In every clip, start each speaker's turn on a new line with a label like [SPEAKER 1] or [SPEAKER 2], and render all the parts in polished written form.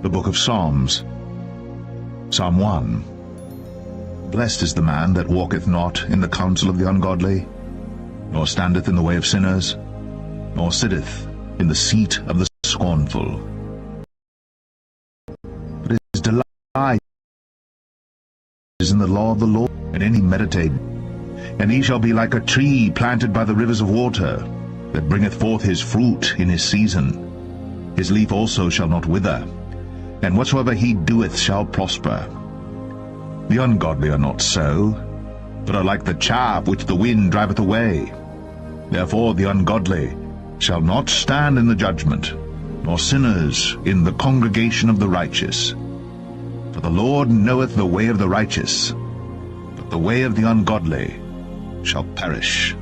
[SPEAKER 1] The Book of Psalms. Psalm 1. Blessed is the man that walketh not in the counsel of the ungodly, nor standeth in the way of sinners, nor sitteth in the seat of the scornful. But his delight is in the law of the Lord, and in he meditate. And he shall be like a tree planted by the rivers of water, that bringeth forth his fruit in his season. His leaf also shall not wither, and whatsoever he doeth shall prosper. The ungodly are not so, but are like the chaff which the wind driveth away. Therefore the ungodly shall not stand in the judgment, nor sinners in the congregation of the righteous. For the Lord knoweth the way of the righteous, but the way of the ungodly shall perish.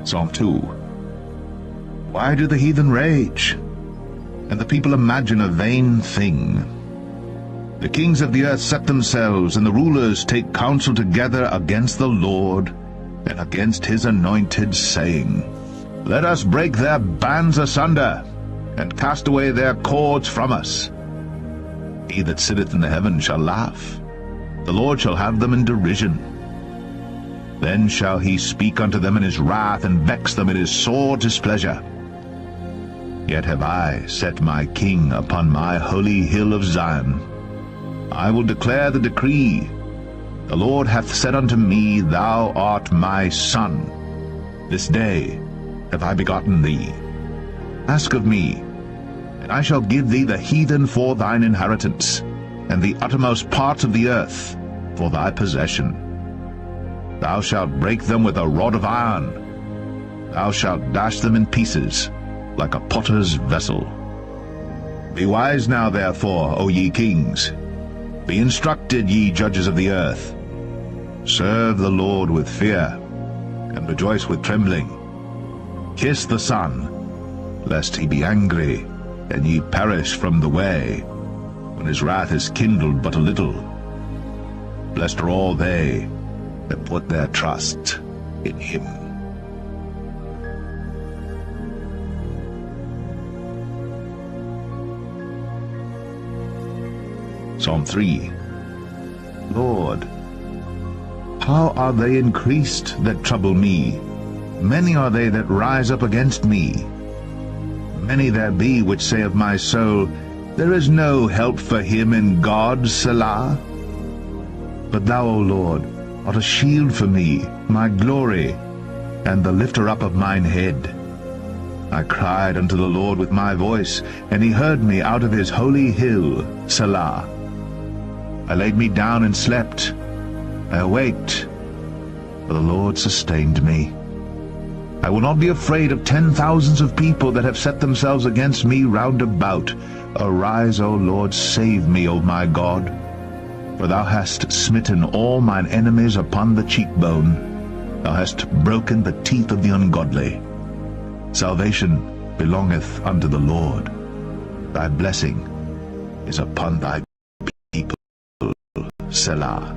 [SPEAKER 1] Psalm 2. Why do the heathen rage, and the people imagine a vain thing? The kings of the earth set themselves, and the rulers take counsel together against the Lord and against his anointed, saying, Let us break their bands asunder, and cast away their cords from us. He that sitteth in the heavens shall laugh, the Lord shall have them in derision. Then shall he speak unto them in his wrath, and vex them in his sore displeasure. Yet have I set my king upon my holy hill of Zion. I will declare the decree. The Lord hath said unto me, Thou art my son. This day have I begotten thee. Ask of me, and I shall give thee the heathen for thine inheritance, and the uttermost parts of the earth for thy possession. Thou shalt break them with a rod of iron. Thou shalt dash them in pieces, like a potter's vessel. Be wise now, therefore, O ye kings. Be instructed, ye judges of the earth. Serve the Lord with fear, and rejoice with trembling. Kiss the Son, lest he be angry, and ye perish from the way, when his wrath is kindled but a little. Blessed are all they that put their trust in him. Psalm 3. Lord, how are they increased that trouble me? Many are they that rise up against me. Many there be which say of my soul, There is no help for him in God, Selah. But thou, O Lord, art a shield for me, my glory, and the lifter up of mine head. I cried unto the Lord with my voice, and he heard me out of his holy hill, Selah. I laid me down and slept. I awaked, for the Lord sustained me. I will not be afraid of 10,000s of people that have set themselves against me round about. Arise, O Lord, save me, O my God. For thou hast smitten all mine enemies upon the cheekbone. Thou hast broken the teeth of the ungodly. Salvation belongeth unto the Lord. Thy blessing is upon thy people. Selah.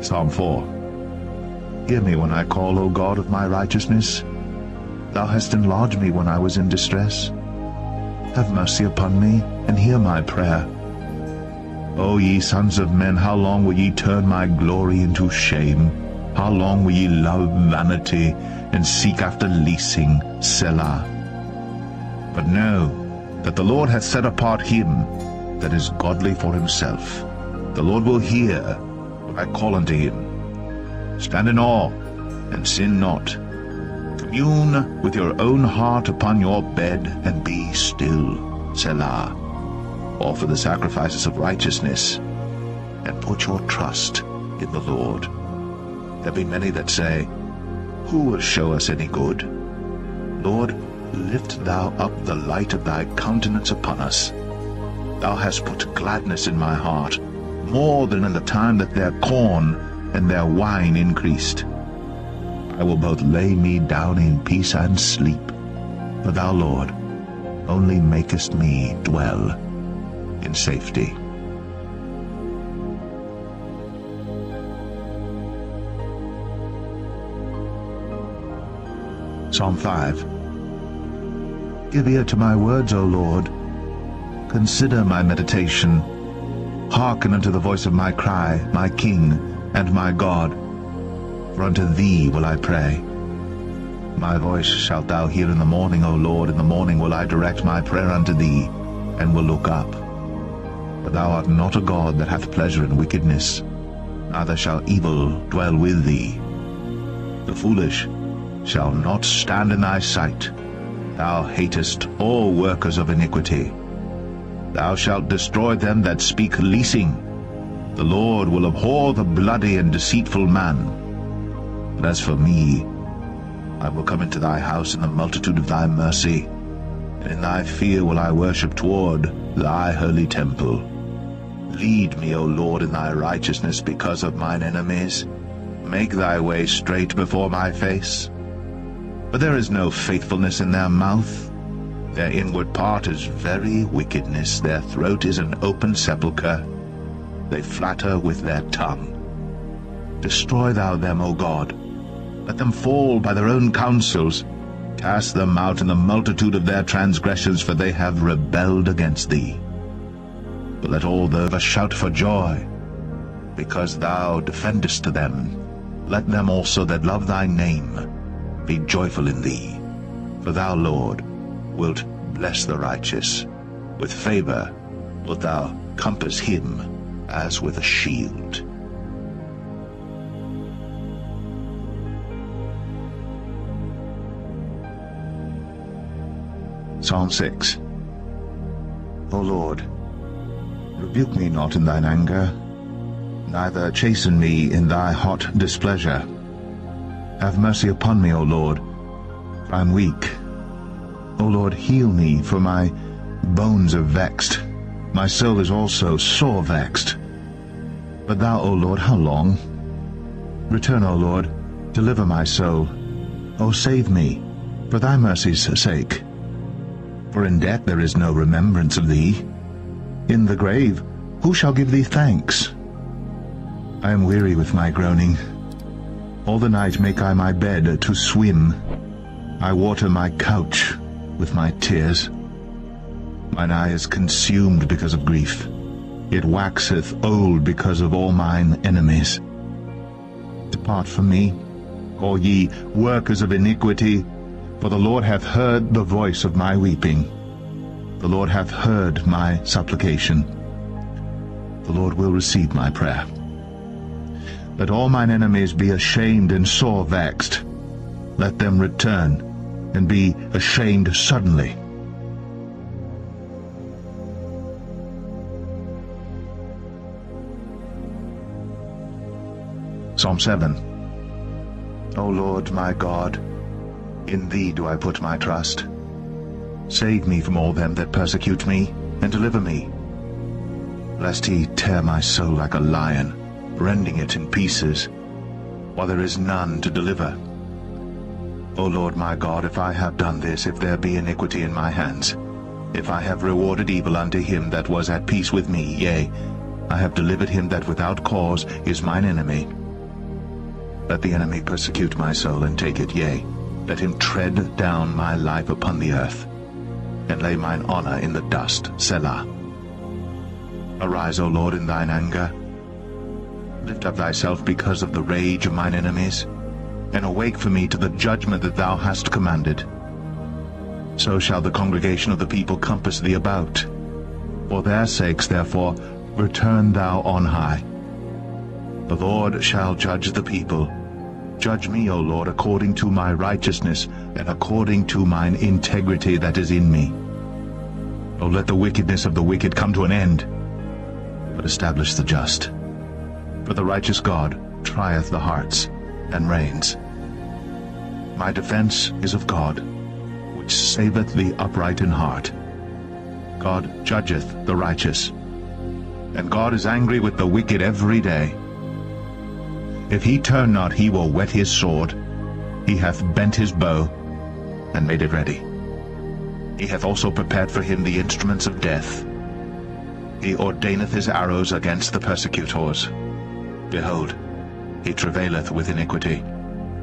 [SPEAKER 1] Psalm 4. Hear me when I call, O God of my righteousness. Thou hast enlarged me when I was in distress. Have mercy upon me, and hear my prayer. O ye sons of men, how long will ye turn my glory into shame? How long will ye love vanity, and seek after leasing? Selah. But know that the Lord hath set apart him that is godly for himself. The Lord will hear when I call unto him. Stand in awe, and sin not. Commune with your own heart upon your bed, and be still. Selah. Offer the sacrifices of righteousness, and put your trust in the Lord. There be many that say, Who will show us any good? Lord, lift thou up the light of thy countenance upon us. Thou hast put gladness in my heart, more than in the time that their corn and their wine increased. I will both lay me down in peace and sleep, for thou, Lord, only makest me dwell in safety. Psalm 5. Give ear to my words, O Lord. Consider my meditation. Hearken unto the voice of my cry, my King and my God. For unto thee will I pray. My voice shalt thou hear in the morning, O Lord. In the morning will I direct my prayer unto thee, and will look up. For thou art not a God that hath pleasure in wickedness, neither shall evil dwell with thee. The foolish shall not stand in thy sight. Thou hatest all workers of iniquity. Thou shalt destroy them that speak leasing. The Lord will abhor the bloody and deceitful man. But as for me, I will come into thy house in the multitude of thy mercy, and in thy fear will I worship toward thy holy temple. Lead me, O Lord, in thy righteousness because of mine enemies. Make thy way straight before my face. For there is no faithfulness in their mouth. Their inward part is very wickedness. Their throat is an open sepulchre. They flatter with their tongue. Destroy thou them, O God. Let them fall by their own counsels. Cast them out in the multitude of their transgressions, for they have rebelled against thee. But let all those shout for joy, because thou defendest them. Let them also that love thy name be joyful in thee. For thou, Lord, wilt bless the righteous. With favor wilt thou compass him as with a shield. Psalm 6. O Lord, rebuke me not in thine anger, neither chasten me in thy hot displeasure. Have mercy upon me, O Lord, for I am weak. O Lord, heal me, for my bones are vexed. My soul is also sore vexed. But thou, O Lord, how long? Return, O Lord, deliver my soul. O save me, for thy mercy's sake. For in death there is no remembrance of thee. In the grave who shall give thee thanks? I am weary with my groaning. All the night make I my bed to swim. I water my couch with my tears. Mine eye is consumed because of grief. It waxeth old because of all mine enemies. Depart from me, all ye workers of iniquity, for the Lord hath heard the voice of my weeping. The Lord hath heard my supplication. The Lord will receive my prayer. Let all mine enemies be ashamed and sore vexed. Let them return and be ashamed suddenly. Psalm 7. O Lord my God, in thee do I put my trust. Save me from all them that persecute me, and deliver me, lest he tear my soul like a lion, rending it in pieces, while there is none to deliver. O Lord my God, if I have done this, if there be iniquity in my hands, if I have rewarded evil unto him that was at peace with me, yea, I have delivered him that without cause is mine enemy. Let the enemy persecute my soul and take it, yea, let him tread down my life upon the earth, and lay mine honor in the dust. Selah. Arise, O Lord, in thine anger. Lift up thyself because of the rage of mine enemies, and awake for me to the judgment that thou hast commanded. So shall the congregation of the people compass thee about. For their sakes, therefore, return thou on high. The Lord shall judge the people. Judge me, O Lord, according to my righteousness, and according to mine integrity that is in me. O let the wickedness of the wicked come to an end, but establish the just. For the righteous God trieth the hearts, and reigns. My defense is of God, which saveth the upright in heart. God judgeth the righteous, and God is angry with the wicked every day. If he turn not, he will whet his sword. He hath bent his bow, and made it ready. He hath also prepared for him the instruments of death. He ordaineth his arrows against the persecutors. Behold, he travaileth with iniquity.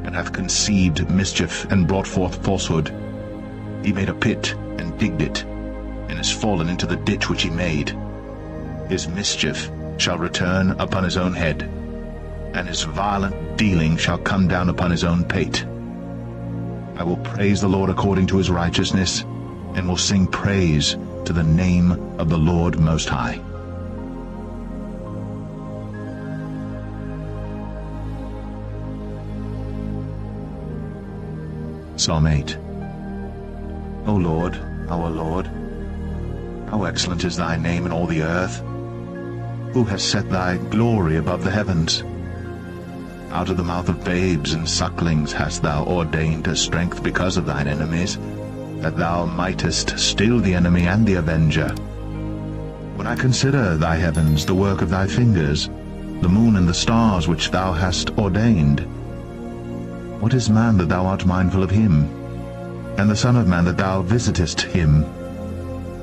[SPEAKER 1] and hath conceived mischief, and brought forth falsehood. He made a pit, and digged it, and is fallen into the ditch which he made. His mischief shall return upon his own head, and his violent dealing shall come down upon his own pate. I will praise the Lord according to his righteousness, and will sing praise to the name of the Lord Most High. Psalm 8. O Lord, our Lord, how excellent is thy name in all the earth! Who has set thy glory above the heavens? Out of the mouth of babes and sucklings hast thou ordained a strength because of thine enemies, that thou mightest still the enemy and the avenger. When I consider thy heavens, the work of thy fingers, the moon and the stars which thou hast ordained, what is man that thou art mindful of him, and the son of man that thou visitest him?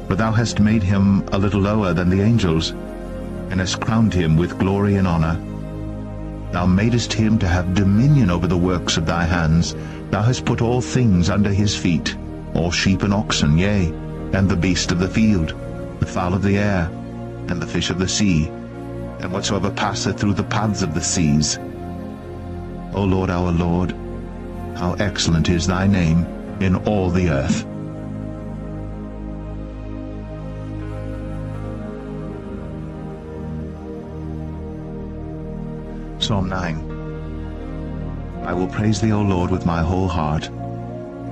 [SPEAKER 1] For thou hast made him a little lower than the angels, and hast crowned him with glory and honor. Thou madest him to have dominion over the works of thy hands. Thou hast put all things under his feet, all sheep and oxen, yea, and the beast of the field, the fowl of the air, and the fish of the sea, and whatsoever passeth through the paths of the seas. O Lord, our Lord, how excellent is thy name in all the earth! Psalm 9. I will praise thee, O Lord, with my whole heart.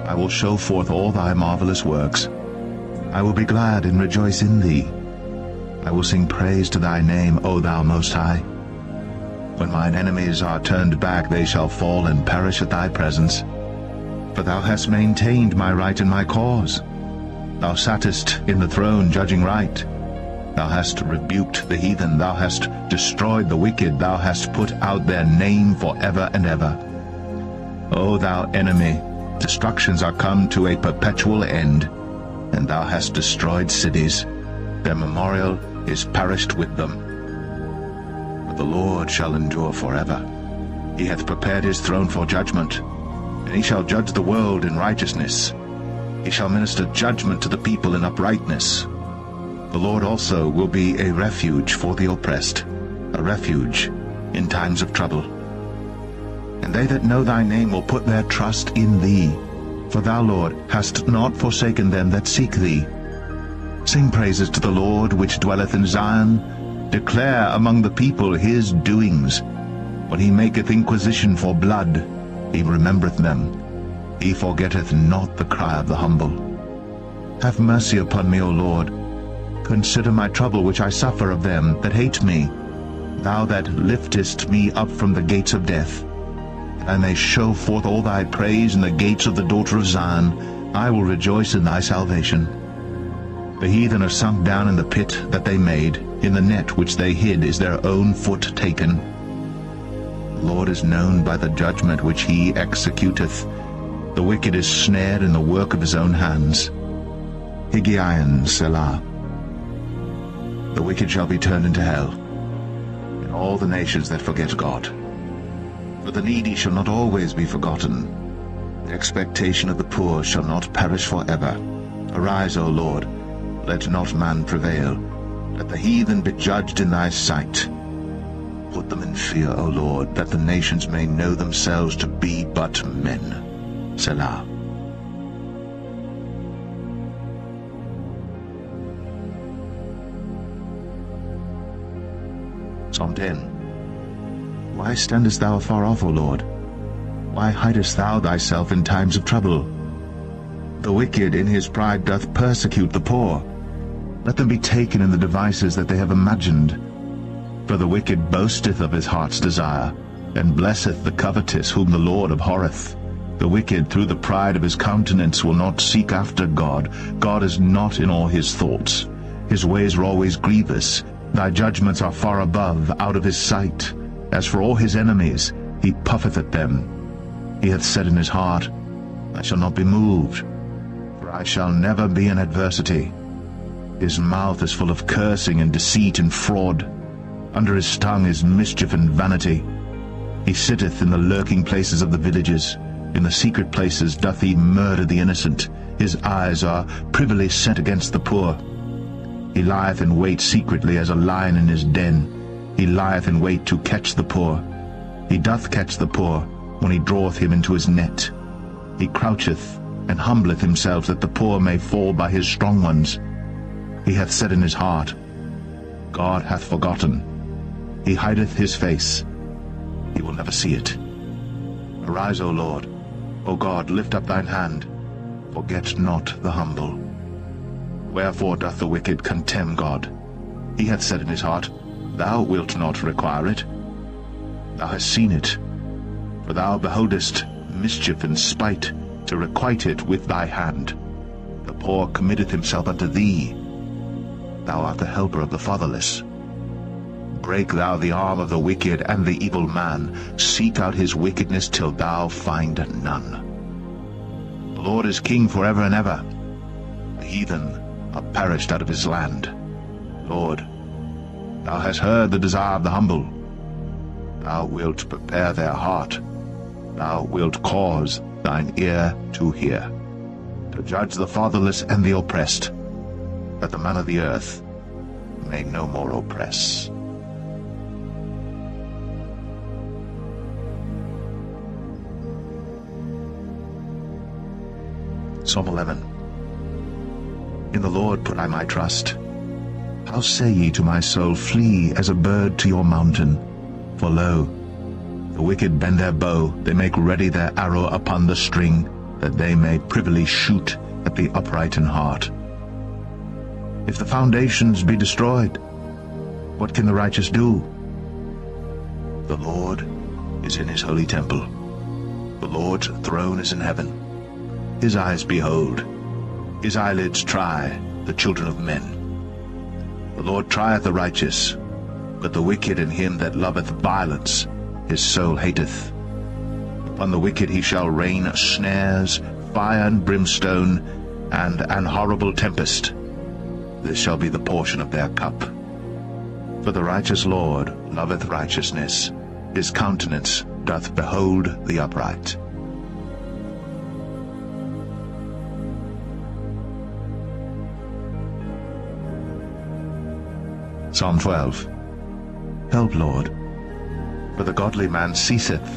[SPEAKER 1] I will show forth all thy marvelous works. I will be glad and rejoice in thee. I will sing praise to thy name, O thou Most High. When mine enemies are turned back, they shall fall and perish at thy presence. For thou hast maintained my right and my cause. Thou sattest in the throne judging right. Thou hast rebuked the heathen, thou hast destroyed the wicked, thou hast put out their name for ever and ever. O thou enemy, destructions are come to a perpetual end, and thou hast destroyed cities. Their memorial is perished with them. But the Lord shall endure forever. He hath prepared his throne for judgment, and he shall judge the world in righteousness. He shall minister judgment to the people in uprightness. The Lord also will be a refuge for the oppressed, a refuge in times of trouble. And they that know thy name will put their trust in thee. For thou, Lord, hast not forsaken them that seek thee. Sing praises to the Lord which dwelleth in Zion. Declare among the people his doings. When he maketh inquisition for blood, he remembereth them. He forgetteth not the cry of the humble. Have mercy upon me, O Lord. Consider my trouble which I suffer of them that hate me. Thou that liftest me up from the gates of death, that I may show forth all thy praise in the gates of the daughter of Zion. I will rejoice in thy salvation. The heathen are sunk down in the pit that they made. In the net which they hid is their own foot taken. The Lord is known by the judgment which he executeth. The wicked is snared in the work of his own hands. Higgaion, Selah. The wicked shall be turned into hell, and all the nations that forget God. For the needy shall not always be forgotten. The expectation of the poor shall not perish forever. Arise, O Lord, let not man prevail. Let the heathen be judged in thy sight. Put them in fear, O Lord, that the nations may know themselves to be but men. Selah. Psalm 10. Why standest thou afar off, O Lord? Why hidest thou thyself in times of trouble? The wicked in his pride doth persecute the poor. Let them be taken in the devices that they have imagined. For the wicked boasteth of his heart's desire, and blesseth the covetous whom the Lord abhorreth. The wicked through the pride of his countenance will not seek after God. God is not in all his thoughts. His ways are always grievous. Thy judgments are far above, out of his sight. As for all his enemies, he puffeth at them. He hath said in his heart, I shall not be moved, for I shall never be in adversity. His mouth is full of cursing and deceit and fraud. Under his tongue is mischief and vanity. He sitteth in the lurking places of the villages. In the secret places doth he murder the innocent. His eyes are privily set against the poor. He lieth in wait secretly as a lion in his den. He lieth in wait to catch the poor. He doth catch the poor when he draweth him into his net. He croucheth and humbleth himself, that the poor may fall by his strong ones. He hath said in his heart, God hath forgotten. He hideth his face. He will never see it. Arise, O Lord. O God, lift up thine hand. Forget not the humble. Wherefore doth the wicked contemn God? He hath said in his heart, Thou wilt not require it. Thou hast seen it, for thou beholdest mischief and spite, to requite it with thy hand. The poor committeth himself unto thee. Thou art the helper of the fatherless. Break thou the arm of the wicked and the evil man. Seek out his wickedness till thou find none. The Lord is king forever and ever. The heathen are perished out of his land. Lord, thou hast heard the desire of the humble. Thou wilt prepare their heart. Thou wilt cause thine ear to hear, to judge the fatherless and the oppressed, that the man of the earth may no more oppress. Psalm 11. In the Lord put I my trust. How say ye to my soul, Flee as a bird to your mountain? For lo, the wicked bend their bow, they make ready their arrow upon the string, that they may privily shoot at the upright in heart. If the foundations be destroyed, what can the righteous do? The Lord is in his holy temple. The Lord's throne is in heaven. His eyes behold, his eyelids try the children of men. The Lord trieth the righteous, but the wicked and him that loveth violence his soul hateth. Upon the wicked he shall rain snares, fire and brimstone, and an horrible tempest. This shall be the portion of their cup. For the righteous Lord loveth righteousness. His countenance doth behold the upright. Psalm 12. Help, Lord, for the godly man ceaseth,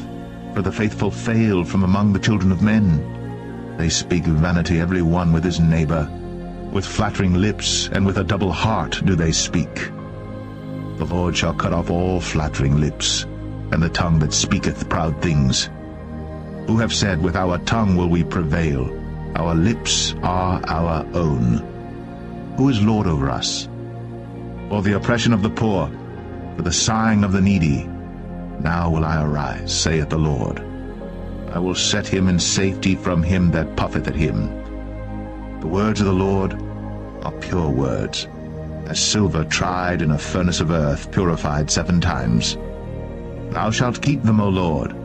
[SPEAKER 1] for the faithful fail from among the children of men. They speak vanity every one with his neighbor. With flattering lips and with a double heart do they speak. The Lord shall cut off all flattering lips, and the tongue that speaketh proud things. Who have said, With our tongue will we prevail, our lips are our own. Who is Lord over us? For the oppression of the poor, for the sighing of the needy, now will I arise, saith the Lord. I will set him in safety from him that puffeth at him. The words of the Lord are pure words, as silver tried in a furnace of earth, purified 7 times. Thou shalt keep them, O Lord.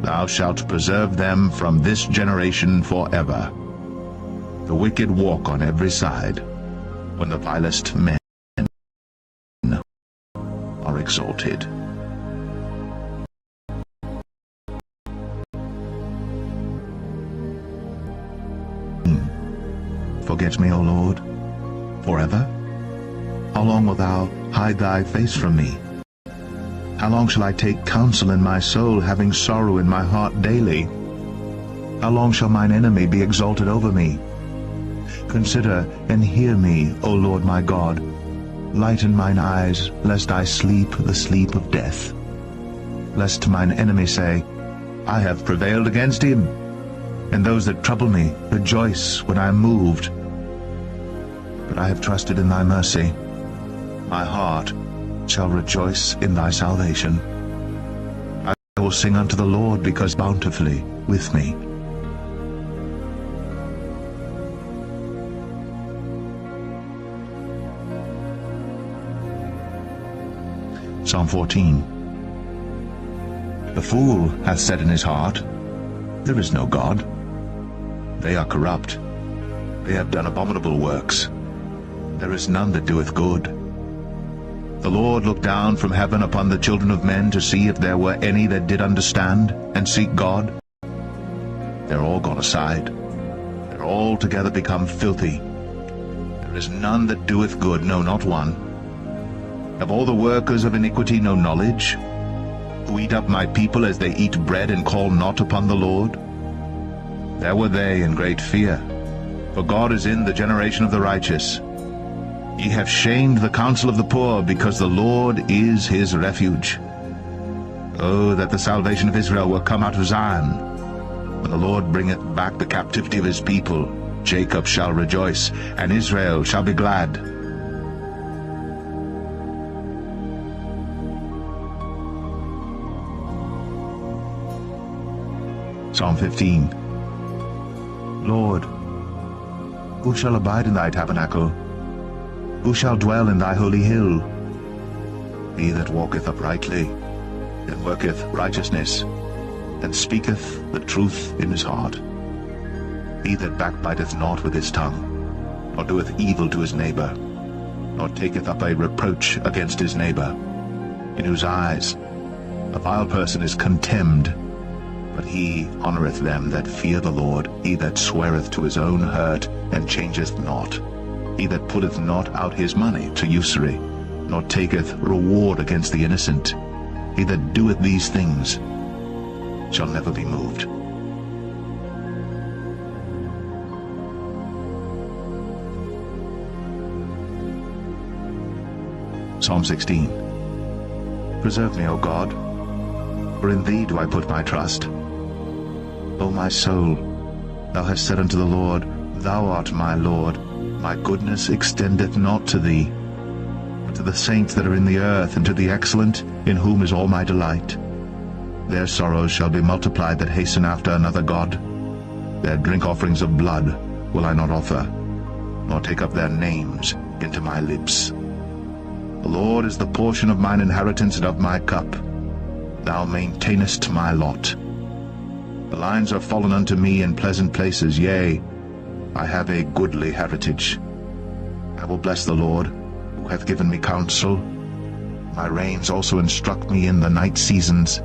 [SPEAKER 1] Thou shalt preserve them from this generation forever. The wicked walk on every side, when the vilest men are exalted. Forget me, O Lord, forever? How long wilt thou hide thy face from me? How long shall I take counsel in my soul, having sorrow in my heart daily? How long shall mine enemy be exalted over me? Consider and hear me, O Lord my God. Lighten mine eyes, lest I sleep the sleep of death. Lest mine enemy say, I have prevailed against him. And those that trouble me rejoice when I am moved. But I have trusted in thy mercy. My heart shall rejoice in thy salvation. I will sing unto the Lord, because bountifully with me. Psalm 14. The fool hath said in his heart, There is no God. They are corrupt. They have done abominable works. There is none that doeth good. The the Lord look down from heaven upon the children of men to see if there were any that did understand and seek God? They're all gone aside. They're all together become filthy. There is none that doeth good, no, not one. Have all the workers of iniquity no knowledge, who eat up my people as they eat bread and call not upon the Lord? There were they in great fear, for God is in the generation of the righteous. Ye have shamed the counsel of the poor, because the Lord is his refuge. Oh, that the salvation of Israel were come out of Zion. When the Lord bringeth back the captivity of his people, Jacob shall rejoice, and Israel shall be glad. Psalm 15. Lord, who shall abide in thy tabernacle? Who shall dwell in thy holy hill? He that walketh uprightly, and worketh righteousness, and speaketh the truth in his heart. He that backbiteth not with his tongue, nor doeth evil to his neighbor, nor taketh up a reproach against his neighbor, in whose eyes a vile person is contemned, but he honoureth them that fear the Lord. He that sweareth to his own hurt, and changeth not. He that putteth not out his money to usury, nor taketh reward against the innocent. He that doeth these things shall never be moved. Psalm 16. Preserve me, O God, for in thee do I put my trust. O my soul, thou hast said unto the Lord, Thou art my Lord. My goodness extendeth not to thee, but to the saints that are in the earth, and to the excellent, in whom is all my delight. Their sorrows shall be multiplied that hasten after another god. Their drink offerings of blood will I not offer, nor take up their names into my lips. The Lord is the portion of mine inheritance and of my cup. Thou maintainest my lot. The lines are fallen unto me in pleasant places, yea, I have a goodly heritage. I will bless the Lord, who hath given me counsel. My reins also instruct me in the night seasons.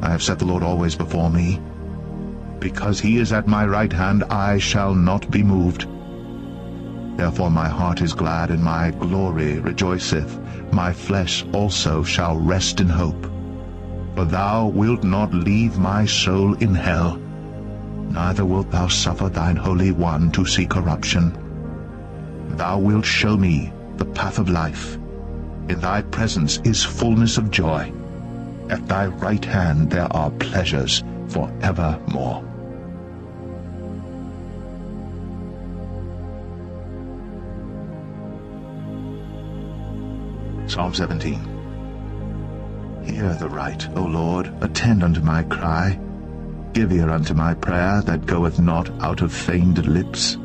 [SPEAKER 1] I have set the Lord always before me. Because he is at my right hand, I shall not be moved. Therefore my heart is glad, and my glory rejoiceth. My flesh also shall rest in hope. For thou wilt not leave my soul in hell, neither wilt thou suffer thine Holy One to see corruption. Thou wilt show me the path of life. In thy presence is fullness of joy. At thy right hand there are pleasures for evermore. Psalm 17. Hear the right, O Lord, attend unto my cry. Give ear unto my prayer, that goeth not out of feigned lips.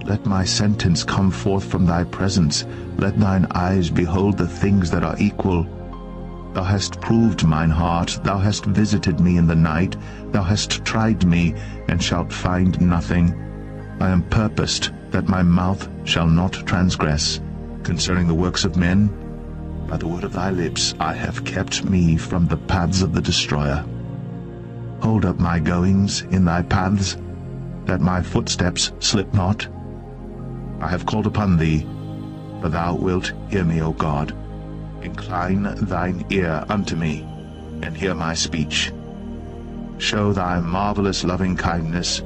[SPEAKER 1] Let my sentence come forth from thy presence. Let thine eyes behold the things that are equal. Thou hast proved mine heart. Thou hast visited me in the night. Thou hast tried me, and shalt find nothing. I am purposed that my mouth shall not transgress. Concerning the works of men, by the word of thy lips I have kept me from the paths of the destroyer. Hold up my goings in thy paths, that my footsteps slip not. I have called upon thee, for thou wilt hear me, O God. Incline thine ear unto me, and hear my speech. Show thy marvelous loving kindness,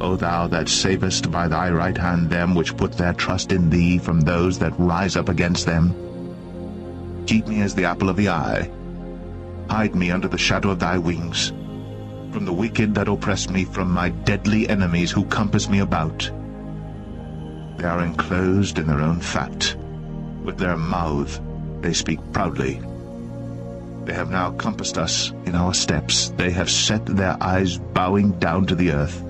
[SPEAKER 1] O thou that savest by thy right hand them which put their trust in thee from those that rise up against them. Keep me as the apple of the eye. Hide me under the shadow of thy wings, from the wicked that oppress me, from my deadly enemies who compass me about. They are enclosed in their own fat. With their mouth they speak proudly. They have now compassed us in our steps. They have set their eyes bowing down to the earth,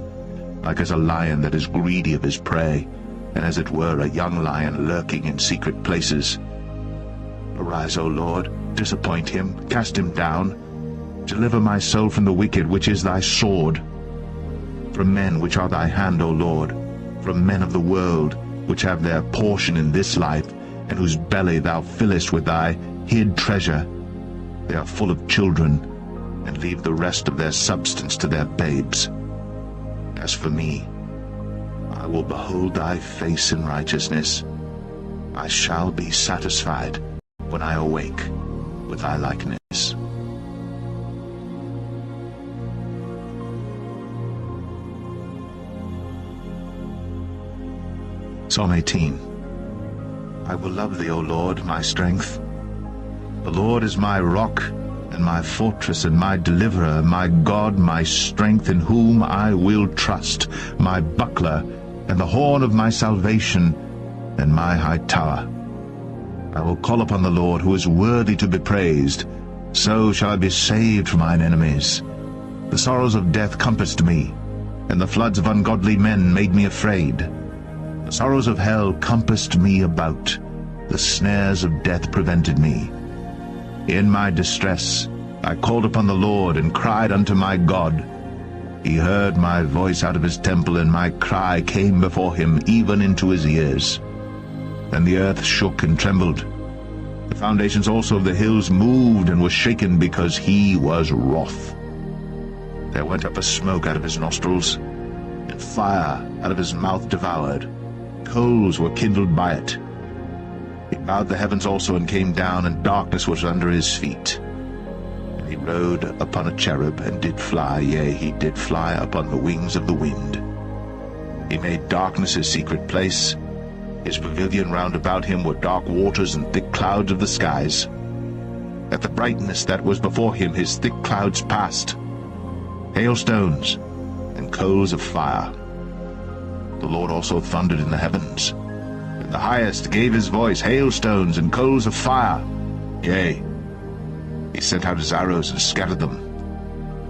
[SPEAKER 1] like as a lion that is greedy of his prey, and as it were a young lion lurking in secret places. Arise, O Lord, disappoint him, cast him down. Deliver my soul from the wicked, which is thy sword. From men which are thy hand, O Lord, from men of the world, which have their portion in this life, and whose belly thou fillest with thy hid treasure. They are full of children, and leave the rest of their substance to their babes. As for me, I will behold thy face in righteousness. I shall be satisfied when I awake with thy likeness. Psalm 18. I will love thee, O Lord, my strength. The Lord is my rock, and my fortress, and my deliverer, my God, my strength, in whom I will trust, my buckler, and the horn of my salvation, and my high tower. I will call upon the Lord, who is worthy to be praised. So shall I be saved from mine enemies. The sorrows of death compassed me, and the floods of ungodly men made me afraid. The sorrows of hell compassed me about. The snares of death prevented me. In my distress I called upon the Lord, and cried unto my God. He heard my voice out of his temple, and my cry came before him, even into his ears. Then the earth shook and trembled. The foundations also of the hills moved and were shaken, because he was wroth. There went up a smoke out of his nostrils, and fire out of his mouth devoured. Coals were kindled by it. He bowed the heavens also, and came down, and darkness was under his feet. And he rode upon a cherub, and did fly, yea, he did fly upon the wings of the wind. He made darkness his secret place. His pavilion round about him were dark waters and thick clouds of the skies. At the brightness that was before him his thick clouds passed, hailstones and coals of fire. The Lord also thundered in the heavens, and the highest gave his voice, hailstones and coals of fire. Yea, he sent out his arrows and scattered them,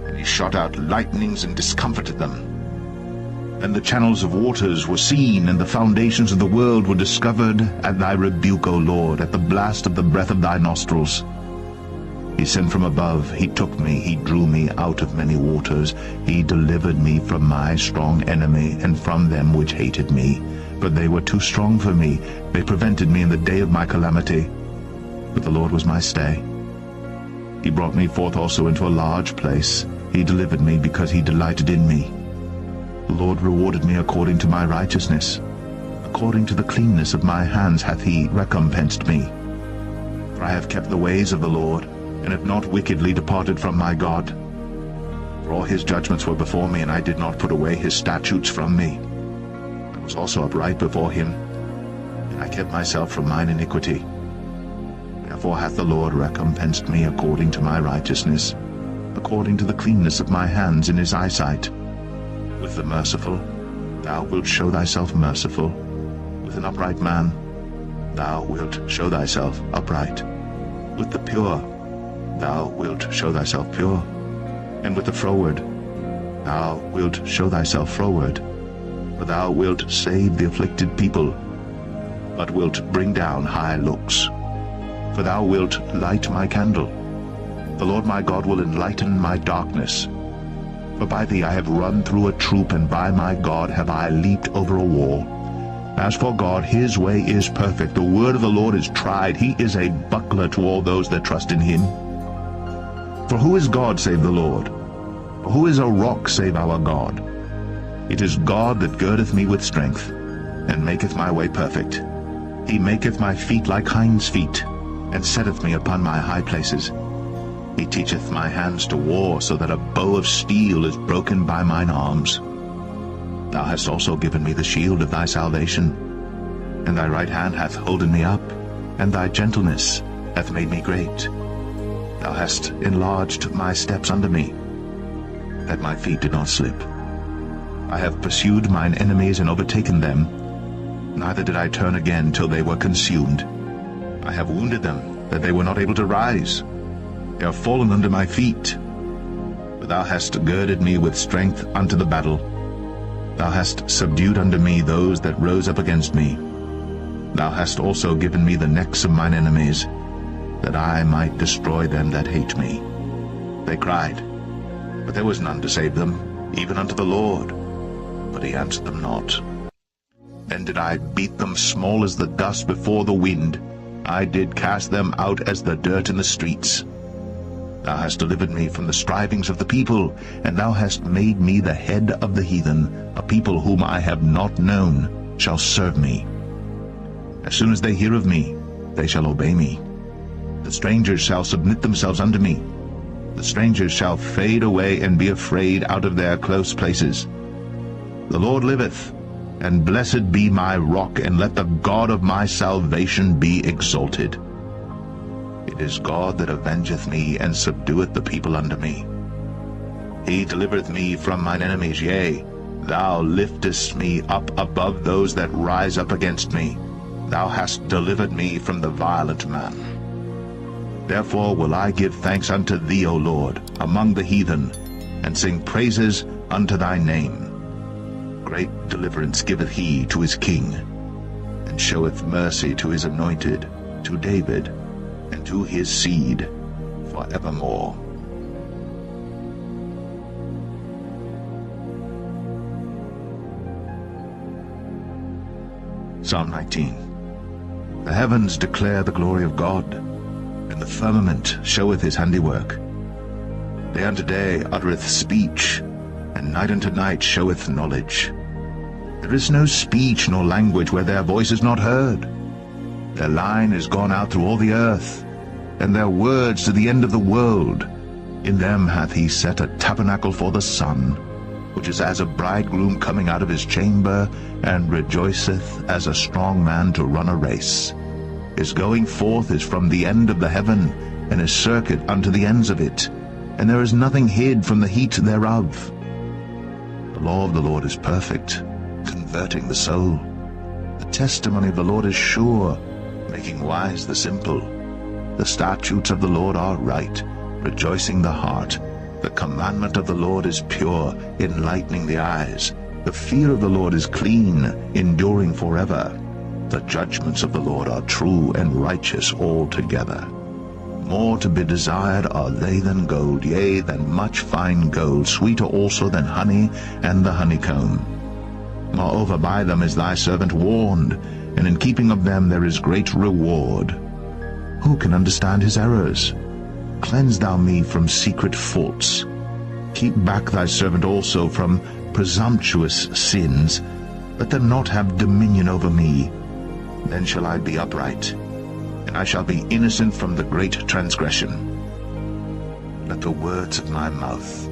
[SPEAKER 1] and he shot out lightnings and discomfited them. And the channels of waters were seen, and the foundations of the world were discovered at thy rebuke, O Lord, at the blast of the breath of thy nostrils. He sent from above, he took me, he drew me out of many waters. He delivered me from my strong enemy, and from them which hated me. For they were too strong for me, they prevented me in the day of my calamity. But the Lord was my stay. He brought me forth also into a large place. He delivered me, because he delighted in me. The Lord rewarded me according to my righteousness. According to the cleanness of my hands hath he recompensed me. For I have kept the ways of the Lord, and have not wickedly departed from my God. For all his judgments were before me, and I did not put away his statutes from me. I was also upright before him, and I kept myself from mine iniquity. Therefore hath the Lord recompensed me according to my righteousness, according to the cleanness of my hands in his eyesight. With the merciful thou wilt show thyself merciful. With an upright man thou wilt show thyself upright. With the pure thou wilt show thyself pure. And with the froward thou wilt show thyself froward. For thou wilt save the afflicted people, but wilt bring down high looks. For thou wilt light my candle. The Lord my God will enlighten my darkness. For by thee I have run through a troop, and by my God have I leaped over a wall. As for God, his way is perfect. The word of the Lord is tried. He is a buckler to all those that trust in him. For who is God save the Lord? Or who is a rock save our God? It is God that girdeth me with strength, and maketh my way perfect. He maketh my feet like hinds' feet, and setteth me upon my high places. He teacheth my hands to war, so that a bow of steel is broken by mine arms. Thou hast also given me the shield of thy salvation, and thy right hand hath holden me up, and thy gentleness hath made me great. Thou hast enlarged my steps under me, that my feet did not slip. I have pursued mine enemies and overtaken them, neither did I turn again till they were consumed. I have wounded them, that they were not able to rise. They are fallen under my feet. But thou hast girded me with strength unto the battle. Thou hast subdued unto me those that rose up against me. Thou hast also given me the necks of mine enemies, that I might destroy them that hate me. They cried, but there was none to save them, even unto the Lord, but he answered them not. Then did I beat them small as the dust before the wind. I did cast them out as the dirt in the streets. Thou hast delivered me from the strivings of the people, and thou hast made me the head of the heathen. A people whom I have not known shall serve me. As soon as they hear of me, they shall obey me. The strangers shall submit themselves unto me. The strangers shall fade away and be afraid out of their close places. The Lord liveth, and blessed be my rock, and let the God of my salvation be exalted. It is God that avengeth me, and subdueth the people unto me. He delivereth me from mine enemies, yea, thou liftest me up above those that rise up against me. Thou hast delivered me from the violent man. Therefore will I give thanks unto thee, O Lord, among the heathen, and sing praises unto thy name. Great deliverance giveth he to his king, and showeth mercy to his anointed, to David, and to his seed forevermore. Psalm 19. The heavens declare the glory of God, and the firmament showeth his handiwork. Day unto day uttereth speech, and night unto night showeth knowledge. There is no speech nor language where their voice is not heard. Their line is gone out through all the earth, and their words to the end of the world. In them hath he set a tabernacle for the sun, which is as a bridegroom coming out of his chamber, and rejoiceth as a strong man to run a race. His going forth is from the end of the heaven, and his circuit unto the ends of it, and there is nothing hid from the heat thereof. The law of the Lord is perfect, converting the soul. The testimony of the Lord is sure, making wise the simple. The statutes of the Lord are right, rejoicing the heart. The commandment of the Lord is pure, enlightening the eyes. The fear of the Lord is clean, enduring forever. The judgments of the Lord are true and righteous altogether. More to be desired are they than gold, yea, than much fine gold, sweeter also than honey and the honeycomb. Moreover, by them is thy servant warned, and in keeping of them there is great reward. Who can understand his errors? Cleanse thou me from secret faults. Keep back thy servant also from presumptuous sins. Let them not have dominion over me. Then shall I be upright, and I shall be innocent from the great transgression. Let the words of my mouth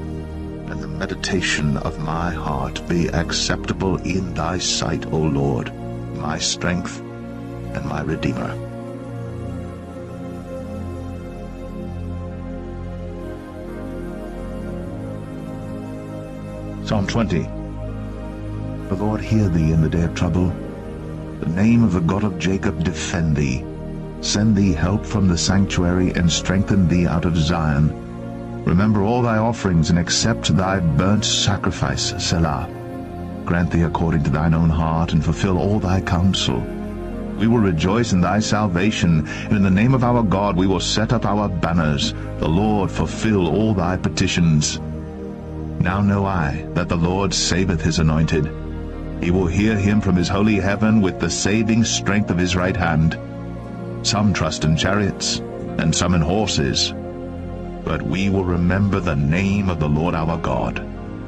[SPEAKER 1] and the meditation of my heart be acceptable in thy sight, O Lord, my strength and my Redeemer. Psalm 20. The Lord hear thee in the day of trouble. The name of the God of Jacob defend thee. Send thee help from the sanctuary, and strengthen thee out of Zion. Remember all thy offerings, and accept thy burnt sacrifice, Selah. Grant thee according to thine own heart, and fulfill all thy counsel. We will rejoice in thy salvation, and in the name of our God we will set up our banners. The Lord fulfill all thy petitions. Now know I that the Lord saveth his anointed. He will hear him from his holy heaven with the saving strength of his right hand. Some trust in chariots, and some in horses. But we will remember the name of the Lord our God.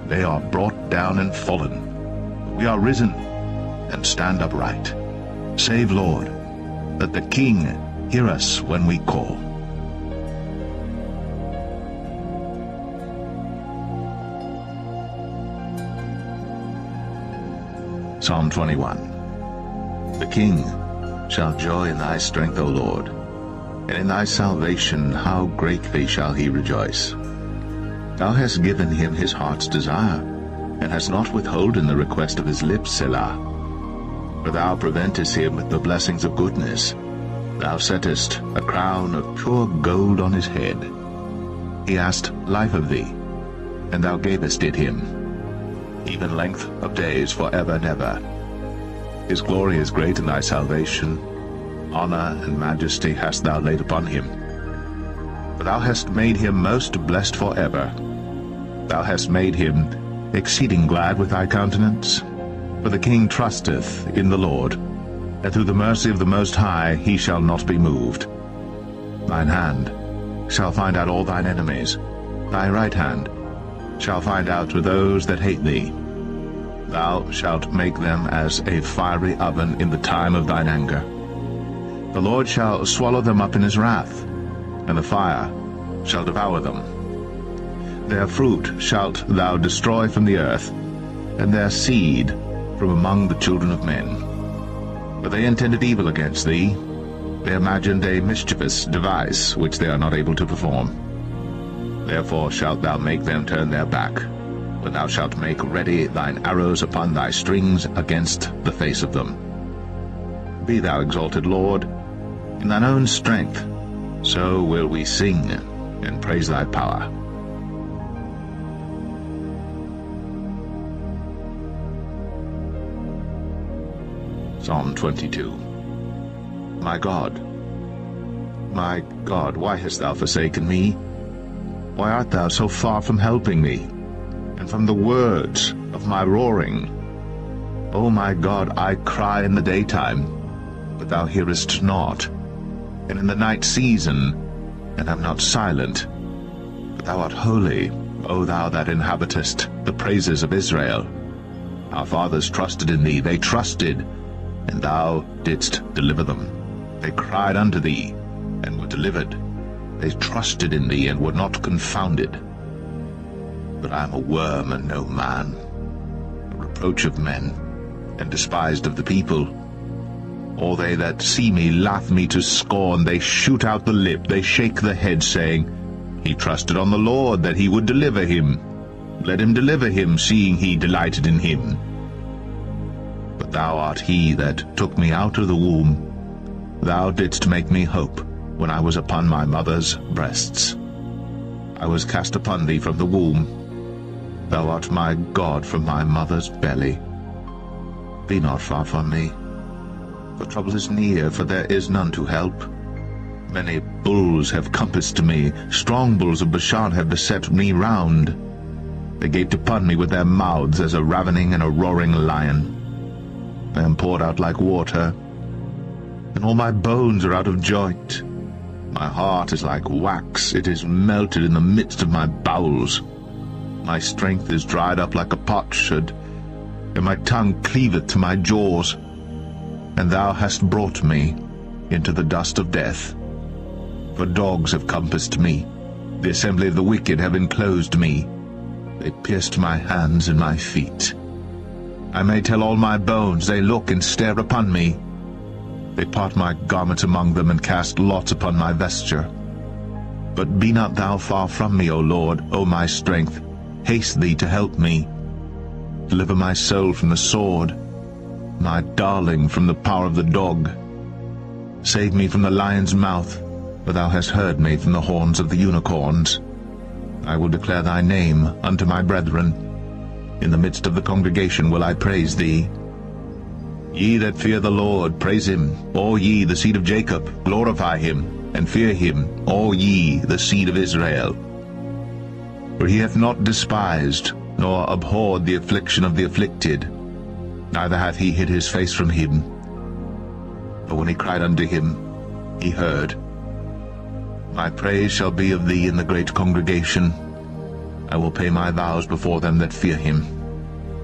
[SPEAKER 1] They are brought down and fallen. We are risen, and stand upright. Save, Lord, that the King hear us when we call. Psalm 21. The King shall joy in thy strength, O Lord, and in thy salvation how greatly shall he rejoice. Thou hast given him his heart's desire, and hast not withholden the request of his lips, Selah. For thou preventest him with the blessings of goodness. Thou settest a crown of pure gold on his head. He asked life of thee, and thou gavest it him, even length of days forever and ever. His glory is great in thy salvation. Honor and majesty hast thou laid upon him. For thou hast made him most blessed forever. Thou hast made him exceeding glad with thy countenance. For the king trusteth in the Lord, and through the mercy of the Most High he shall not be moved. Thine hand shall find out all thine enemies, thy right hand shall find out with those that hate thee. Thou shalt make them as a fiery oven in the time of thine anger. The Lord shall swallow them up in his wrath, and the fire shall devour them. Their fruit shalt thou destroy from the earth, and their seed from among the children of men. For they intended evil against thee, they imagined a mischievous device which they are not able to perform. Therefore shalt thou make them turn their back, when thou shalt make ready thine arrows upon thy strings against the face of them. Be thou exalted, Lord, in thine own strength, so will we sing and praise thy power. Psalm 22. My God, why hast thou forsaken me? Why art thou so far from helping me, and from the words of my roaring? O my God, I cry in the daytime, but thou hearest not, and in the night season, and am not silent. But thou art holy, O thou that inhabitest the praises of Israel. Our fathers trusted in thee, they trusted, and thou didst deliver them. They cried unto thee, and were delivered. They trusted in thee, and were not confounded. But I am a worm and no man, a reproach of men, and despised of the people. All they that see me laugh me to scorn. They shoot out the lip, they shake the head, saying, He trusted on the Lord, that he would deliver him. Let him deliver him, seeing he delighted in him. But thou art he that took me out of the womb. Thou didst make me hope when I was upon my mother's breasts. I was cast upon thee from the womb. Thou art my God from my mother's belly. Be not far from me, for trouble is near, for there is none to help. Many bulls have compassed me, strong bulls of Bashan have beset me round. They gaped upon me with their mouths as a ravening and a roaring lion. I am poured out like water, and all my bones are out of joint. My heart is like wax, it is melted in the midst of my bowels. My strength is dried up like a potsherd, and my tongue cleaveth to my jaws. And thou hast brought me into the dust of death. For dogs have compassed me, the assembly of the wicked have enclosed me. They pierced my hands and my feet. I may tell all my bones, they look and stare upon me. They part my garments among them, and cast lots upon my vesture. But be not thou far from me, O Lord, O my strength. Haste thee to help me. Deliver my soul from the sword, my darling from the power of the dog. Save me from the lion's mouth, for thou hast heard me from the horns of the unicorns. I will declare thy name unto my brethren. In the midst of the congregation will I praise thee. Ye that fear the Lord, praise him. All ye, the seed of Jacob, glorify him, and fear him, all ye, the seed of Israel. For he hath not despised, nor abhorred the affliction of the afflicted, neither hath he hid his face from him. But when he cried unto him, he heard. My praise shall be of thee in the great congregation. I will pay my vows before them that fear him.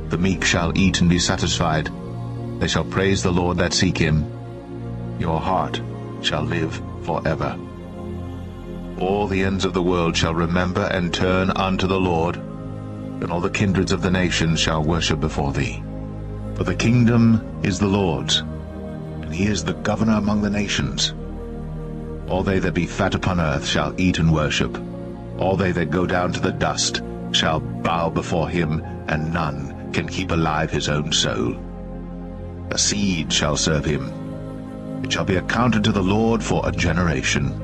[SPEAKER 1] The meek shall eat and be satisfied. They shall praise the Lord that seek him. Your heart shall live forever. All the ends of the world shall remember and turn unto the Lord, and all the kindreds of the nations shall worship before thee. For the kingdom is the Lord's, and he is the governor among the nations. All they that be fat upon earth shall eat and worship. All they that go down to the dust shall bow before him, and none can keep alive his own soul. A seed shall serve him. It shall be accounted to the Lord for a generation.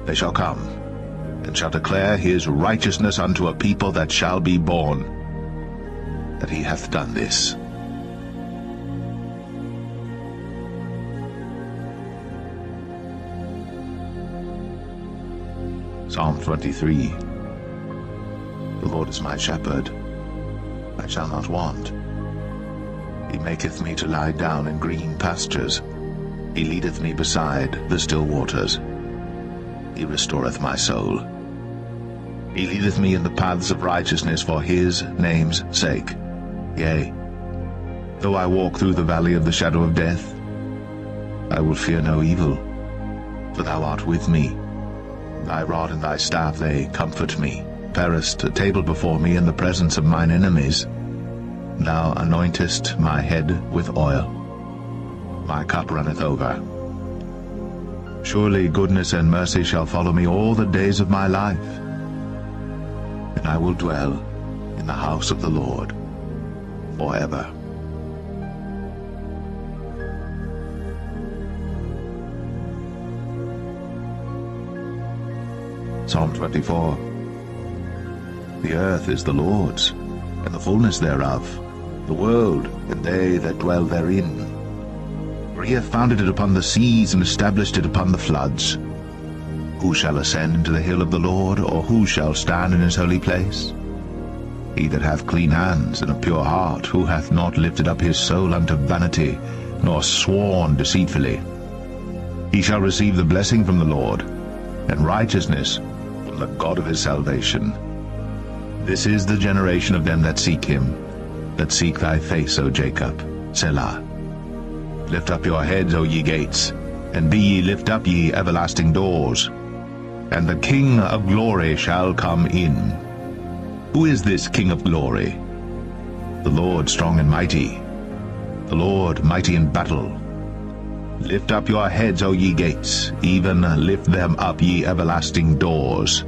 [SPEAKER 1] They shall come, and shall declare his righteousness unto a people that shall be born, that he hath done this. Psalm 23. The Lord is my shepherd, I shall not want. He maketh me to lie down in green pastures. He leadeth me beside the still waters. He restoreth my soul. He leadeth me in the paths of righteousness for his name's sake. Yea, though I walk through the valley of the shadow of death, I will fear no evil, for thou art with me. Thy rod and thy staff, they comfort me. Preparest a table before me in the presence of mine enemies. Thou anointest my head with oil. My cup runneth over. Surely goodness and mercy shall follow me all the days of my life, and I will dwell in the house of the Lord forever. Psalm 24. The earth is the Lord's, and the fullness thereof, the world, and they that dwell therein. For he hath founded it upon the seas, and established it upon the floods. Who shall ascend into the hill of the Lord, or who shall stand in his holy place? He that hath clean hands and a pure heart, who hath not lifted up his soul unto vanity, nor sworn deceitfully. He shall receive the blessing from the Lord, and righteousness from the God of his salvation. This is the generation of them that seek him, that seek thy face, O Jacob. Selah. Lift up your heads, O ye gates, and be ye lift up, ye everlasting doors, and the King of glory shall come in. Who is this King of glory? The Lord strong and mighty, the Lord mighty in battle. Lift up your heads, O ye gates, even lift them up, ye everlasting doors,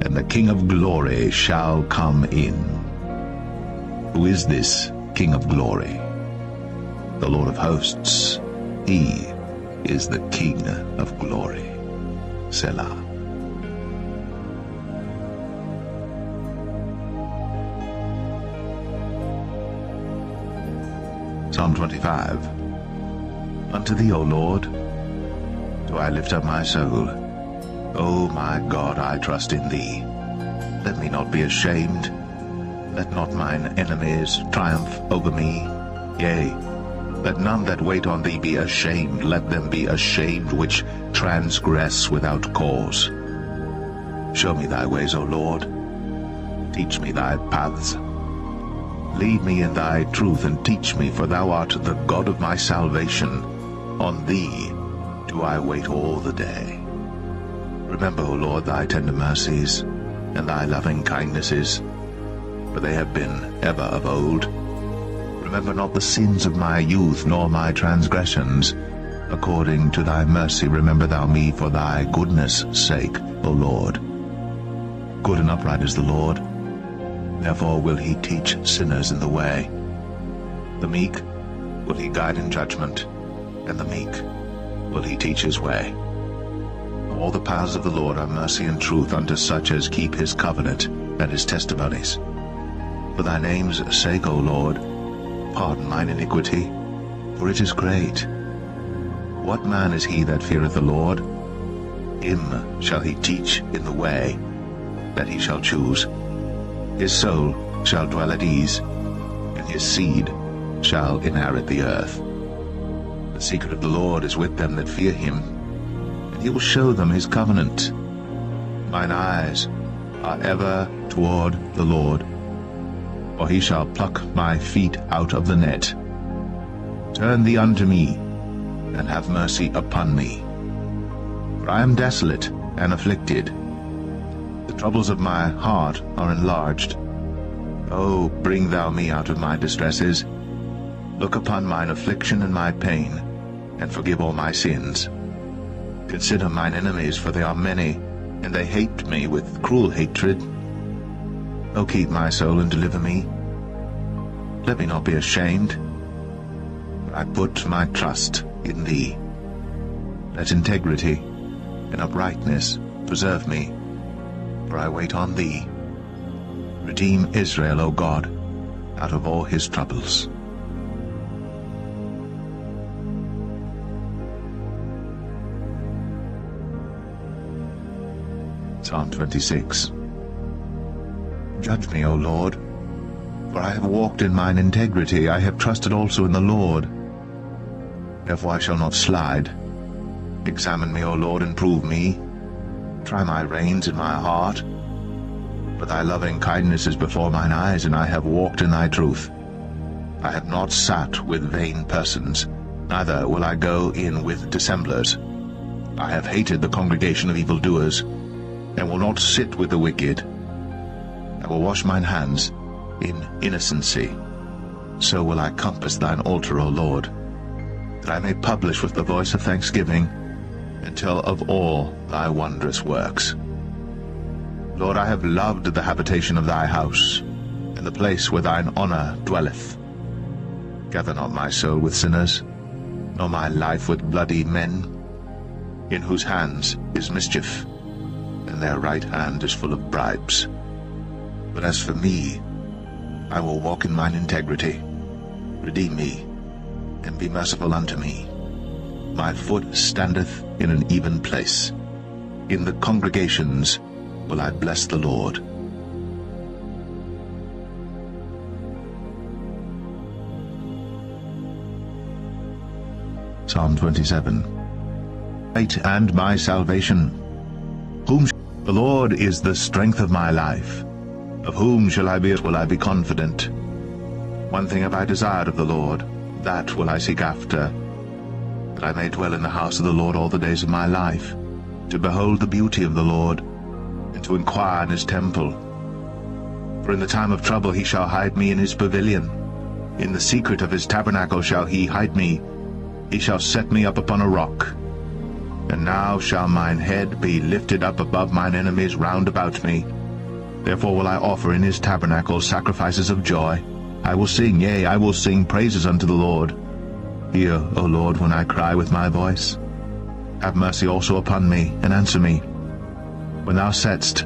[SPEAKER 1] and the King of glory shall come in. Who is this King of glory? The Lord of hosts. He is the King of glory. Selah. Psalm 25. Unto thee, O Lord, do I lift up my soul. O my God, I trust in thee. Let me not be ashamed. Let not mine enemies triumph over me. Yea, let none that wait on thee be ashamed. Let them be ashamed which transgress without cause. Show me thy ways, O Lord. Teach me thy paths. Lead me in thy truth, and teach me, for thou art the God of my salvation. On thee do I wait all the day. Remember, O Lord, thy tender mercies, and thy loving kindnesses, for they have been ever of old. Remember not the sins of my youth, nor my transgressions. According to thy mercy remember thou me for thy goodness' sake, O Lord. Good and upright is the Lord, therefore will he teach sinners in the way. The meek will he guide in judgment, and the meek will he teach his way. All the paths of the Lord are mercy and truth unto such as keep his covenant and his testimonies. For thy name's sake, O Lord, pardon mine iniquity, for it is great. What man is he that feareth the Lord? Him shall he teach in the way that he shall choose. His soul shall dwell at ease, and his seed shall inherit the earth. The secret of the Lord is with them that fear him, and he will show them his covenant. Mine eyes are ever toward the Lord, for he shall pluck my feet out of the net. Turn thee unto me, and have mercy upon me. For I am desolate and afflicted. The troubles of my heart are enlarged. O bring thou me out of my distresses. Look upon mine affliction and my pain, and forgive all my sins. Consider mine enemies, for they are many, and they hate me with cruel hatred. O keep my soul and deliver me. Let me not be ashamed, for I put my trust in thee. Let integrity and uprightness preserve me, for I wait on thee. Redeem Israel, O God, out of all his troubles. Psalm 26. Judge me, O Lord, For I have walked in mine integrity, I have trusted also in the Lord. Therefore I shall not slide. Examine me, O Lord, and prove me. Try my reins and my heart. For thy loving kindness is before mine eyes, and I have walked in thy truth. I have not sat with vain persons, neither will I go in with dissemblers. I have hated the congregation of evildoers, and will not sit with the wicked. I will wash mine hands in innocency. So will I compass thine altar, O Lord, that I may publish with the voice of thanksgiving, and tell of all thy wondrous works. Lord, I have loved the habitation of thy house, and the place where thine honour dwelleth. Gather not my soul with sinners, nor my life with bloody men, in whose hands is mischief, and their right hand is full of bribes. But as for me, I will walk in mine integrity. Redeem me, and be merciful unto me. My foot standeth in an even place. In the congregations will I bless the Lord. Psalm 27. Light and my salvation. The Lord is the strength of my life. Of whom shall I be? Will I be confident? One thing have I desired of the Lord, that will I seek after, that I may dwell in the house of the Lord all the days of my life, to behold the beauty of the Lord, and to inquire in his temple. For in the time of trouble he shall hide me in his pavilion. In the secret of his tabernacle shall he hide me. He shall set me up upon a rock. And now shall mine head be lifted up above mine enemies round about me. Therefore will I offer in his tabernacle sacrifices of joy. I will sing, yea, I will sing praises unto the Lord. Hear, O Lord, when I cry with my voice. Have mercy also upon me, and answer me. When thou saidst,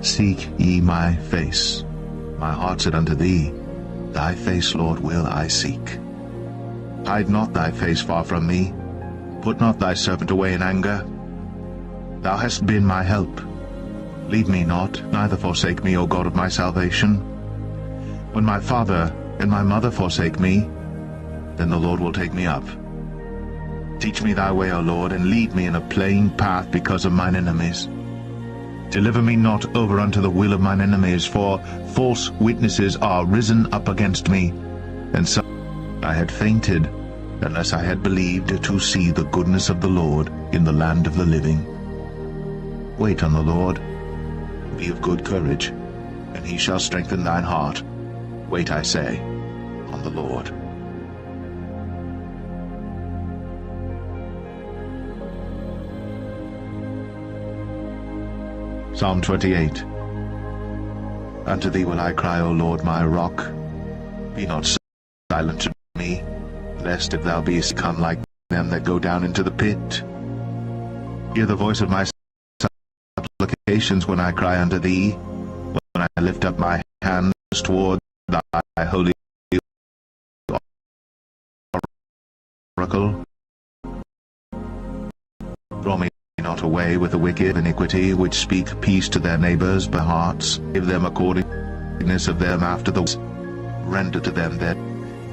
[SPEAKER 1] Seek ye my face, my heart said unto thee, Thy face, Lord, will I seek. Hide not thy face far from me. Put not thy servant away in anger. Thou hast been my help. Leave me not, neither forsake me, O God of my salvation. When my father and my mother forsake me, then the Lord will take me up. Teach me thy way, O Lord, and lead me in a plain path because of mine enemies. Deliver me not over unto the will of mine enemies, for false witnesses are risen up against me, and so I had fainted, unless I had believed to see the goodness of the Lord in the land of the living. Wait on the Lord. Be of good courage, and he shall strengthen thine heart. Wait, I say, on the Lord. Psalm 28. Unto thee will I cry, O Lord, my rock. Be not silent to me, lest if thou beest come like them that go down into the pit. Hear the voice of my supplications when I cry unto thee, when I lift up my hands toward thy holy oracle. Draw me not away with the wicked iniquity, which speak peace to their neighbors by hearts. Give them according to the wickedness of them after the render to them their,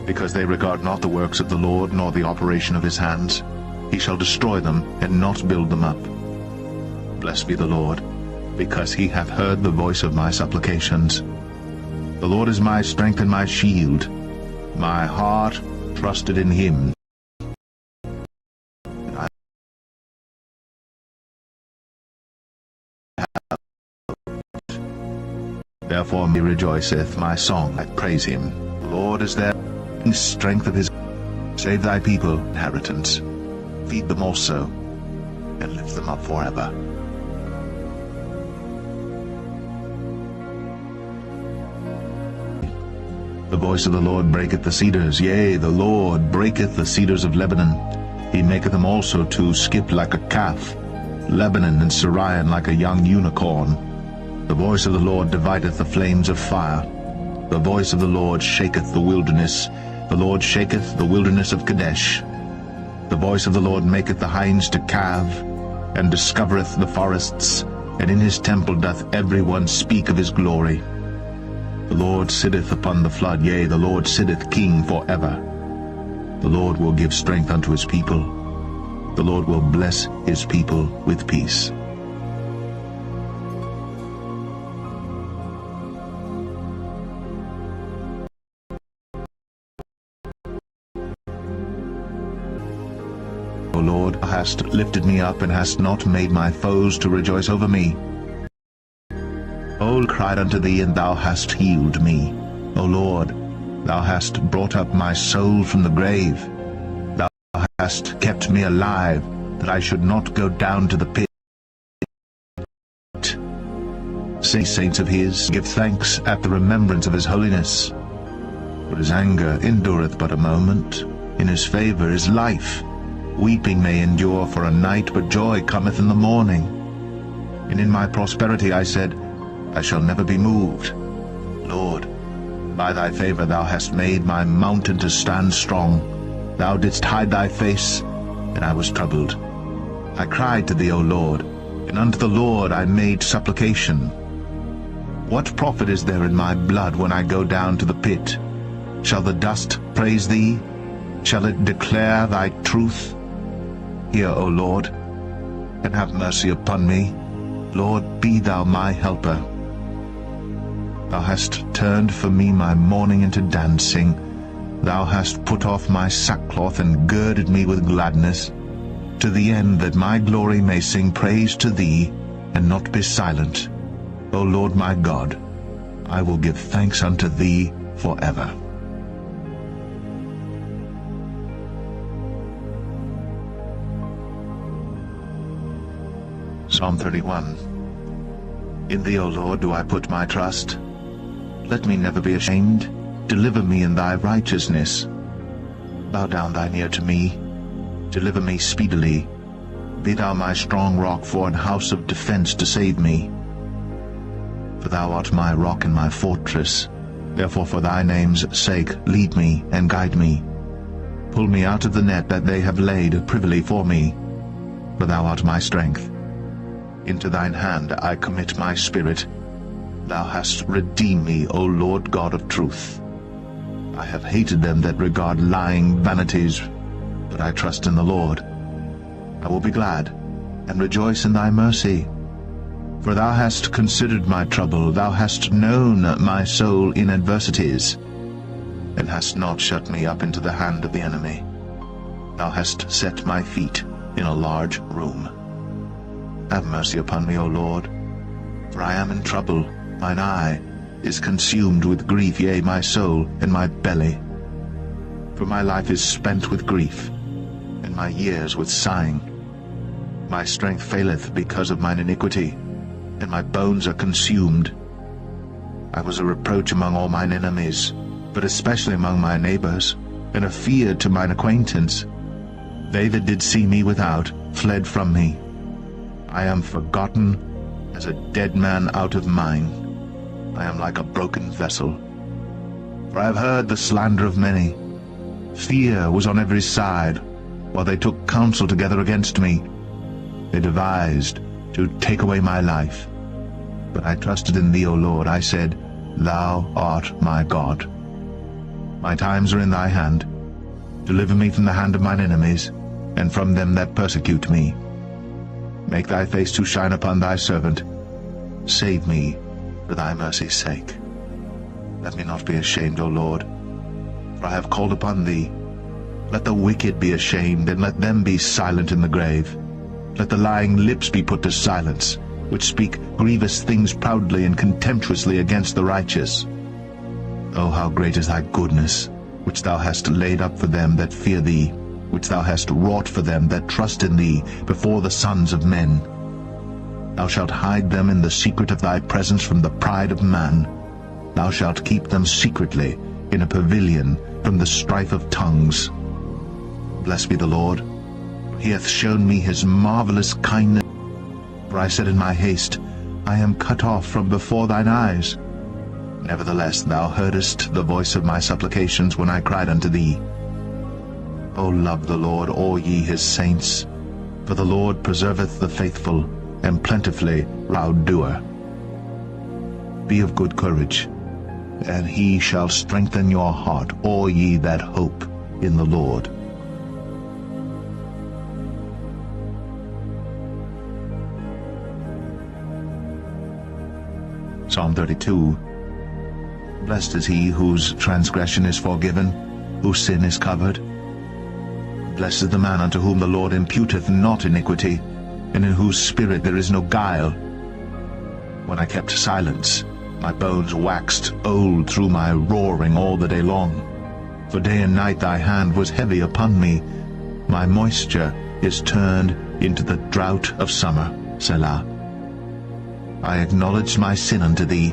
[SPEAKER 1] because they regard not the works of the Lord, nor the operation of his hands. He shall destroy them, and not build them up. Blessed be the Lord, because he hath heard the voice of my supplications. The Lord is my strength and my shield. My heart trusted in him. Therefore me rejoiceth my song, I praise him. The Lord is there, in strength of his. Save thy people, inheritance. Feed them also, and lift them up forever. The voice of the Lord breaketh the cedars, yea, the Lord breaketh the cedars of Lebanon. He maketh them also to skip like a calf, Lebanon and Syrian like a young unicorn. The voice of the Lord divideth the flames of fire. The voice of the Lord shaketh the wilderness. The Lord shaketh the wilderness of Kadesh. The voice of the Lord maketh the hinds to calve, and discovereth the forests, and in his temple doth every one speak of his glory. The Lord sitteth upon the flood, yea, the Lord sitteth king forever. The Lord will give strength unto his people. The Lord will bless his people with peace. O Lord, thou hast lifted me up, and hast not made my foes to rejoice over me. O, cried unto thee, and thou hast healed me. O Lord, thou hast brought up my soul from the grave. Thou hast kept me alive, that I should not go down to the pit. Say, saints of his, give thanks at the remembrance of his holiness. For his anger endureth but a moment, in his favour is life. Weeping may endure for a night, but joy cometh in the morning. And in my prosperity I said, I shall never be moved. Lord, by thy favour thou hast made my mountain to stand strong. Thou didst hide thy face, and I was troubled. I cried to thee, O Lord, and unto the Lord I made supplication. What profit is there in my blood when I go down to the pit? Shall the dust praise thee? Shall it declare thy truth? Hear, O Lord, and have mercy upon me. Lord, be thou my helper. Thou hast turned for me my mourning into dancing. Thou hast put off my sackcloth and girded me with gladness, to the end that my glory may sing praise to thee, and not be silent. O Lord my God, I will give thanks unto thee forever. Psalm 31. In thee, O Lord, do I put my trust. Let me never be ashamed. Deliver me in thy righteousness. Bow down thine ear to me. Deliver me speedily. Be thou my strong rock for an house of defense to save me. For thou art my rock and my fortress. Therefore for thy name's sake lead me and guide me. Pull me out of the net that they have laid privily for me. For thou art my strength. Into thine hand I commit my spirit. Thou hast redeemed me, O Lord God of truth. I have hated them that regard lying vanities, but I trust in the Lord. I will be glad, and rejoice in thy mercy. For thou hast considered my trouble, thou hast known my soul in adversities, and hast not shut me up into the hand of the enemy. Thou hast set my feet in a large room. Have mercy upon me, O Lord, for I am in trouble. Mine eye is consumed with grief, yea, my soul and my belly. For my life is spent with grief, and my years with sighing. My strength faileth because of mine iniquity, and my bones are consumed. I was a reproach among all mine enemies, but especially among my neighbours, and a fear to mine acquaintance. They that did see me without fled from me. I am forgotten as a dead man out of mind. I am like a broken vessel. For I have heard the slander of many. Fear was on every side, while they took counsel together against me. They devised to take away my life. But I trusted in thee, O Lord. I said, Thou art my God. My times are in thy hand. Deliver me from the hand of mine enemies, and from them that persecute me. Make thy face to shine upon thy servant. Save me for thy mercy's sake. Let me not be ashamed, O Lord, for I have called upon thee. Let the wicked be ashamed, and let them be silent in the grave. Let the lying lips be put to silence, which speak grievous things proudly and contemptuously against the righteous. O how great is thy goodness, which thou hast laid up for them that fear thee, which thou hast wrought for them that trust in thee before the sons of men. Thou shalt hide them in the secret of thy presence from the pride of man. Thou shalt keep them secretly in a pavilion from the strife of tongues. Blessed be the Lord, for he hath shown me his marvelous kindness. For I said in my haste, I am cut off from before thine eyes. Nevertheless thou heardest the voice of my supplications when I cried unto thee. O love the Lord, all ye his saints, for the Lord preserveth the faithful, and plentifully proud doer. Be of good courage, and he shall strengthen your heart, all ye that hope in the Lord. Psalm 32. Blessed is he whose transgression is forgiven, whose sin is covered. Blessed is the man unto whom the Lord imputeth not iniquity, and in whose spirit there is no guile. When I kept silence, my bones waxed old through my roaring all the day long. For day and night thy hand was heavy upon me. My moisture is turned into the drought of summer. Selah. I acknowledged my sin unto thee,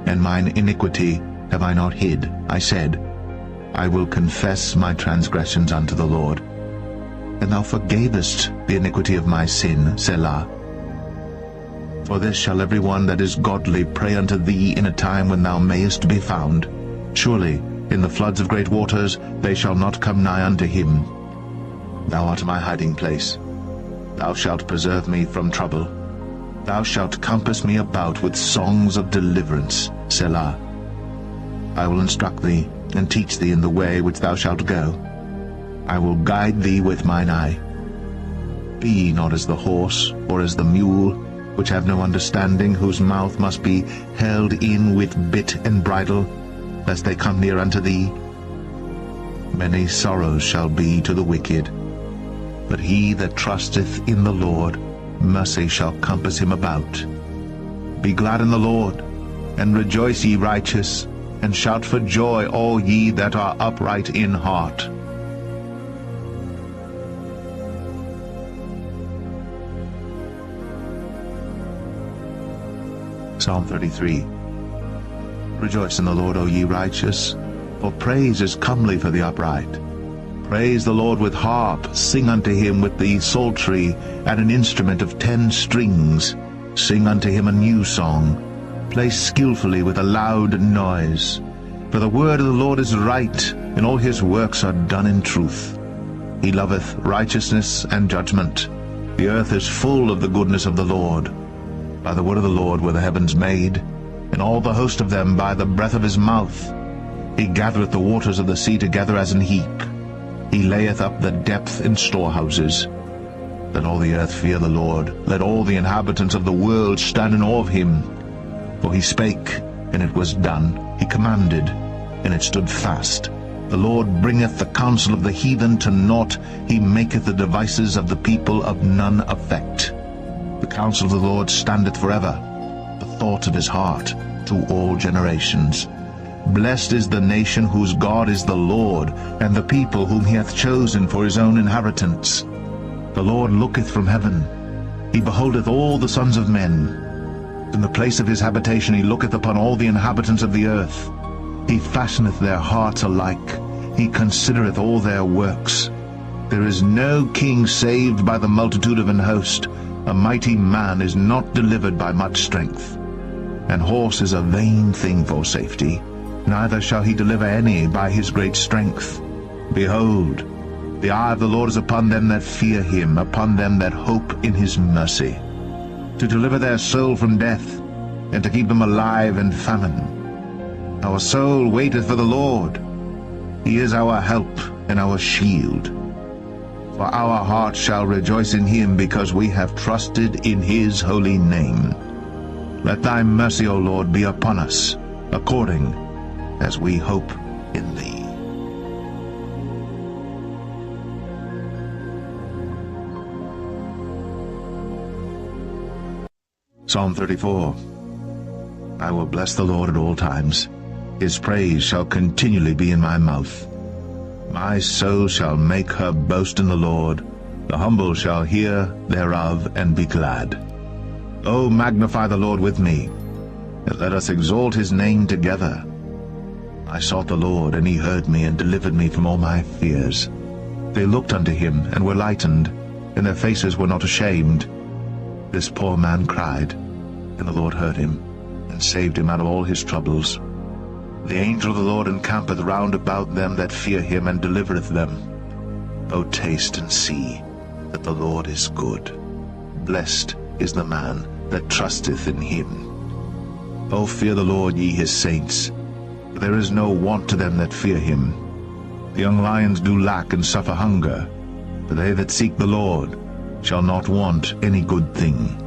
[SPEAKER 1] and mine iniquity have I not hid. I said, I will confess my transgressions unto the Lord. And thou forgavest the iniquity of my sin. Selah. For this shall every one that is godly pray unto thee in a time when thou mayest be found. Surely in the floods of great waters they shall not come nigh unto him. Thou art my hiding place. Thou shalt preserve me from trouble. Thou shalt compass me about with songs of deliverance. Selah. I will instruct thee, and teach thee in the way which thou shalt go. I will guide thee with mine eye. Be ye not as the horse, or as the mule, which have no understanding, whose mouth must be held in with bit and bridle, lest they come near unto thee. Many sorrows shall be to the wicked, but he that trusteth in the Lord, mercy shall compass him about. Be glad in the Lord, and rejoice, ye righteous, and shout for joy, all ye that are upright in heart. Psalm 33. Rejoice in the Lord, O ye righteous, for praise is comely for the upright. Praise the Lord with harp, sing unto him with the psaltery, and an instrument of 10 strings. Sing unto him a new song. Play skillfully with a loud noise. For the word of the Lord is right, and all his works are done in truth. He loveth righteousness and judgment. The earth is full of the goodness of the Lord. By the word of the Lord were the heavens made, and all the host of them by the breath of his mouth. He gathereth the waters of the sea together as an heap. He layeth up the depth in storehouses. Let all the earth fear the Lord. Let all the inhabitants of the world stand in awe of him. For he spake, and it was done. He commanded, and it stood fast. The Lord bringeth the counsel of the heathen to naught. He maketh the devices of the people of none effect. The counsel of the Lord standeth forever, the thoughts of his heart to all generations. Blessed is the nation whose God is the Lord, and the people whom he hath chosen for his own inheritance. The Lord looketh from heaven. He beholdeth all the sons of men. In the place of his habitation he looketh upon all the inhabitants of the earth. He fashioneth their hearts alike. He considereth all their works. There is no king saved by the multitude of an host. A mighty man is not delivered by much strength. An horse is a vain thing for safety, neither shall he deliver any by his great strength. Behold, the eye of the Lord is upon them that fear him, upon them that hope in his mercy, to deliver their soul from death, and to keep them alive in famine. Our soul waiteth for the Lord. He is our help and our shield. For our heart shall rejoice in him, because we have trusted in his holy name. Let thy mercy, O Lord, be upon us, according as we hope in thee. Psalm 34. I will bless the Lord at all times. His praise shall continually be in my mouth. My soul shall make her boast in the Lord. The humble shall hear thereof and be glad. O magnify the Lord with me, and let us exalt his name together. I sought the Lord, and he heard me, and delivered me from all my fears. They looked unto him, and were lightened, and their faces were not ashamed. This poor man cried, and the Lord heard him, and saved him out of all his troubles. The angel of the Lord encampeth round about them that fear him, and delivereth them. O taste and see that the Lord is good. Blessed is the man that trusteth in him. O fear the Lord, ye his saints. For there is no want to them that fear him. The young lions do lack and suffer hunger, but they that seek the Lord shall not want any good thing.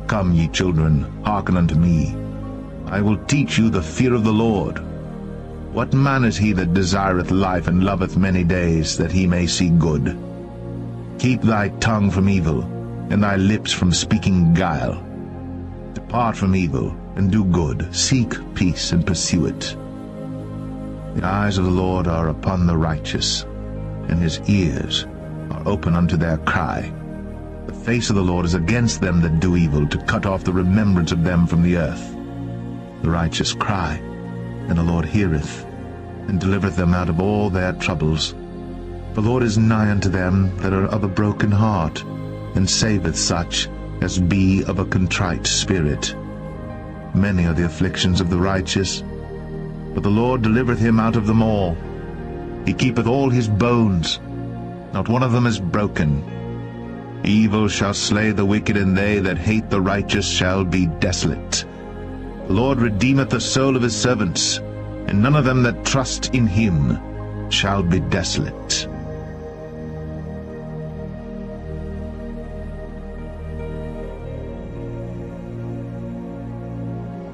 [SPEAKER 1] Come, ye children, hearken unto me. I will teach you the fear of the Lord. What man is he that desireth life and loveth many days, that he may see good? Keep thy tongue from evil, and thy lips from speaking guile. Depart from evil, and do good. Seek peace, and pursue it. The eyes of the Lord are upon the righteous, and his ears are open unto their cry. The face of the Lord is against them that do evil, to cut off the remembrance of them from the earth. The righteous cry, and the Lord heareth, and delivereth them out of all their troubles. The Lord is nigh unto them that are of a broken heart, and saveth such as be of a contrite spirit. Many are the afflictions of the righteous, but the Lord delivereth him out of them all. He keepeth all his bones, not one of them is broken. Evil shall slay the wicked, and they that hate the righteous shall be desolate. The Lord redeemeth the soul of his servants, and none of them that trust in him shall be desolate.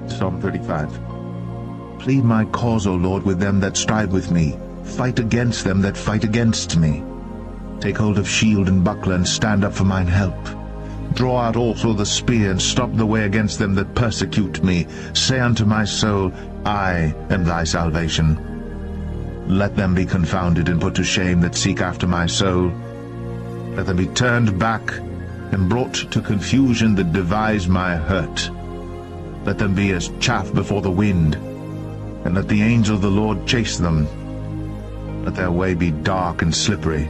[SPEAKER 1] Psalm 35. Plead my cause, O Lord, with them that strive with me. Fight against them that fight against me. Take hold of shield and buckler, and stand up for mine help. Draw out also the spear, and stop the way against them that persecute me. Say unto my soul, I am thy salvation. Let them be confounded and put to shame that seek after my soul. Let them be turned back and brought to confusion that devise my hurt. Let them be as chaff before the wind, and let the angel of the Lord chase them. Let their way be dark and slippery,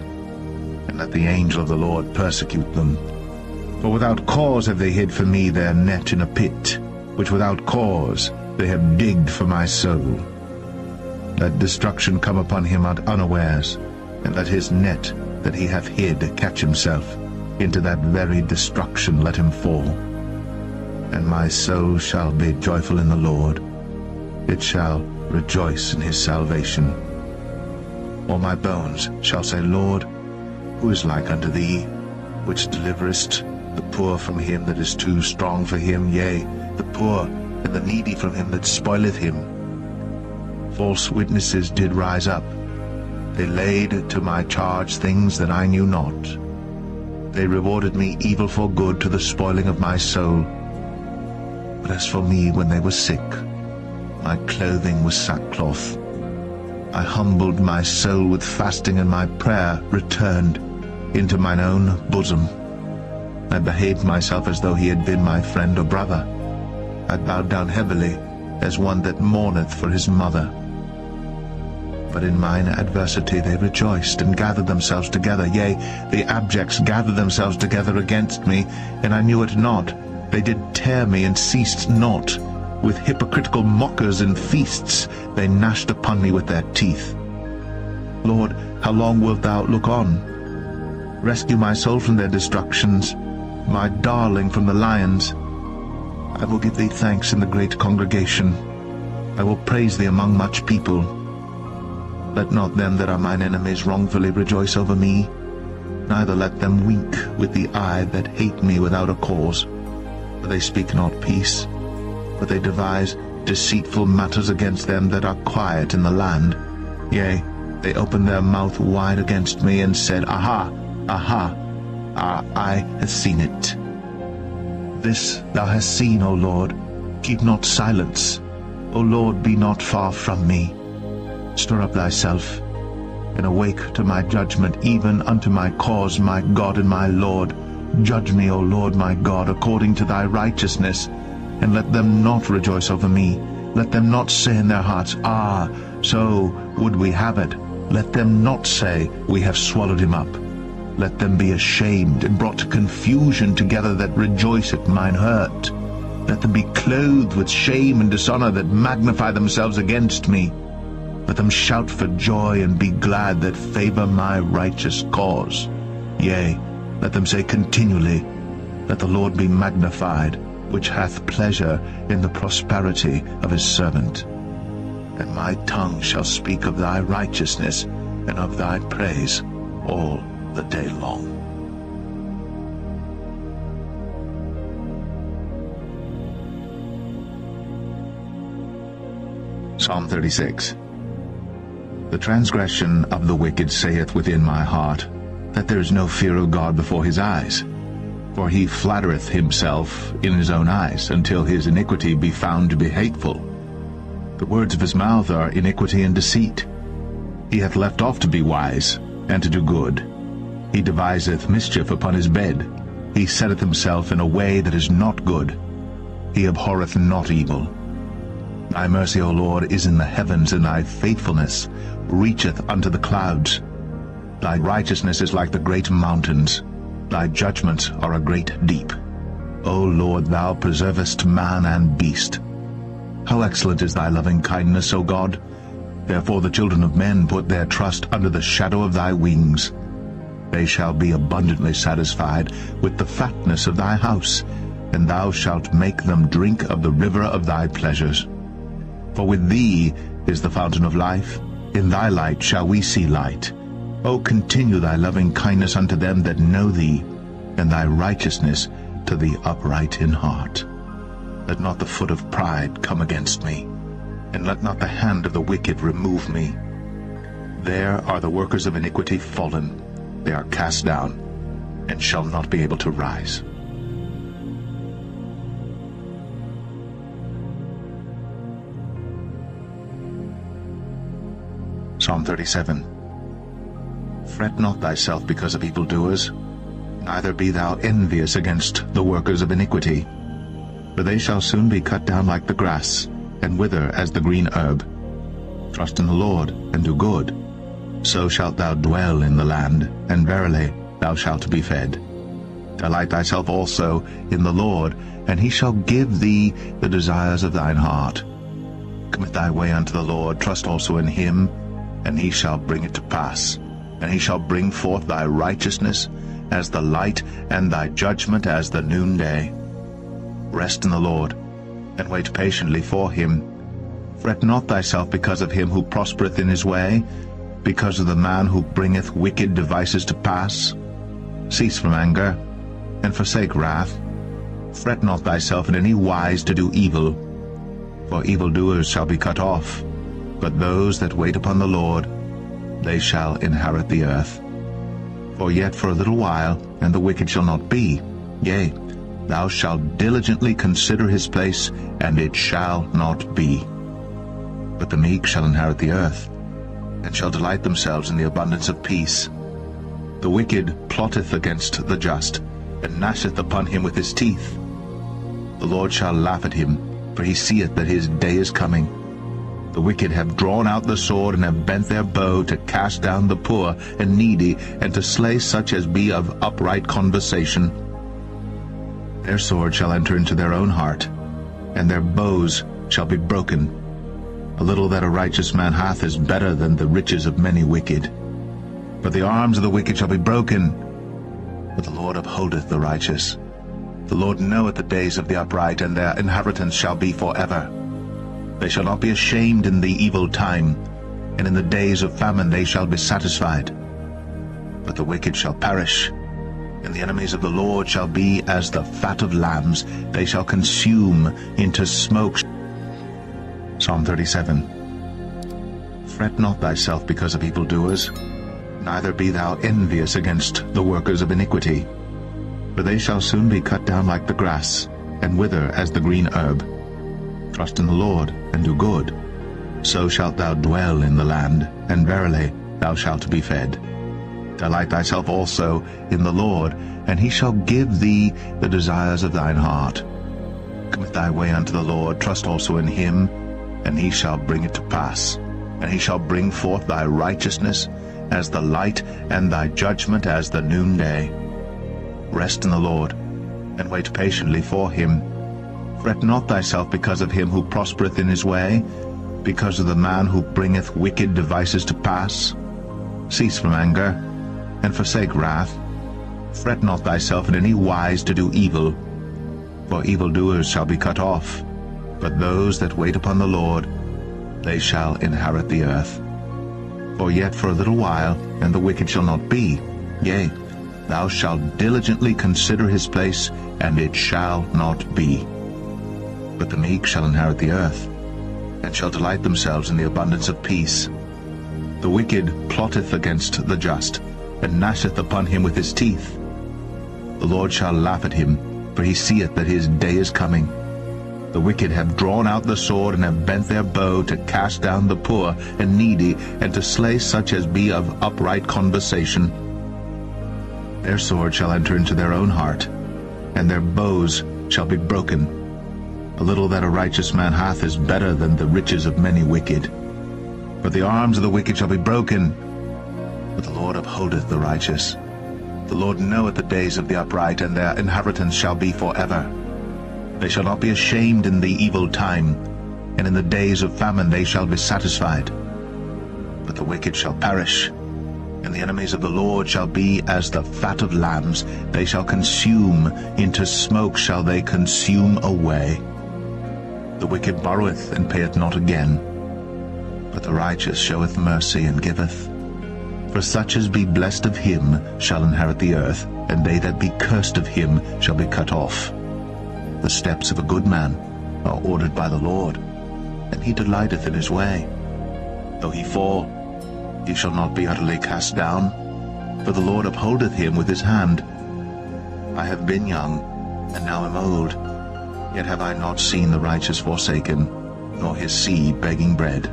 [SPEAKER 1] and let the angel of the Lord persecute them. For without cause have they hid for me their net in a pit, which without cause they have digged for my soul. Let destruction come upon him at unawares, and let his net that he hath hid catch himself. Into that very destruction let him fall. And my soul shall be joyful in the Lord. It shall rejoice in his salvation. All my bones shall say, Lord, who is like unto thee, which deliverest the poor from him that is too strong for him, yea, the poor and the needy from him that spoileth him? False witnesses did rise up. They laid to my charge things that I knew not. They rewarded me evil for good, to the spoiling of my soul. But as for me, when they were sick, my clothing was sackcloth. I humbled my soul with fasting, and my prayer returned into mine own bosom. I behaved myself as though he had been my friend or brother. I bowed down heavily, as one that mourneth for his mother. But in mine adversity they rejoiced, and gathered themselves together. Yea, the abjects gathered themselves together against me, and I knew it not. They did tear me, and ceased not. With hypocritical mockers and feasts they gnashed upon me with their teeth. Lord, how long wilt thou look on? Rescue my soul from their destructions, my darling from the lions. I will give thee thanks in the great congregation. I will praise thee among much people. Let not them that are mine enemies wrongfully rejoice over me, neither let them wink with the eye that hate me without a cause. For they speak not peace, but they devise deceitful matters against them that are quiet in the land. Yea, they opened their mouth wide against me, and said, Aha, aha, our eye hath seen it. This thou hast seen, O Lord. Keep not silence. O Lord, be not far from me. Stir up thyself, and awake to my judgment, even unto my cause, my God and my Lord. Judge me, O Lord my God, according to thy righteousness, and let them not rejoice over me. Let them not say in their hearts, Ah, so would we have it. Let them not say, We have swallowed him up. Let them be ashamed and brought to confusion together that rejoice at mine hurt. Let them be clothed with shame and dishonor that magnify themselves against me. Let them shout for joy and be glad that favor my righteous cause. Yea, let them say continually, Let the Lord be magnified, which hath pleasure in the prosperity of his servant. and my tongue shall speak of thy righteousness and of thy praise all the day long. Psalm 36. The transgression of the wicked saith within my heart, that there is no fear of God before his eyes. For he flattereth himself in his own eyes, until his iniquity be found to be hateful. The words of his mouth are iniquity and deceit. He hath left off to be wise, and to do good. He deviseth mischief upon his bed. He setteth himself in a way that is not good. He abhorreth not evil. Thy mercy, O Lord, is in the heavens, and thy faithfulness reacheth unto the clouds. Thy righteousness is like the great mountains. Thy judgments are a great deep. O Lord, thou preservest man and beast. How excellent is thy loving kindness, O God! Therefore the children of men put their trust under the shadow of thy wings. They shall be abundantly satisfied with the fatness of thy house, and thou shalt make them drink of the river of thy pleasures. For with thee is the fountain of life. In thy light shall we see light. O continue thy loving kindness unto them that know thee, and thy righteousness to the upright in heart. Let not the foot of pride come against me, and let not the hand of the wicked remove me. There are the workers of iniquity fallen. They are cast down, and shall not be able to rise. Psalm 37. Fret not thyself because of evildoers, neither be thou envious against the workers of iniquity. For they shall soon be cut down like the grass, and wither as the green herb. Trust in the Lord, and do good. So shalt thou dwell in the land, and verily thou shalt be fed. Delight thyself also in the Lord, and he shall give thee the desires of thine heart. Commit thy way unto the Lord, trust also in him, and he shall bring it to pass. And he shall bring forth thy righteousness as the light, and thy judgment as the noonday. Rest in the Lord, and wait patiently for him. Fret not thyself because of him who prospereth in his way, because of the man who bringeth wicked devices to pass. Cease from anger, and forsake wrath. Fret not thyself in any wise to do evil, for evildoers shall be cut off. But those that wait upon the Lord, they shall inherit the earth. For yet for a little while, and the wicked shall not be. Yea, thou shalt diligently consider his place, and it shall not be. But the meek shall inherit the earth, and shall delight themselves in the abundance of peace. The wicked plotteth against the just, and gnasheth upon him with his teeth. The Lord shall laugh at him, for he seeth that his day is coming. The wicked have drawn out the sword, and have bent their bow to cast down the poor and needy, and to slay such as be of upright conversation. Their sword shall enter into their own heart, and their bows shall be broken. A little that a righteous man hath is better than the riches of many wicked. But the arms of the wicked shall be broken, but the Lord upholdeth the righteous. The Lord knoweth the days of the upright, and their inheritance shall be forever. They shall not be ashamed in the evil time, and in the days of famine they shall be satisfied. But the wicked shall perish, and the enemies of the Lord shall be as the fat of lambs. They shall consume into smoke. Psalm 37. Fret not thyself because of evildoers, neither be thou envious against the workers of iniquity. For they shall soon be cut down like the grass, and wither as the green herb. Trust in the Lord, and do good. So shalt thou dwell in the land, and verily thou shalt be fed. Delight thyself also in the Lord, and he shall give thee the desires of thine heart. Commit thy way unto the Lord, trust also in him, and he shall bring it to pass. And he shall bring forth thy righteousness as the light, and thy judgment as the noonday. Rest in the Lord, and wait patiently for him. Fret not thyself because of him who prospereth in his way, because of the man who bringeth wicked devices to pass. Cease from anger, and forsake wrath. Fret not thyself in any wise to do evil, for evildoers shall be cut off. But those that wait upon the Lord, they shall inherit the earth. For yet for a little while, and the wicked shall not be. Yea, thou shalt diligently consider his place, and it shall not be. But the meek shall inherit the earth, and shall delight themselves in the abundance of peace. The wicked plotteth against the just, and gnasheth upon him with his teeth. The Lord shall laugh at him, for he seeth that his day is coming. The wicked have drawn out the sword, and have bent their bow to cast down the poor and needy, and to slay such as be of upright conversation. Their sword shall enter into their own heart, and their bows shall be broken. A little that a righteous man hath is better than the riches of many wicked. But the arms of the wicked shall be broken, but the Lord upholdeth the righteous. The Lord knoweth the days of the upright, and their inheritance shall be forever. They shall not be ashamed in the evil time, and in the days of famine they shall be satisfied. But the wicked shall perish, and the enemies of the Lord shall be as the fat of lambs. They shall consume, into smoke shall they consume away. The wicked borroweth, and payeth not again, but the righteous showeth mercy, and giveth. For such as be blessed of him shall inherit the earth, and they that be cursed of him shall be cut off. The steps of a good man are ordered by the Lord, and he delighteth in his way. Though he fall, he shall not be utterly cast down, for the Lord upholdeth him with his hand. I have been young, and now am old, yet have I not seen the righteous forsaken, nor his seed begging bread.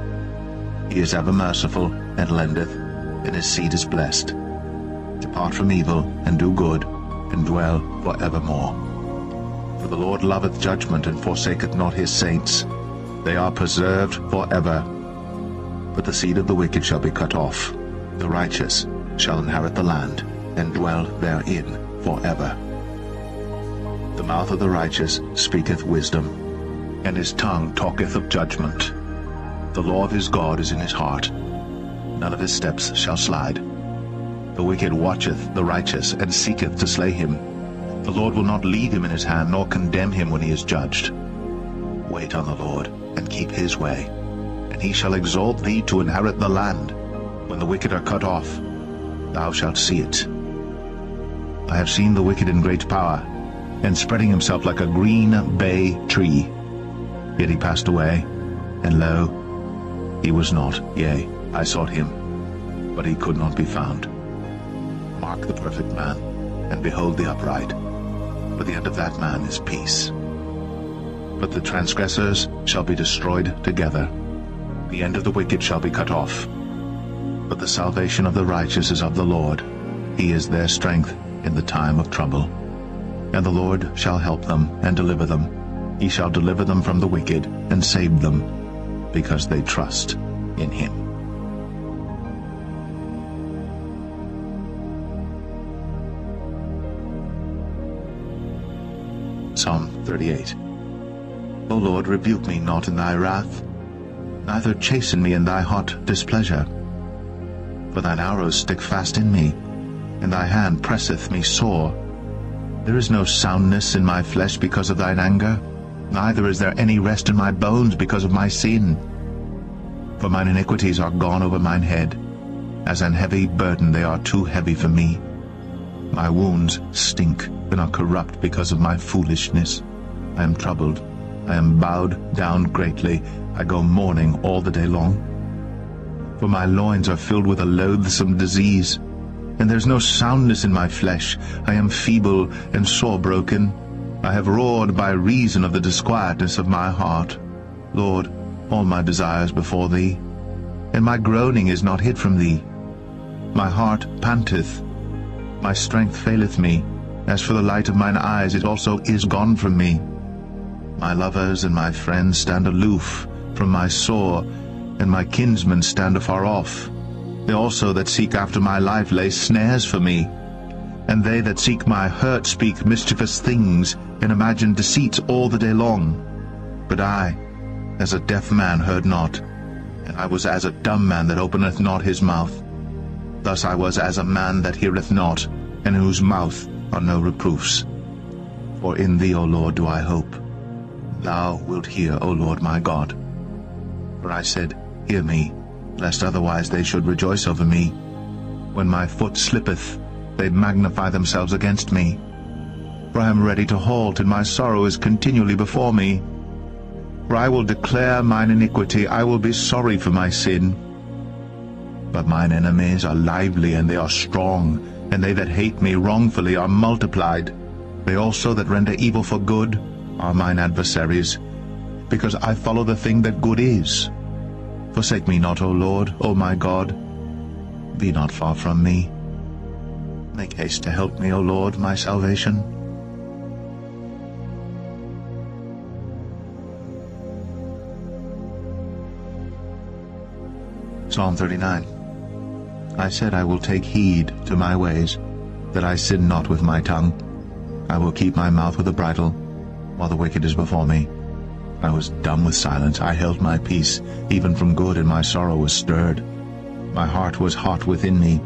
[SPEAKER 1] He is ever merciful, and lendeth, and his seed is blessed. Depart from evil, and do good, and dwell for evermore. For the Lord loveth judgment, and forsaketh not his saints. They are preserved for ever. But the seed of the wicked shall be cut off. The righteous shall inherit the land, and dwell therein for ever. The mouth of the righteous speaketh wisdom, and his tongue talketh of judgment. The law of his God is in his heart. None of his steps shall slide. The wicked watcheth the righteous, and seeketh to slay him. The Lord will not leave him in his hand, nor condemn him when he is judged. Wait on the Lord, and keep his way, and he shall exalt thee to inherit the land. When the wicked are cut off, thou shalt see it. I have seen the wicked in great power, and spreading himself like a green bay tree. Yet he passed away, and lo, he was not. Yea, I sought him, but he could not be found. Mark the perfect man, and behold the upright, for the end of that man is peace. But the transgressors shall be destroyed together. The end of the wicked shall be cut off. But the salvation of the righteous is of the Lord. He is their strength in the time of trouble. And the Lord shall help them, and deliver them. He shall deliver them from the wicked, and save them, because they trust in him. Psalm 38. O Lord, rebuke me not in thy wrath, neither chasten me in thy hot displeasure. For thine arrows stick fast in me, and thy hand presseth me sore. There is no soundness in my flesh because of thine anger, neither is there any rest in my bones because of my sin. For mine iniquities are gone over mine head. As an heavy burden they are too heavy for me. My wounds stink and are corrupt because of my foolishness. I am troubled, I am bowed down greatly, I go mourning all the day long. For my loins are filled with a loathsome disease, and there is no soundness in my flesh. I am feeble and sore broken. I have roared by reason of the disquietness of my heart. Lord, all my desires before thee, and my groaning is not hid from thee. My heart panteth, my strength faileth me. As for the light of mine eyes, it also is gone from me. My lovers and my friends stand aloof from my sore, and my kinsmen stand afar off. They also that seek after my life lay snares for me. And they that seek my hurt speak mischievous things, and imagine deceits all the day long. But I, as a deaf man, heard not, and I was as a dumb man that openeth not his mouth. Thus I was as a man that heareth not, and in whose mouth are no reproofs. For in thee, O Lord, do I hope. Thou wilt hear, O Lord my God. For I said, hear me, lest otherwise they should rejoice over me. When my foot slippeth, they magnify themselves against me. For I am ready to halt, and my sorrow is continually before me. For I will declare mine iniquity, I will be sorry for my sin. But mine enemies are lively, and they are strong, and they that hate me wrongfully are multiplied. They also that render evil for good are mine adversaries, because I follow the thing that good is. Forsake me not, O Lord, O my God. Be not far from me. Make haste to help me, O Lord, my salvation. Psalm 39. I said, I will take heed to my ways, that I sin not with my tongue. I will keep my mouth with a bridle, while the wicked is before me. I was dumb with silence, I held my peace, even from good, and my sorrow was stirred. My heart was hot within me.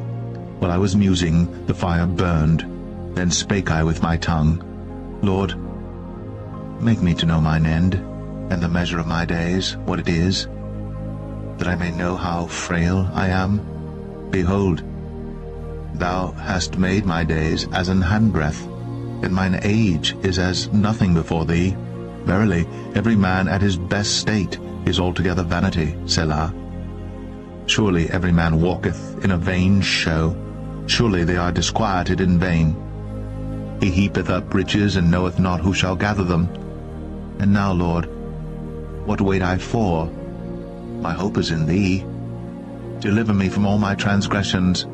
[SPEAKER 1] While I was musing, the fire burned. Then spake I with my tongue, Lord, make me to know mine end, and the measure of my days, what it is, that I may know how frail I am. Behold, thou hast made my days as an handbreadth, and mine age is as nothing before thee. Verily, every man at his best state is altogether vanity, Selah. Surely every man walketh in a vain show. Surely they are disquieted in vain. He heapeth up riches, and knoweth not who shall gather them. And now, Lord, what wait I for? My hope is in thee. Deliver me from all my transgressions.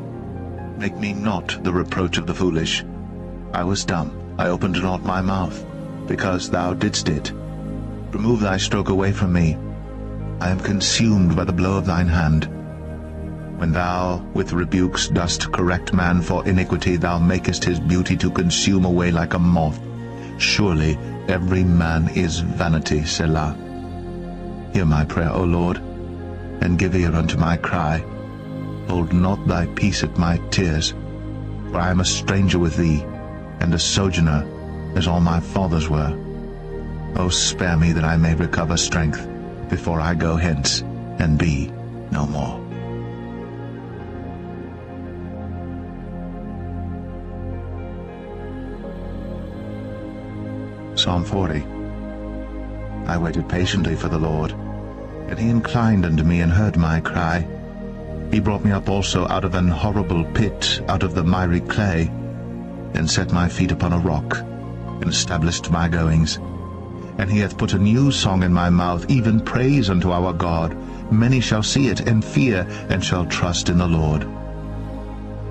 [SPEAKER 1] Make me not the reproach of the foolish. I was dumb, I opened not my mouth, because thou didst it. Remove thy stroke away from me. I am consumed by the blow of thine hand. When thou with rebukes dost correct man for iniquity, thou makest his beauty to consume away like a moth. Surely every man is vanity, Selah. Hear my prayer, O Lord, and give ear unto my cry. Hold not thy peace at my tears, for I am a stranger with thee, and a sojourner, as all my fathers were. O spare me that I may recover strength, before I go hence, and be no more. Psalm 40. I waited patiently for the Lord, and he inclined unto me and heard my cry. He brought me up also out of an horrible pit, out of the miry clay, and set my feet upon a rock, and established my goings. And he hath put a new song in my mouth, even praise unto our God. Many shall see it, and fear, and shall trust in the Lord.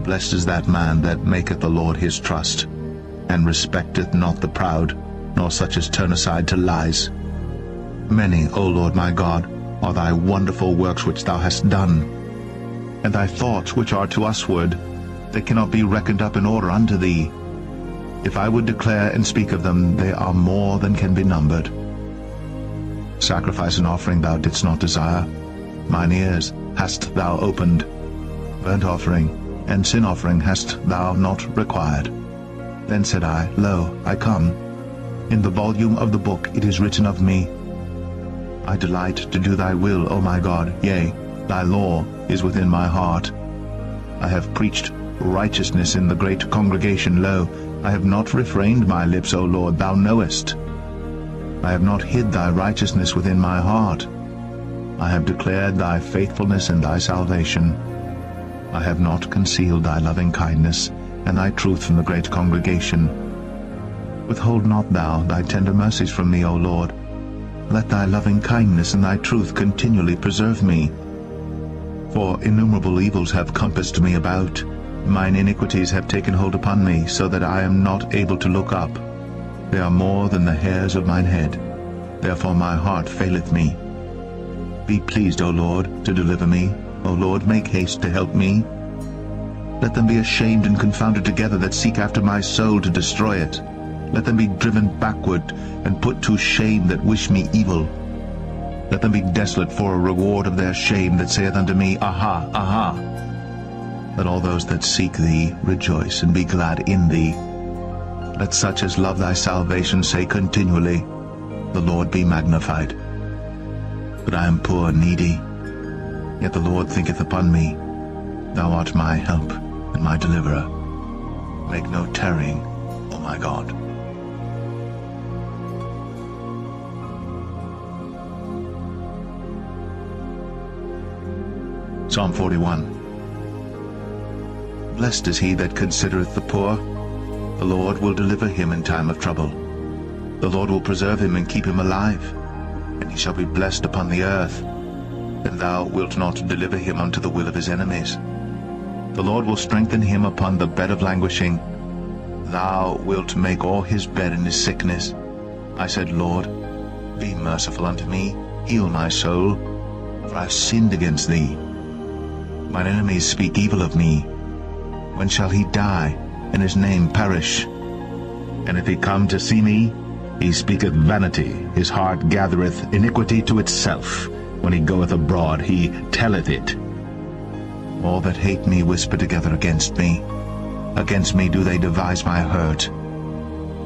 [SPEAKER 1] Blessed is that man that maketh the Lord his trust, and respecteth not the proud, nor such as turn aside to lies. Many, O Lord my God, are thy wonderful works which thou hast done, and thy thoughts which are to usward, they cannot be reckoned up in order unto thee. If I would declare and speak of them, they are more than can be numbered. Sacrifice and offering thou didst not desire, mine ears hast thou opened. Burnt offering and sin offering hast thou not required. Then said I, Lo, I come. In the volume of the book it is written of me, I delight to do thy will, O my God, yea, thy law is within my heart. I have preached righteousness in the great congregation. Lo, I have not refrained my lips, O Lord, thou knowest. I have not hid thy righteousness within my heart. I have declared thy faithfulness and thy salvation. I have not concealed thy loving kindness and thy truth from the great congregation. Withhold not thou thy tender mercies from me, O Lord. Let thy loving kindness and thy truth continually preserve me. For innumerable evils have compassed me about. Mine iniquities have taken hold upon me, so that I am not able to look up. They are more than the hairs of mine head. Therefore my heart faileth me. Be pleased, O Lord, to deliver me. O Lord, make haste to help me. Let them be ashamed and confounded together that seek after my soul to destroy it. Let them be driven backward and put to shame that wish me evil. Let them be desolate for a reward of their shame that saith unto me, Aha, aha. Let all those that seek thee rejoice and be glad in thee. Let such as love thy salvation say continually, The Lord be magnified. But I am poor and needy, Yet the Lord thinketh upon me. Thou art my help and my deliverer. Make no tarrying, O my God. Psalm 41. Blessed is he that considereth the poor. The Lord will deliver him in time of trouble. The Lord will preserve him and keep him alive, and he shall be blessed upon the earth. And thou wilt not deliver him unto the will of his enemies. The Lord will strengthen him upon the bed of languishing. Thou wilt make all his bed in his sickness. I said, Lord, be merciful unto me, heal my soul, for I have sinned against thee. Mine enemies speak evil of me. When shall he die, and his name perish? And if he come to see me, he speaketh vanity. His heart gathereth iniquity to itself. When he goeth abroad, he telleth it. All that hate me whisper together against me. Against me do they devise my hurt.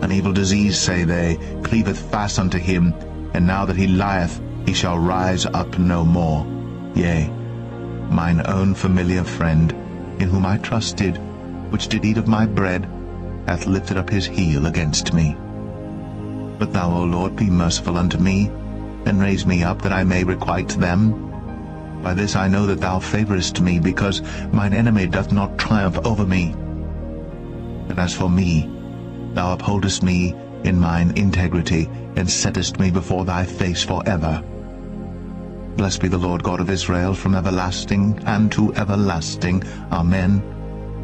[SPEAKER 1] An evil disease, say they, cleaveth fast unto him, and now that he lieth, he shall rise up no more. Yea, mine own familiar friend, in whom I trusted, which did eat of my bread, hath lifted up his heel against me. But thou, O Lord, be merciful unto me, and raise me up, that I may requite them. By this I know that thou favorest me, because mine enemy doth not triumph over me. And as for me, thou upholdest me in mine integrity, and settest me before thy face forever. Blessed be the Lord God of Israel, from everlasting and to everlasting. Amen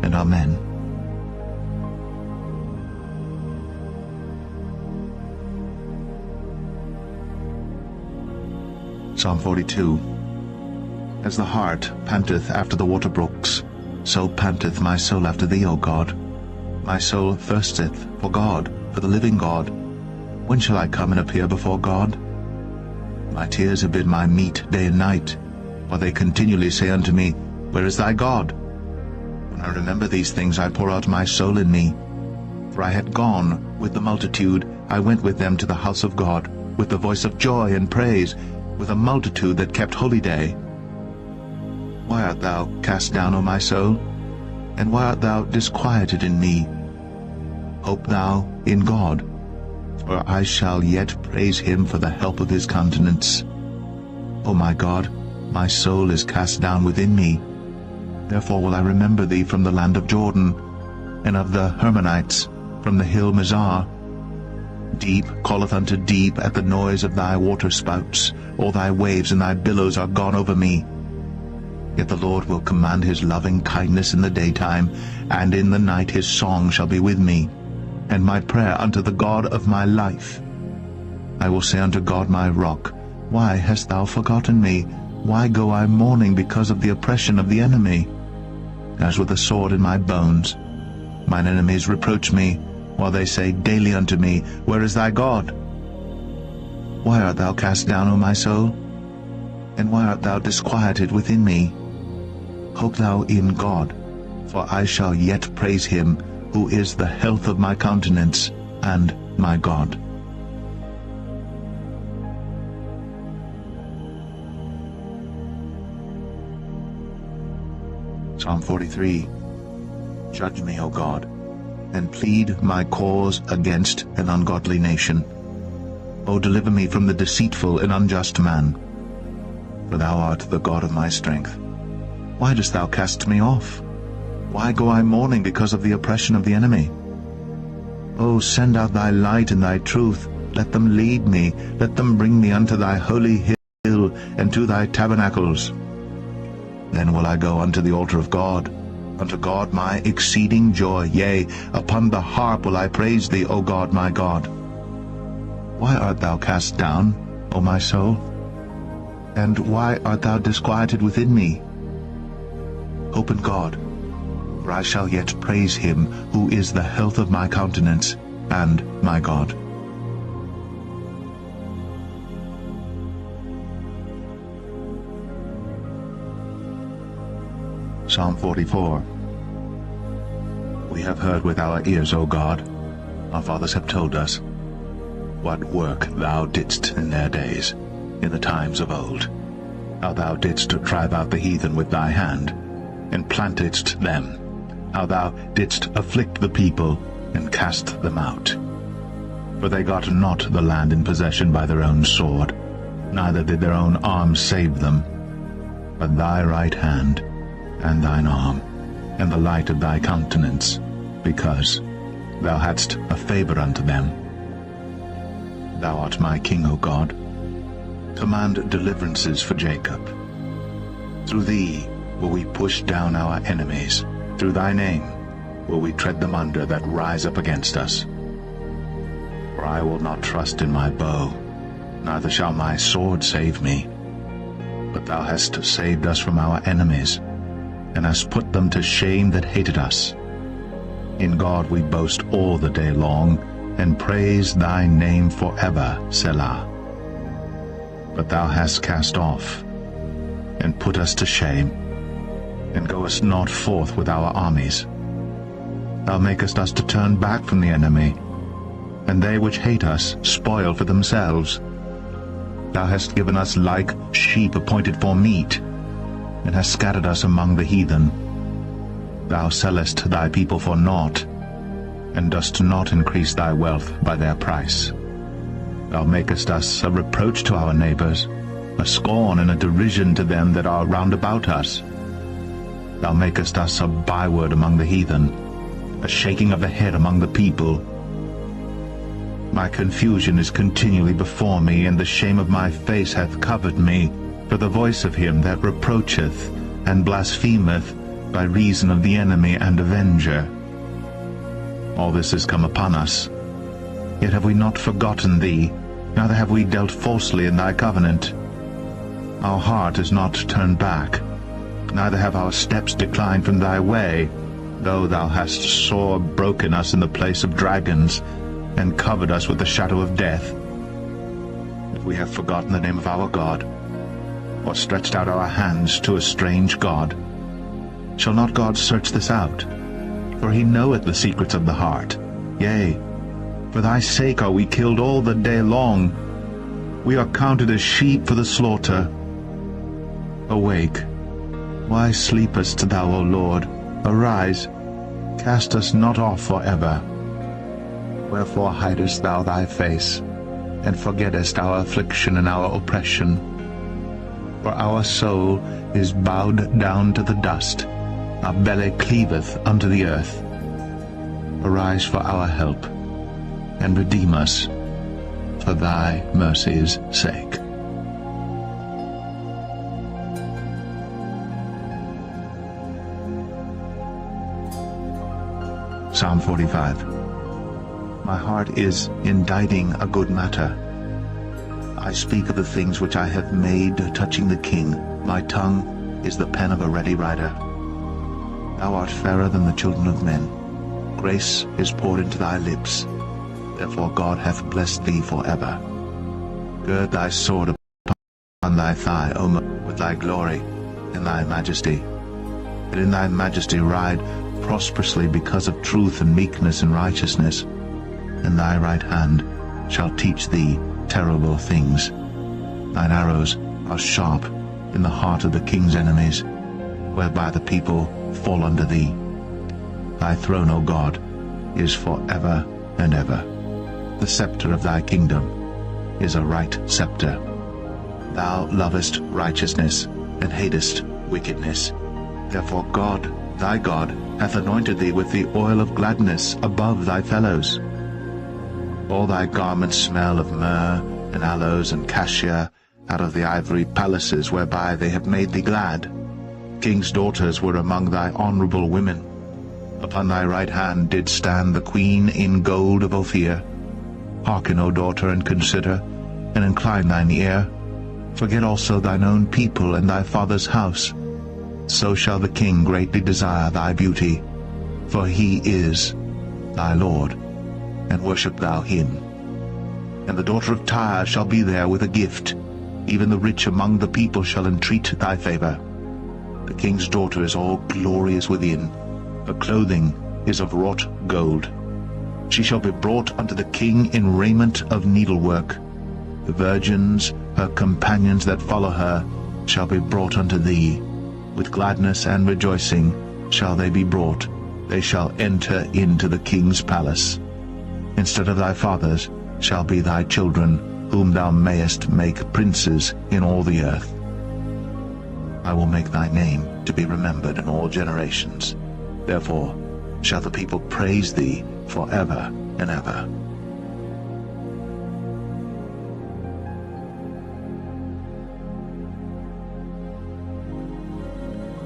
[SPEAKER 1] and amen. Psalm 42. As the hart panteth after the water brooks, so panteth my soul after thee, O God. My soul thirsteth for God, for the living God. When shall I come and appear before God? My tears have been my meat day and night, for they continually say unto me, Where is thy God? When I remember these things, I pour out my soul in me. For I had gone with the multitude, I went with them to the house of God, with the voice of joy and praise, with a multitude that kept holy day. Why art thou cast down, O my soul? And why art thou disquieted in me? Hope thou in God, for I shall yet praise him for the help of his countenance. O my God, my soul is cast down within me. Therefore will I remember thee from the land of Jordan, and of the Hermonites, from the hill Mizar. Deep calleth unto deep at the noise of thy waterspouts. All thy waves and thy billows are gone over me. Yet the Lord will command his loving kindness in the daytime, and in the night his song shall be with me, and my prayer unto the God of my life. I will say unto God my rock, Why hast thou forgotten me? Why go I mourning because of the oppression of the enemy? As with a sword in my bones, mine enemies reproach me, while they say daily unto me, Where is thy God? Why art thou cast down, O my soul? And why art thou disquieted within me? Hope thou in God, for I shall yet praise him, who is the health of my countenance, and my God. Psalm 43. Judge me, O God, and plead my cause against an ungodly nation. O deliver me from the deceitful and unjust man, for thou art the God of my strength. Why dost thou cast me off? Why go I mourning because of the oppression of the enemy? O send out thy light and thy truth. Let them lead me. Let them bring me unto thy holy hill, and to thy tabernacles. Then will I go unto the altar of God, unto God my exceeding joy. Yea, upon the harp will I praise thee, O God my God. Why art thou cast down, O my soul? And why art thou disquieted within me? Hope in God, for I shall yet praise him, who is the health of my countenance, and my God. Psalm 44. We have heard with our ears, O God, our fathers have told us, what work thou didst in their days, in the times of old. how thou didst drive out the heathen with thy hand, and plantedst them, how thou didst afflict the people, and cast them out. For they got not the land in possession by their own sword, neither did their own arm save them, but thy right hand, and thine arm, and the light of thy countenance, because thou hadst a favour unto them. Thou art my King, O God. Command deliverances for Jacob. Through thee will we push down our enemies. Through thy name will we tread them under that rise up against us. For I will not trust in my bow, neither shall my sword save me. But thou hast saved us from our enemies, and hast put them to shame that hated us. In God we boast all the day long, and praise thy name forever, Selah. But thou hast cast off, and put us to shame, and goest not forth with our armies. Thou makest us to turn back from the enemy, and they which hate us spoil for themselves. Thou hast given us like sheep appointed for meat, and hast scattered us among the heathen. Thou sellest thy people for naught, and dost not increase thy wealth by their price. Thou makest us a reproach to our neighbours, a scorn and a derision to them that are round about us. Thou makest us a byword among the heathen, a shaking of the head among the people. My confusion is continually before me, and the shame of my face hath covered me, for the voice of him that reproacheth and blasphemeth by reason of the enemy and avenger. All this is come upon us, yet have we not forgotten thee, neither have we dealt falsely in thy covenant. Our heart is not turned back, neither have our steps declined from thy way, though thou hast sore broken us in the place of dragons, and covered us with the shadow of death. If we have forgotten the name of our God, or stretched out our hands to a strange God, shall not God search this out? For he knoweth the secrets of the heart. Yea, for thy sake are we killed all the day long. We are counted as sheep for the slaughter. Awake, why sleepest thou, O Lord? Arise, cast us not off for ever. Wherefore hidest thou thy face, and forgettest our affliction and our oppression? For our soul is bowed down to the dust, our belly cleaveth unto the earth. Arise for our help, and redeem us for thy mercy's sake. Psalm 45. My heart is inditing a good matter. I speak of the things which I have made touching the king. My tongue is the pen of a ready writer. Thou art fairer than the children of men. Grace is poured into thy lips. Therefore God hath blessed thee forever. Gird thy sword upon thy thigh, O Moses, with thy glory and thy majesty. And in thy majesty ride prosperously because of truth and meekness and righteousness. And thy right hand shall teach thee terrible things. Thine arrows are sharp in the heart of the king's enemies, whereby the people fall under thee. Thy throne, O God, is for ever and ever. The scepter of thy kingdom is a right scepter. Thou lovest righteousness, and hatest wickedness. Therefore God, thy God, hath anointed thee with the oil of gladness above thy fellows. All thy garments smell of myrrh, and aloes, and cassia, out of the ivory palaces whereby they have made thee glad. King's daughters were among thy honourable women. Upon thy right hand did stand the queen in gold of Ophir. Hearken, O daughter, and consider, and incline thine ear. Forget also thine own people and thy father's house. So shall the king greatly desire thy beauty, for he is thy Lord, and worship thou him. And the daughter of Tyre shall be there with a gift, even the rich among the people shall entreat thy favour. The king's daughter is all glorious within, her clothing is of wrought gold. She shall be brought unto the king in raiment of needlework. The virgins, her companions that follow her, shall be brought unto thee. With gladness and rejoicing shall they be brought. They shall enter into the king's palace. Instead of thy fathers shall be thy children, whom thou mayest make princes in all the earth. I will make thy name to be remembered in all generations. Therefore shall the people praise thee forever and ever.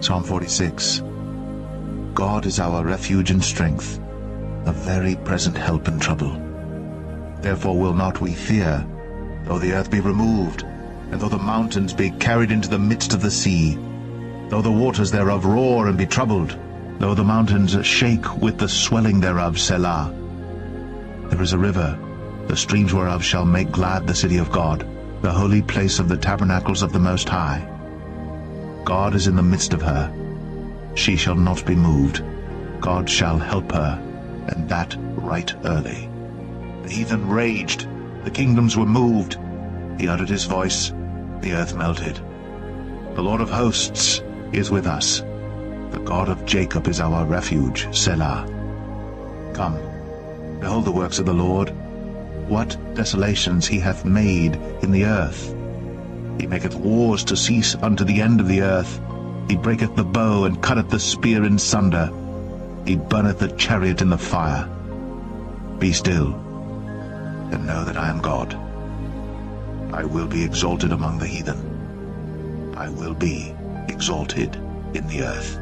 [SPEAKER 1] Psalm 46. God is our refuge and strength, a very present help in trouble. Therefore will not we fear, though the earth be removed, and though the mountains be carried into the midst of the sea, though the waters thereof roar and be troubled, though the mountains shake with the swelling thereof, Selah. There is a river, the streams whereof shall make glad the city of God, the holy place of the tabernacles of the Most High. God is in the midst of her. She shall not be moved. God shall help her, and that right early. The heathen raged, the kingdoms were moved. He uttered his voice, the earth melted. The Lord of hosts is with us. The God of Jacob is our refuge, Selah. Come, behold the works of the Lord, what desolations he hath made in the earth. He maketh wars to cease unto the end of the earth. He breaketh the bow, and cutteth the spear in sunder. He burneth the chariot in the fire. Be still, and know that I am God. I will be exalted among the heathen. I will be exalted in the earth.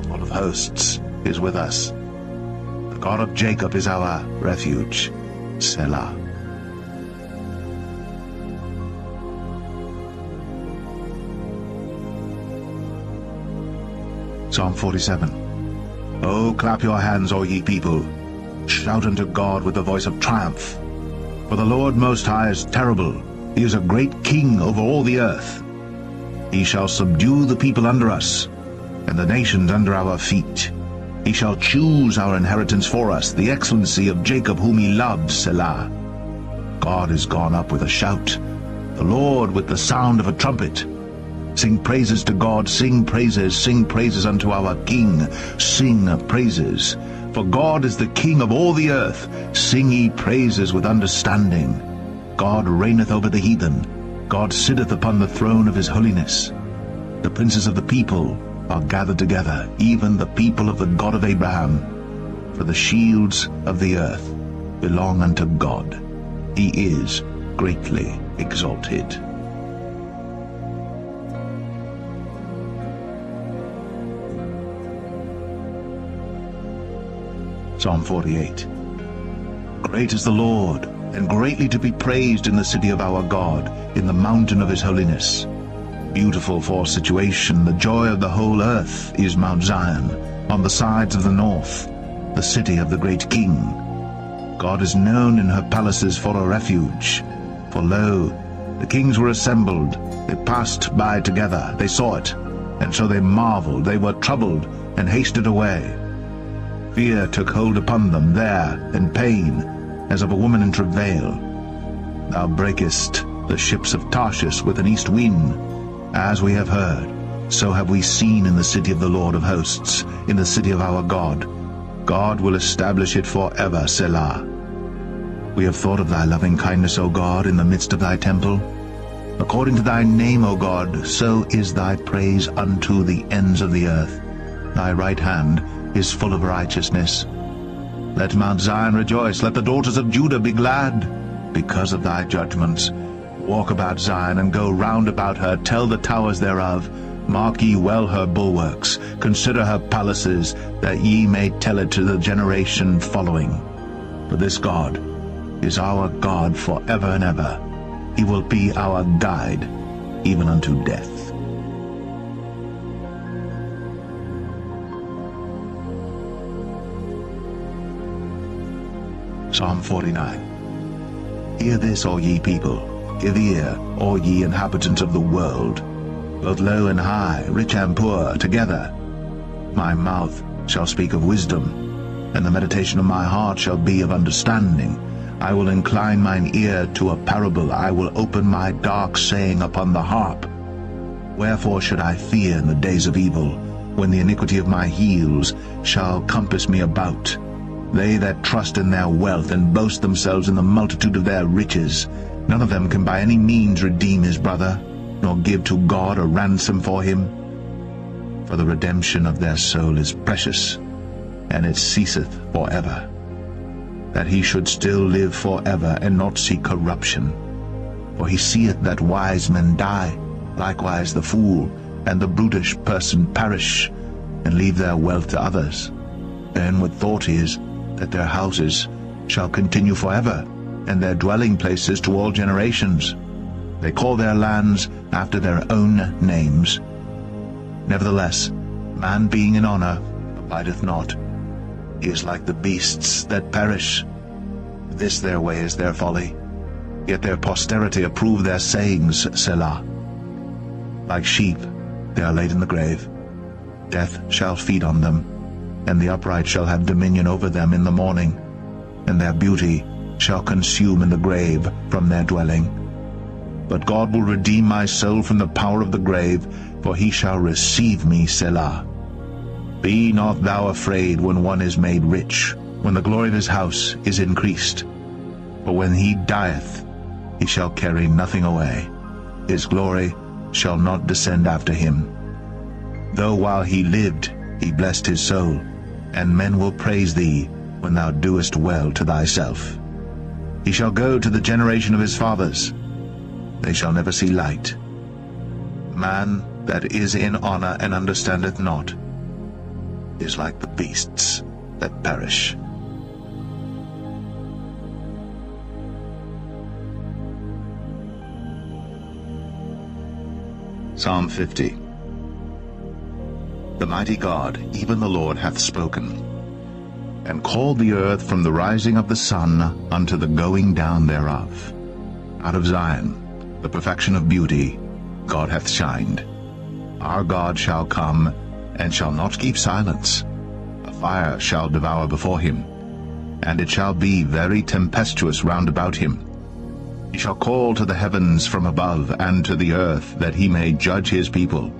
[SPEAKER 1] The Lord of hosts is with us. The God of Jacob is our refuge, Selah. Psalm 47. O clap your hands, all ye people. Shout unto God with the voice of triumph. For the Lord Most High is terrible. He is a great king over all the earth. He shall subdue the people under us, and the nations under our feet. He shall choose our inheritance for us, the excellency of Jacob whom he loves, Selah. God is gone up with a shout, the Lord with the sound of a trumpet. Sing praises to God, sing praises unto our King, sing praises. For God is the King of all the earth, sing ye praises with understanding. God reigneth over the heathen, God sitteth upon the throne of his holiness. The princes of the people are gathered together, even the people of the God of Abraham. For the shields of the earth belong unto God. He is greatly exalted. Psalm 48. Great is the Lord, and greatly to be praised in the city of our God, in the mountain of his holiness. Beautiful for situation, the joy of the whole earth is Mount Zion, on the sides of the north, the city of the great King. God is known in her palaces for a refuge. For lo, the kings were assembled, they passed by together, they saw it, and so they marveled, they were troubled, and hasted away. Fear took hold upon them there, and pain, as of a woman in travail. Thou breakest the ships of Tarshish with an east wind. As we have heard, so have we seen in the city of the Lord of hosts, in the city of our God. God will establish it forever, Selah. We have thought of thy loving kindness, O God, in the midst of thy temple. According to thy name, O God, so is thy praise unto the ends of the earth. Thy right hand is full of righteousness. Let Mount Zion rejoice, let the daughters of Judah be glad, because of thy judgments. Walk about Zion, and go round about her, tell the towers thereof. Mark ye well her bulwarks, consider her palaces, that ye may tell it to the generation following. For this God is our God forever and ever. He will be our guide, even unto death. Psalm 49. Hear this, all ye people, give ear, all ye inhabitants of the world, both low and high, rich and poor, together. My mouth shall speak of wisdom, and the meditation of my heart shall be of understanding. I will incline mine ear to a parable, I will open my dark saying upon the harp. Wherefore should I fear in the days of evil, when the iniquity of my heels shall compass me about? They that trust in their wealth and boast themselves in the multitude of their riches, none of them can by any means redeem his brother, nor give to God a ransom for him. For the redemption of their soul is precious, and it ceaseth forever, that he should still live forever, and not see corruption. For he seeth that wise men die, likewise the fool and the brutish person perish, and leave their wealth to others. Their inward thought is that their houses shall continue forever, and their dwelling places to all generations. They call their lands after their own names. Nevertheless, man being in honor abideth not. He is like the beasts that perish. This their way is their folly, yet their posterity approve their sayings, Selah. Like sheep they are laid in the grave. Death shall feed on them, and the upright shall have dominion over them in the morning, and their beauty shall consume in the grave from their dwelling. But God will redeem my soul from the power of the grave, for he shall receive me, Selah. Be not thou afraid when one is made rich, when the glory of his house is increased. For when he dieth, he shall carry nothing away. His glory shall not descend after him. Though while he lived he blessed his soul, and men will praise thee when thou doest well to thyself. He shall go to the generation of his fathers. They shall never see light. Man that is in honor and understandeth not is like the beasts that perish. Psalm 50. The mighty God, even the Lord, hath spoken, and called the earth from the rising of the sun unto the going down thereof. Out of Zion, the perfection of beauty, God hath shined. Our God shall come, and shall not keep silence. A fire shall devour before him, and it shall be very tempestuous round about him. He shall call to the heavens from above, and to the earth, that he may judge his people.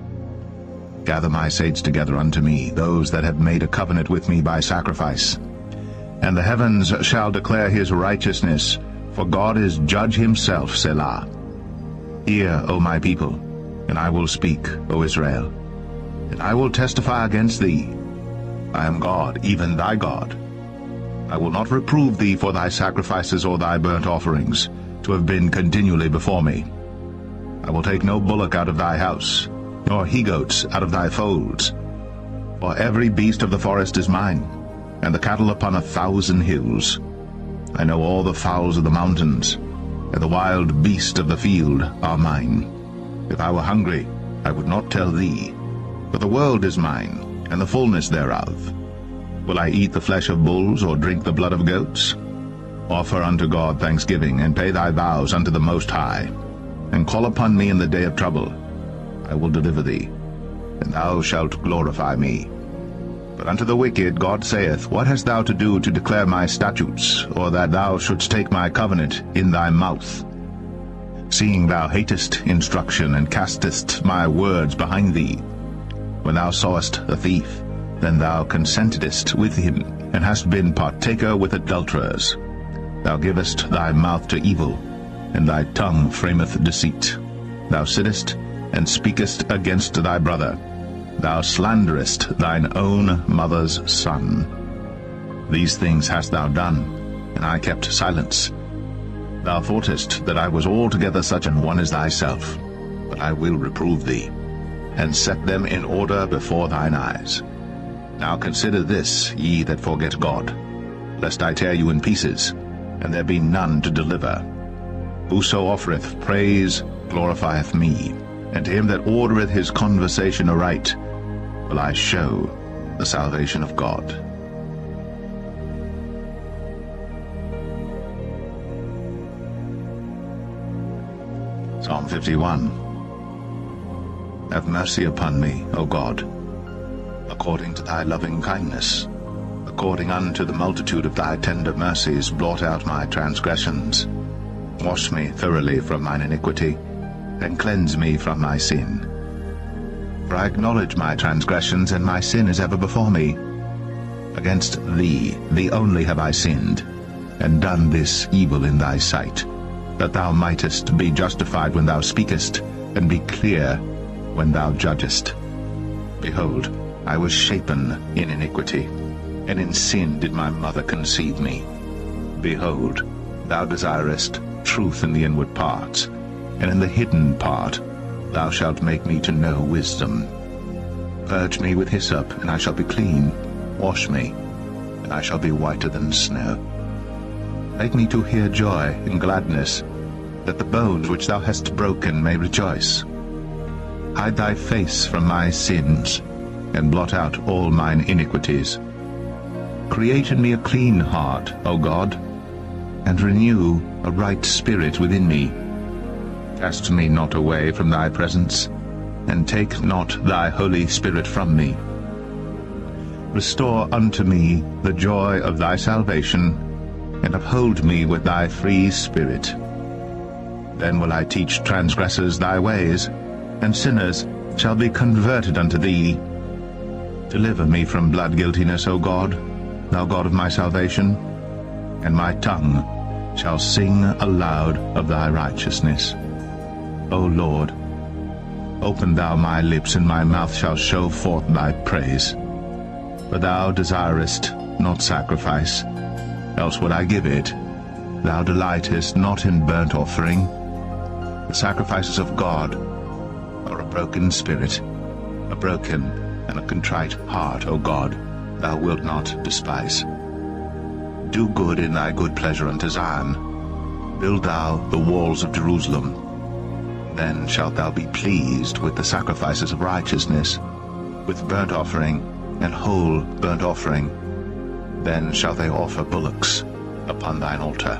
[SPEAKER 1] Gather my saints together unto me, those that have made a covenant with me by sacrifice. And the heavens shall declare his righteousness, for God is judge himself, Selah. Hear, O my people, and I will speak, O Israel, and I will testify against thee. I am God, even thy God. I will not reprove thee for thy sacrifices or thy burnt offerings, to have been continually before me. I will take no bullock out of thy house, nor he-goats out of thy folds. For every beast of the forest is mine, and the cattle upon 1,000 hills. I know all the fowls of the mountains, and the wild beasts of the field are mine. If I were hungry, I would not tell thee. For the world is mine, and the fullness thereof. Will I eat the flesh of bulls, or drink the blood of goats? Offer unto God thanksgiving, and pay thy vows unto the Most High. And call upon me in the day of trouble. I will deliver thee, and thou shalt glorify me. But unto the wicked God saith, What hast thou to do to declare my statutes, or that thou shouldst take my covenant in thy mouth? Seeing thou hatest instruction, and castest my words behind thee. When thou sawest a thief, then thou consentedst with him, and hast been partaker with adulterers. Thou givest thy mouth to evil, and thy tongue frameth deceit. Thou sittest and speakest against thy brother. Thou slanderest thine own mother's son. These things hast thou done, and I kept silence. Thou thoughtest that I was altogether such an one as thyself, but I will reprove thee, and set them in order before thine eyes. Now consider this, ye that forget God, lest I tear you in pieces, and there be none to deliver. Whoso offereth praise glorifieth me, and to him that ordereth his conversation aright will I show the salvation of God. Psalm 51. Have mercy upon me, O God, according to thy loving kindness. According unto the multitude of thy tender mercies, blot out my transgressions. Wash me thoroughly from mine iniquity, and cleanse me from my sin. For I acknowledge my transgressions, and my sin is ever before me. Against thee only have I sinned, and done this evil in thy sight, that thou mightest be justified when thou speakest, and be clear when thou judgest. Behold, I was shapen in iniquity, and in sin did my mother conceive me. Behold, thou desirest truth in the inward parts, and in the hidden part thou shalt make me to know wisdom. Purge me with hyssop, and I shall be clean. Wash me, and I shall be whiter than snow. Make me to hear joy and gladness, that the bones which thou hast broken may rejoice. Hide thy face from my sins, and blot out all mine iniquities. Create in me a clean heart, O God, and renew a right spirit within me. Cast me not away from thy presence, and take not thy Holy Spirit from me. Restore unto me the joy of thy salvation, and uphold me with thy free spirit. Then will I teach transgressors thy ways, and sinners shall be converted unto thee. Deliver me from blood guiltiness, O God, thou God of my salvation, and my tongue shall sing aloud of thy righteousness. O Lord, open thou my lips, and my mouth shall show forth thy praise. For thou desirest not sacrifice, else would I give it. Thou delightest not in burnt offering. The sacrifices of God are a broken spirit, a broken and a contrite heart, O God, thou wilt not despise. Do good in thy good pleasure unto Zion. Build thou the walls of Jerusalem. Then shalt thou be pleased with the sacrifices of righteousness, with burnt offering and whole burnt offering. Then shall they offer bullocks upon thine altar.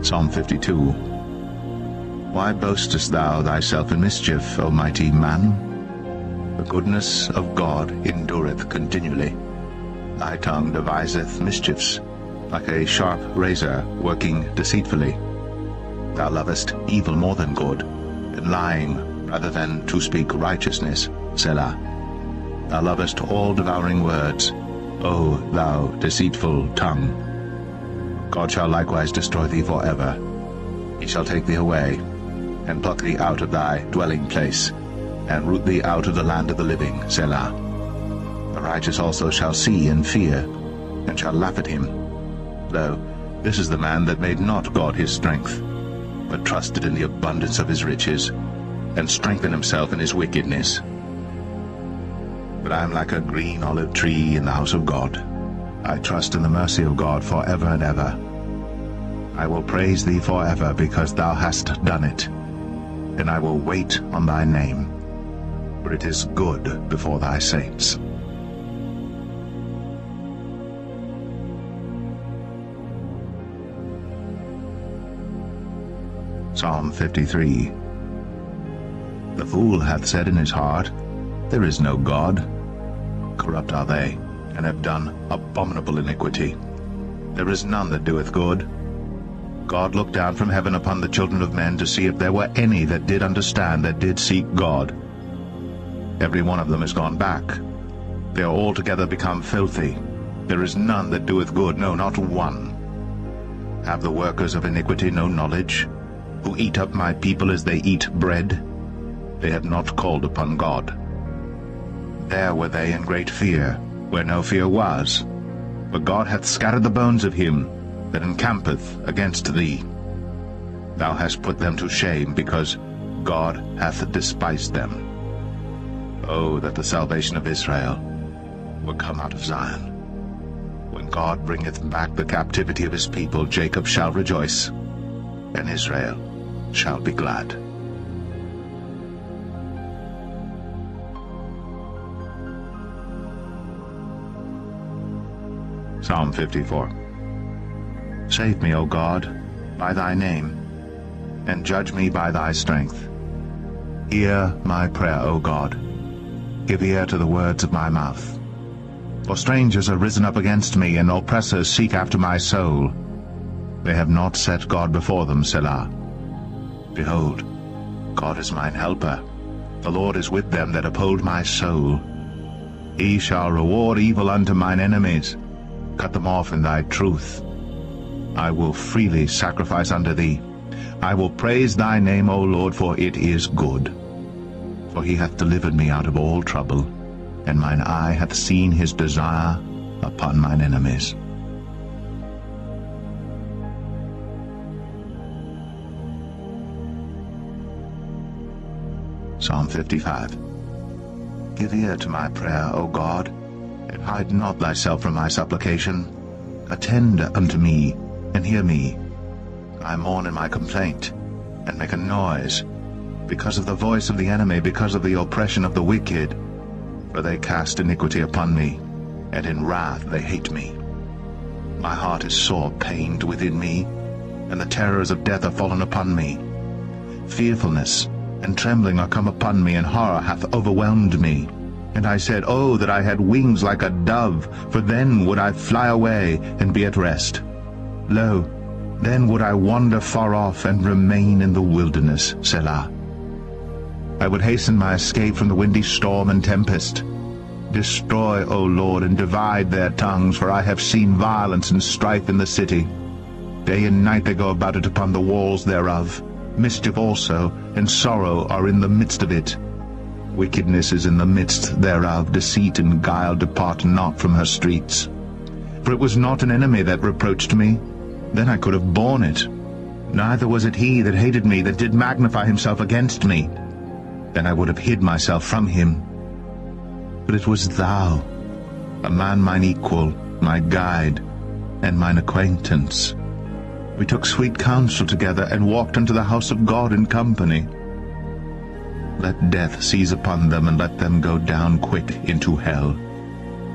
[SPEAKER 1] Psalm 52. Why boastest thou thyself in mischief, O mighty man? The goodness of God endureth continually. Thy tongue deviseth mischiefs, like a sharp razor working deceitfully. Thou lovest evil more than good, and lying rather than to speak righteousness. Selah. Thou lovest all devouring words, O thou deceitful tongue. God shall likewise destroy thee for ever. He shall take thee away, and pluck thee out of thy dwelling place, and root thee out of the land of the living. Selah. The righteous also shall see and fear, and shall laugh at him. Lo, this is the man that made not God his strength, but trusted in the abundance of his riches, and strengthened himself in his wickedness. But I am like a green olive tree in the house of God. I trust in the mercy of God for ever and ever. I will praise thee for ever, because thou hast done it, and I will wait on thy name, for it is good before thy saints. Psalm 53. The fool hath said in his heart, There is no God. Corrupt are they, and have done abominable iniquity. There is none that doeth good. God looked down from heaven upon the children of men to see if there were any that did understand, that did seek God. Every one of them is gone back. They are altogether become filthy. There is none that doeth good, no, not one. Have the workers of iniquity no knowledge, who eat up my people as they eat bread? They have not called upon God. There were they in great fear, where no fear was. But God hath scattered the bones of him that encampeth against thee. Thou hast put them to shame, because God hath despised them. Oh, that the salvation of Israel were come out of Zion. When God bringeth back the captivity of his people, Jacob shall rejoice, and Israel shall be glad. Psalm 54. Save me, O God, by thy name, and judge me by thy strength. Hear my prayer, O God. Give ear to the words of my mouth. For strangers are risen up against me, and oppressors seek after my soul. They have not set God before them, Selah. Behold, God is mine helper. The Lord is with them that uphold my soul. He shall reward evil unto mine enemies, cut them off in thy truth. I will freely sacrifice unto thee. I will praise thy name, O Lord, for it is good. For he hath delivered me out of all trouble, and mine eye hath seen his desire upon mine enemies. Psalm 55. Give ear to my prayer, O God, and hide not thyself from my supplication. Attend unto me, and hear me. I mourn in my complaint, and make a noise, because of the voice of the enemy, because of the oppression of the wicked. For they cast iniquity upon me, and in wrath they hate me. My heart is sore pained within me, and the terrors of death are fallen upon me. Fearfulness and trembling are come upon me, and horror hath overwhelmed me. And I said, Oh, that I had wings like a dove, for then would I fly away and be at rest. Lo, then would I wander far off and remain in the wilderness, Selah. I would hasten my escape from the windy storm and tempest. Destroy, O Lord, and divide their tongues, for I have seen violence and strife in the city. Day and night they go about it upon the walls thereof. Mischief also and sorrow are in the midst of it. Wickedness is in the midst thereof. Deceit and guile depart not from her streets. For it was not an enemy that reproached me, then I could have borne it. Neither was it he that hated me, that did magnify himself against me. Then I would have hid myself from him. But it was thou, a man mine equal, my guide, and mine acquaintance. We took sweet counsel together, and walked unto the house of God in company. Let death seize upon them, and let them go down quick into hell.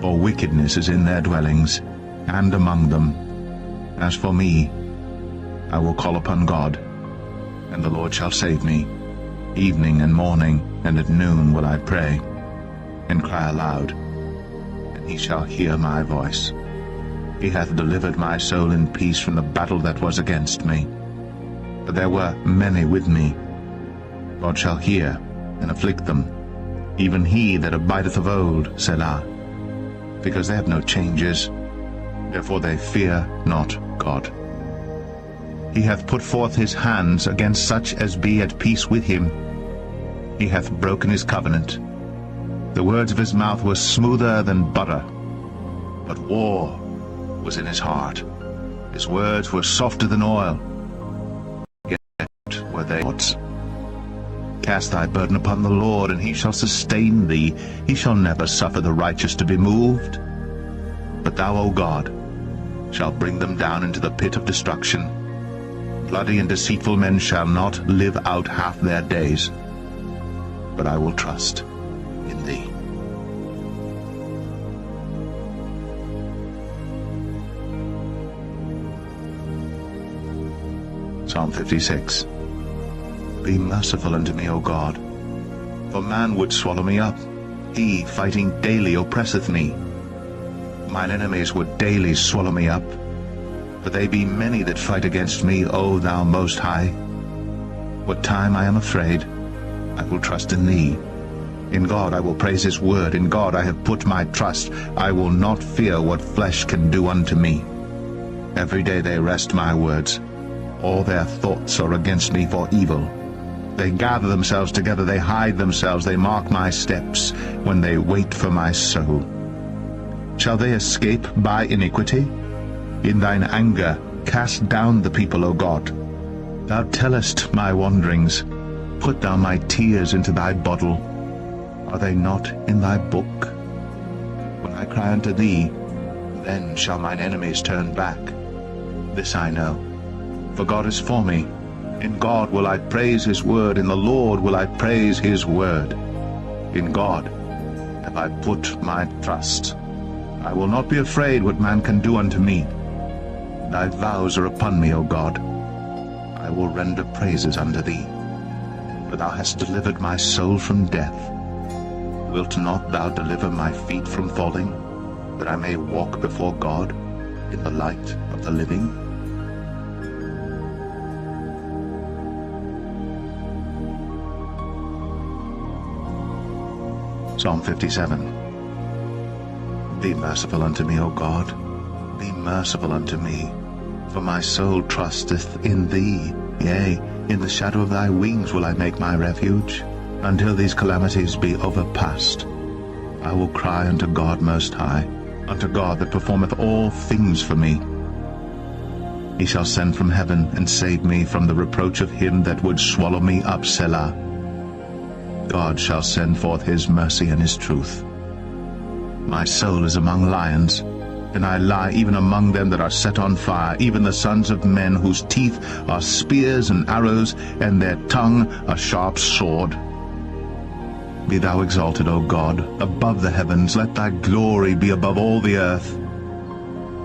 [SPEAKER 1] For wickedness is in their dwellings, and among them. As for me, I will call upon God, and the Lord shall save me. Evening and morning, and at noon will I pray, and cry aloud, and he shall hear my voice. He hath delivered my soul in peace from the battle that was against me. But there were many with me. God shall hear, and afflict them, even he that abideth of old, Selah. Because they have no changes, therefore they fear not God. He hath put forth his hands against such as be at peace with him. He hath broken his covenant. The words of his mouth were smoother than butter, but war was in his heart. His words were softer than oil, yet were they thoughts. Cast thy burden upon the Lord, and he shall sustain thee. He shall never suffer the righteous to be moved. But thou, O God, shalt bring them down into the pit of destruction. Bloody and deceitful men shall not live out half their days. But I will trust in thee. Psalm 56. Be merciful unto me, O God, for man would swallow me up. He, fighting daily, oppresseth me. Mine enemies would daily swallow me up. For they be many that fight against me, O thou Most High. What time I am afraid, I will trust in thee. In God I will praise his word. In God I have put my trust. I will not fear what flesh can do unto me. Every day they wrest my words. All their thoughts are against me for evil. They gather themselves together, they hide themselves, they mark my steps, when they wait for my soul. Shall they escape by iniquity? In thine anger cast down the people, O God. Thou tellest my wanderings. Put thou my tears into thy bottle. Are they not in thy book? When I cry unto thee, then shall mine enemies turn back. This I know, for God is for me. In God will I praise his word, in the Lord will I praise his word. In God have I put my trust. I will not be afraid what man can do unto me. Thy vows are upon me, O God. I will render praises unto thee. For thou hast delivered my soul from death. Wilt not thou deliver my feet from falling, that I may walk before God in the light of the living? Psalm 57. Be merciful unto me, O God, be merciful unto me, for my soul trusteth in thee. Yea, in the shadow of thy wings will I make my refuge, until these calamities be overpast. I will cry unto God Most High, unto God that performeth all things for me. He shall send from heaven and save me from the reproach of him that would swallow me up, Selah. God shall send forth his mercy and his truth. My soul is among lions, and I lie even among them that are set on fire, even the sons of men, whose teeth are spears and arrows, and their tongue a sharp sword. Be thou exalted, O God, above the heavens. Let thy glory be above all the earth.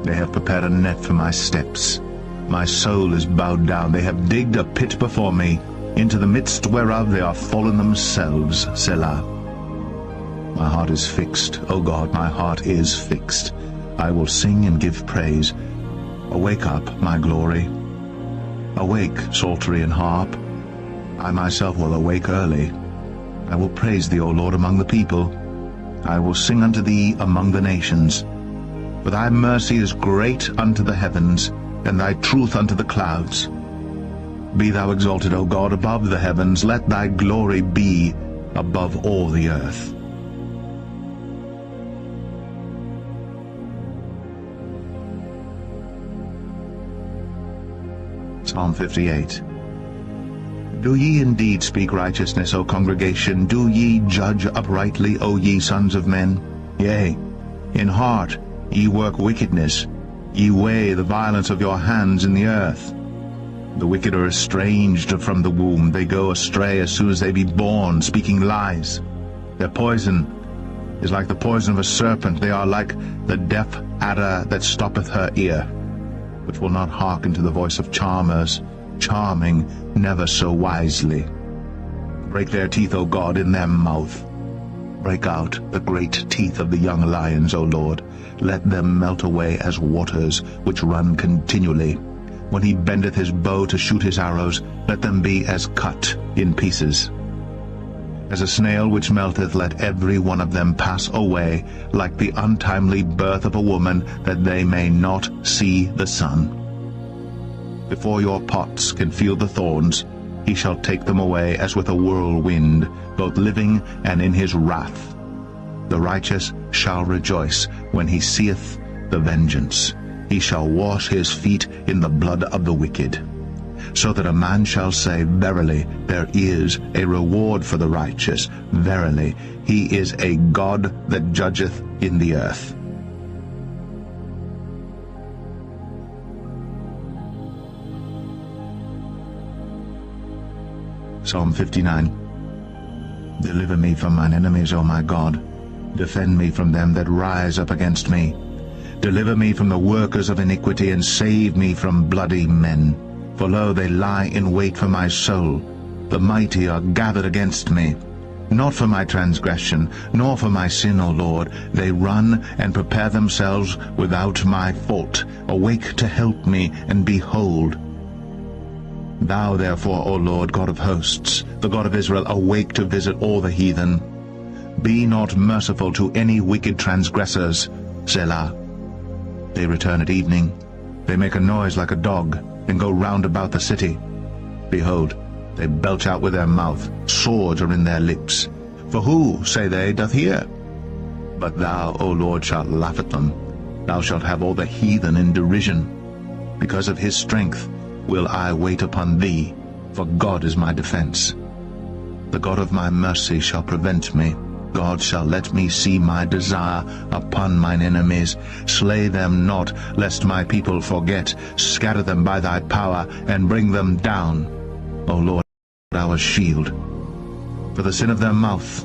[SPEAKER 1] They have prepared a net for my steps. My soul is bowed down. They have digged a pit before me, into the midst whereof they are fallen themselves. Selah. My heart is fixed, O God, my heart is fixed. I will sing and give praise. Awake up, my glory. Awake, psaltery and harp. I myself will awake early. I will praise thee, O Lord, among the people. I will sing unto thee among the nations. For thy mercy is great unto the heavens, and thy truth unto the clouds. Be thou exalted, O God, above the heavens. Let thy glory be above all the earth. Psalm 58. Do ye indeed speak righteousness, O congregation? Do ye judge uprightly, O ye sons of men? Yea, in heart ye work wickedness. Ye weigh the violence of your hands in the earth. The wicked are estranged from the womb. They go astray as soon as they be born, speaking lies. Their poison is like the poison of a serpent. They are like the deaf adder that stoppeth her ear, which will not hearken to the voice of charmers, charming never so wisely. Break their teeth, O God, in their mouth. Break out the great teeth of the young lions, O Lord. Let them melt away as waters which run continually. When he bendeth his bow to shoot his arrows, let them be as cut in pieces. As a snail which melteth, let every one of them pass away, like the untimely birth of a woman, that they may not see the sun. Before your pots can feel the thorns, he shall take them away as with a whirlwind, both living and in his wrath. The righteous shall rejoice when he seeth the vengeance. He shall wash his feet in the blood of the wicked. So that a man shall say, Verily, there is a reward for the righteous. Verily, he is a God that judgeth in the earth. Psalm 59. Deliver me from mine enemies, O my God. Defend me from them that rise up against me. Deliver me from the workers of iniquity, and save me from bloody men. For lo, they lie in wait for my soul. The mighty are gathered against me. Not for my transgression, nor for my sin, O Lord. They run and prepare themselves without my fault. Awake to help me, and behold. Thou therefore, O Lord, God of hosts, the God of Israel, awake to visit all the heathen. Be not merciful to any wicked transgressors. Selah. They return at evening. They make a noise like a dog, and go round about the city. Behold, they belch out with their mouth. Swords are in their lips. For who, say they, doth hear? But thou, O Lord, shalt laugh at them. Thou shalt have all the heathen in derision. Because of his strength will I wait upon thee, for God is my defense. The God of my mercy shall prevent me. God shall let me see my desire upon mine enemies. Slay them not, lest my people forget. Scatter them by thy power, and bring them down, O Lord, our shield. For the sin of their mouth,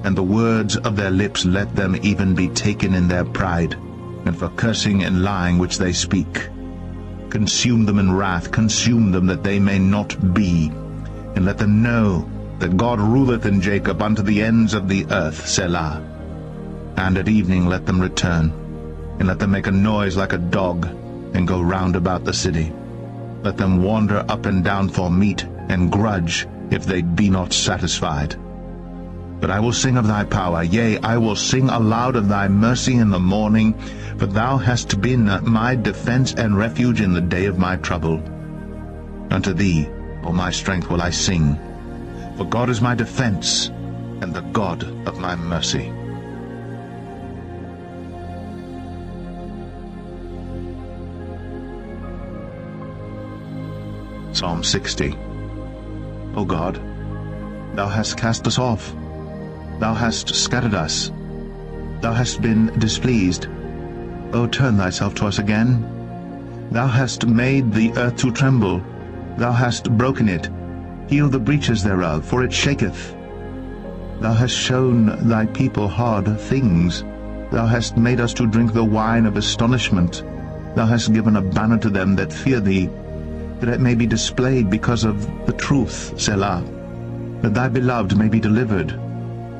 [SPEAKER 1] and the words of their lips, let them even be taken in their pride, and for cursing and lying which they speak. Consume them in wrath, consume them, that they may not be. And let them know that God ruleth in Jacob unto the ends of the earth. Selah. And at evening let them return, and let them make a noise like a dog, and go round about the city. Let them wander up and down for meat, and grudge, if they be not satisfied. But I will sing of thy power, yea, I will sing aloud of thy mercy in the morning, for thou hast been my defense and refuge in the day of my trouble. Unto thee, O my strength, will I sing, for God is my defense, and the God of my mercy. Psalm 60. O God, thou hast cast us off. Thou hast scattered us. Thou hast been displeased. O turn thyself to us again. Thou hast made the earth to tremble. Thou hast broken it. Heal the breaches thereof, for it shaketh. Thou hast shown thy people hard things. Thou hast made us to drink the wine of astonishment. Thou hast given a banner to them that fear thee, that it may be displayed because of the truth, Selah, that thy beloved may be delivered.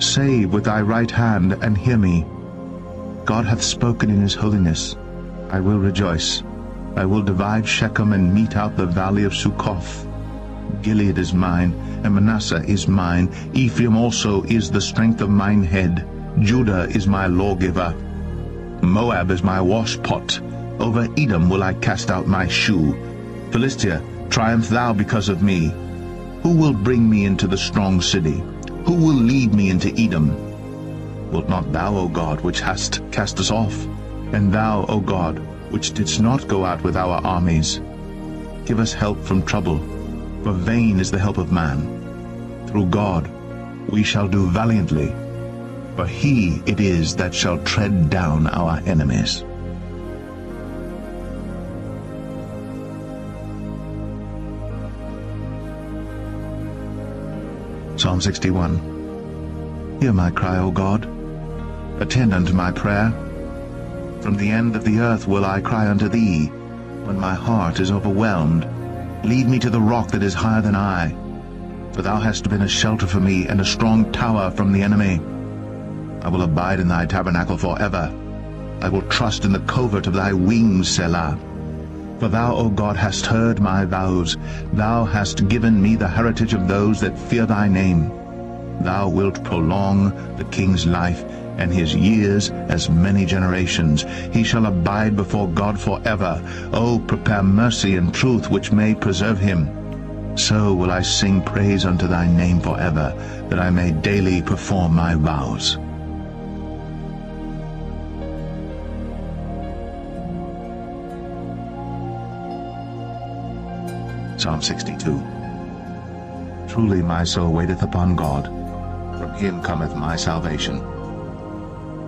[SPEAKER 1] Save with thy right hand, and hear me. God hath spoken in his holiness. I will rejoice. I will divide Shechem and mete out the valley of Succoth. Gilead is mine, and Manasseh is mine. Ephraim also is the strength of mine head. Judah is my lawgiver. Moab is my washpot. Over Edom will I cast out my shoe. Philistia, triumph thou because of me. Who will bring me into the strong city? Who will lead me into Edom? Wilt not thou, O God, which hast cast us off, and thou, O God, which didst not go out with our armies? Give us help from trouble, for vain is the help of man. Through God we shall do valiantly, for he it is that shall tread down our enemies. Psalm 61. Hear my cry, O God. Attend unto my prayer. From the end of the earth will I cry unto thee, when my heart is overwhelmed. Lead me to the rock that is higher than I, for thou hast been a shelter for me, and a strong tower from the enemy. I will abide in thy tabernacle forever. I will trust in the covert of thy wings, Selah. For thou, O God, hast heard my vows. Thou hast given me the heritage of those that fear thy name. Thou wilt prolong the king's life, and his years as many generations. He shall abide before God forever. O prepare mercy and truth, which may preserve him. So will I sing praise unto thy name forever, that I may daily perform my vows. Psalm 62. Truly my soul waiteth upon God. From him cometh my salvation.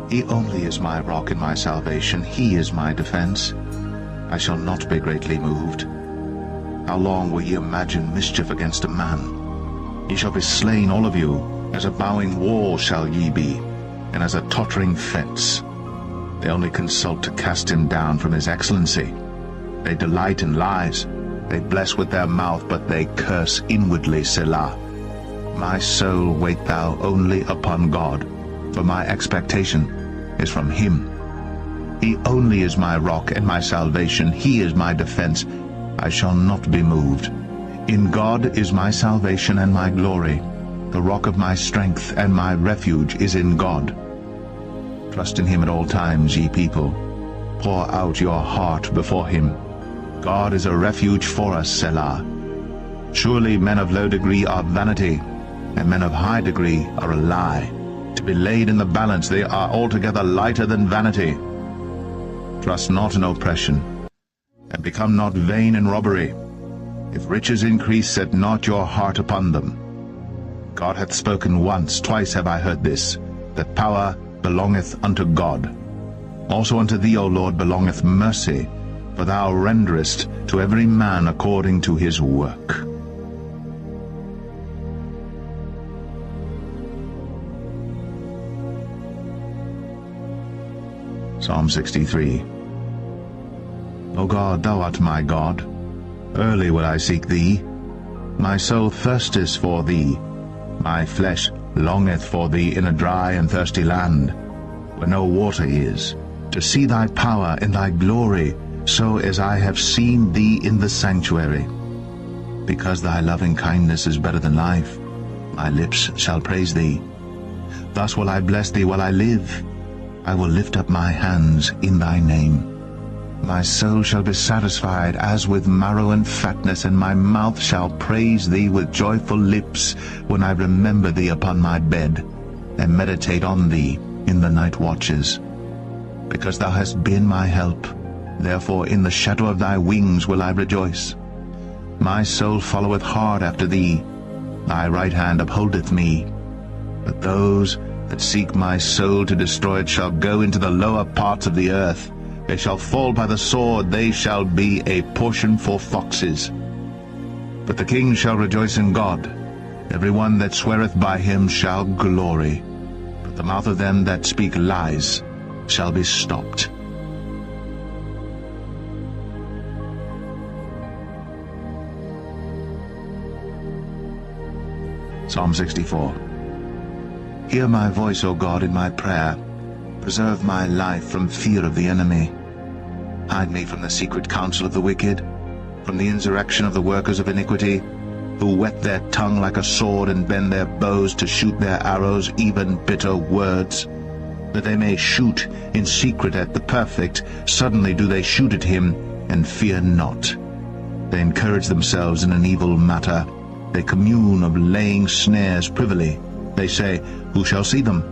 [SPEAKER 1] He only is my rock and my salvation. He is my defense. I shall not be greatly moved. How long will ye imagine mischief against a man? Ye shall be slain, all of you. As a bowing wall shall ye be, and as a tottering fence. They only consult to cast him down from his excellency. They delight in lies. They bless with their mouth, but they curse inwardly, Selah. My soul, wait thou only upon God, for my expectation is from him. He only is my rock and my salvation. He is my defense. I shall not be moved. In God is my salvation and my glory. The rock of my strength and my refuge is in God. Trust in him at all times, ye people. Pour out your heart before him. God is a refuge for us, Selah. Surely men of low degree are vanity, and men of high degree are a lie. To be laid in the balance, they are altogether lighter than vanity. Trust not in oppression, and become not vain in robbery. If riches increase, set not your heart upon them. God hath spoken once, twice have I heard this, that power belongeth unto God. Also unto thee, O Lord, belongeth mercy, for thou renderest to every man according to his work. Psalm 63. O God, thou art my God. Early will I seek thee. My soul thirsteth for thee. My flesh longeth for thee in a dry and thirsty land, where no water is, to see thy power and thy glory, so as I have seen thee in the sanctuary. Because thy loving kindness is better than life, my lips shall praise thee. Thus will I bless thee while I live. I will lift up my hands in thy name. My soul shall be satisfied as with marrow and fatness, and my mouth shall praise thee with joyful lips, when I remember thee upon my bed, and meditate on thee in the night watches. Because thou hast been my help, therefore in the shadow of thy wings will I rejoice. My soul followeth hard after thee, thy right hand upholdeth me. But those that seek my soul to destroy it shall go into the lower parts of the earth. They shall fall by the sword, they shall be a portion for foxes. But the king shall rejoice in God. Every one that sweareth by him shall glory. But the mouth of them that speak lies shall be stopped. Psalm 64. Hear my voice, O God, in my prayer. Preserve my life from fear of the enemy. Hide me from the secret counsel of the wicked, from the insurrection of the workers of iniquity, who whet their tongue like a sword and bend their bows to shoot their arrows, even bitter words. That they may shoot in secret at the perfect, suddenly do they shoot at him, and fear not. They encourage themselves in an evil matter. They commune of laying snares privily. They say, Who shall see them?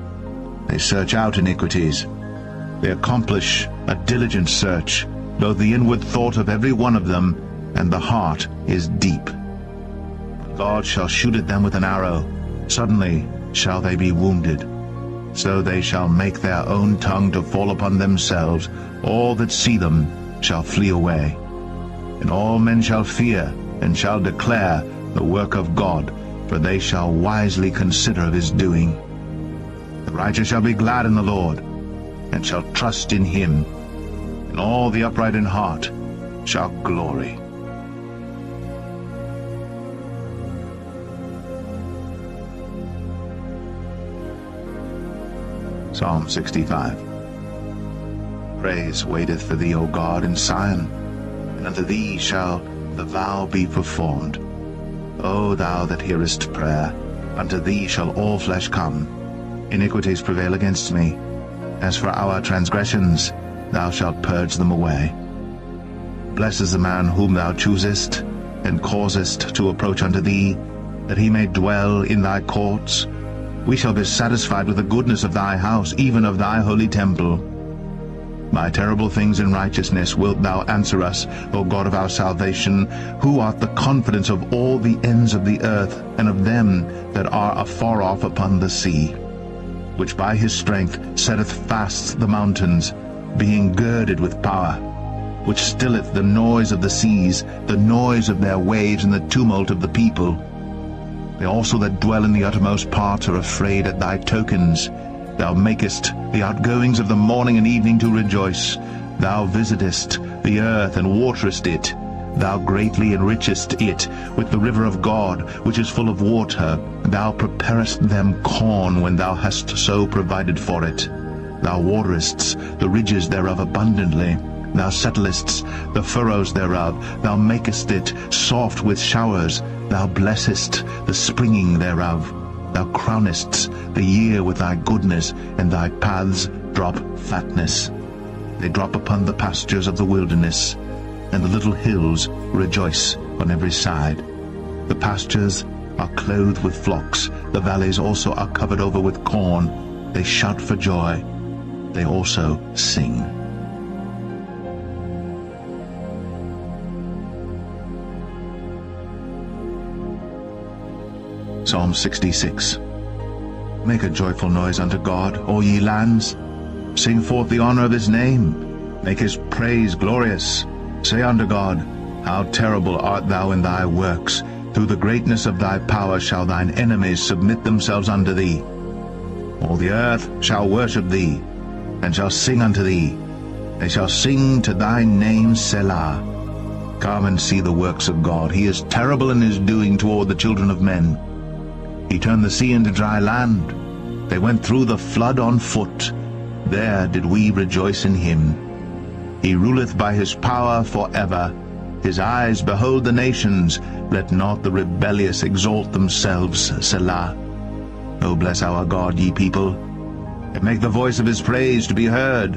[SPEAKER 1] They search out iniquities. They accomplish a diligent search, both the inward thought of every one of them, and the heart is deep. God shall shoot at them with an arrow. Suddenly shall they be wounded. So they shall make their own tongue to fall upon themselves. All that see them shall flee away. And all men shall fear, and shall declare the work of God, for they shall wisely consider of his doing. The righteous shall be glad in the Lord, and shall trust in him, and all the upright in heart shall glory. Psalm 65. Praise waiteth for thee, O God, in Zion, and unto thee shall the vow be performed. O thou that hearest prayer, unto thee shall all flesh come. Iniquities prevail against me. As for our transgressions, thou shalt purge them away. Blessed is the man whom thou choosest, and causest to approach unto thee, that he may dwell in thy courts. We shall be satisfied with the goodness of thy house, even of thy holy temple. By terrible things in righteousness wilt thou answer us, O God of our salvation, who art the confidence of all the ends of the earth, and of them that are afar off upon the sea, which by his strength setteth fast the mountains, being girded with power, which stilleth the noise of the seas, the noise of their waves, and the tumult of the people. They also that dwell in the uttermost parts are afraid at thy tokens. Thou makest the outgoings of the morning and evening to rejoice. Thou visitest the earth and waterest it. Thou greatly enrichest it with the river of God, which is full of water. Thou preparest them corn when thou hast so provided for it. Thou waterest the ridges thereof abundantly. Thou settlest the furrows thereof. Thou makest it soft with showers. Thou blessest the springing thereof. Thou crownest the year with thy goodness, and thy paths drop fatness. They drop upon the pastures of the wilderness, and the little hills rejoice on every side. The pastures are clothed with flocks. The valleys also are covered over with corn. They shout for joy. They also sing. Psalm 66. Make a joyful noise unto God, all ye lands. Sing forth the honor of his name. Make his praise glorious. Say unto God, How terrible art thou in thy works! Through the greatness of thy power shall thine enemies submit themselves unto thee. All the earth shall worship thee, and shall sing unto thee. They shall sing to thy name, Selah. Come and see the works of God. He is terrible in his doing toward the children of men. He turned the sea into dry land. They went through the flood on foot. There did we rejoice in him. He ruleth by his power forever. His eyes behold the nations. Let not the rebellious exalt themselves, Selah. O bless our God, ye people, and make the voice of his praise to be heard,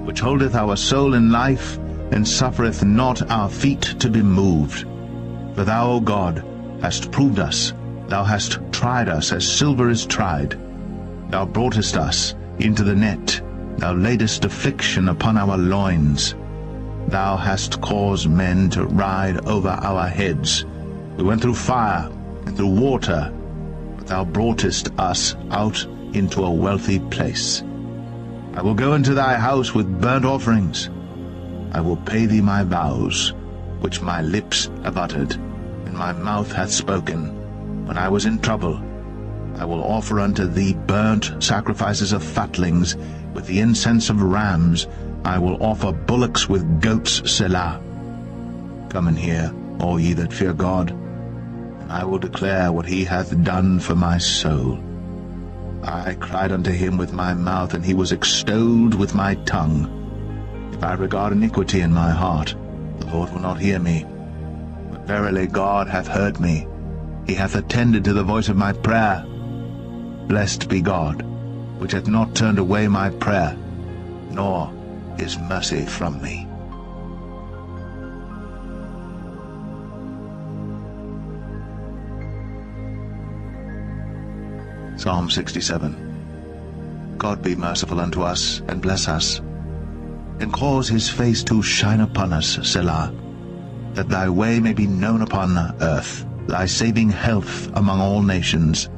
[SPEAKER 1] which holdeth our soul in life, and suffereth not our feet to be moved. For thou, O God, hast proved us, thou hast tried us as silver is tried. Thou broughtest us into the net, thou laidest affliction upon our loins. Thou hast caused men to ride over our heads. We went through fire and through water, but thou broughtest us out into a wealthy place. I will go into thy house with burnt offerings. I will pay thee my vows, which my lips have uttered, and my mouth hath spoken. When I was in trouble, I will offer unto thee burnt sacrifices of fatlings, with the incense of rams. I will offer bullocks with goats, Selah. Come and hear, all ye that fear God, and I will declare what he hath done for my soul. I cried unto him with my mouth, and he was extolled with my tongue. If I regard iniquity in my heart, the Lord will not hear me. But verily God hath heard me. He hath attended to the voice of my prayer. Blessed be God, which hath not turned away my prayer, nor his mercy from me. Psalm 67. God be merciful unto us, and bless us, and cause his face to shine upon us, Selah, that thy way may be known upon earth, thy saving health among all nations.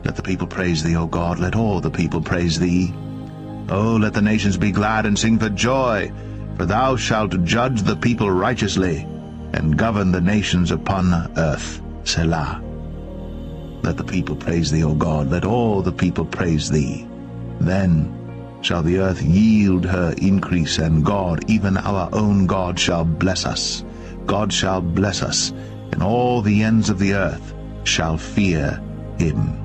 [SPEAKER 1] Let the people praise thee, O God, let all the people praise thee. O let the nations be glad and sing for joy, for thou shalt judge the people righteously, and govern the nations upon earth, Selah. Let the people praise thee, O God, let all the people praise thee. Then shall the earth yield her increase, and God, even our own God, shall bless us. God shall bless us, and all the ends of the earth shall fear him.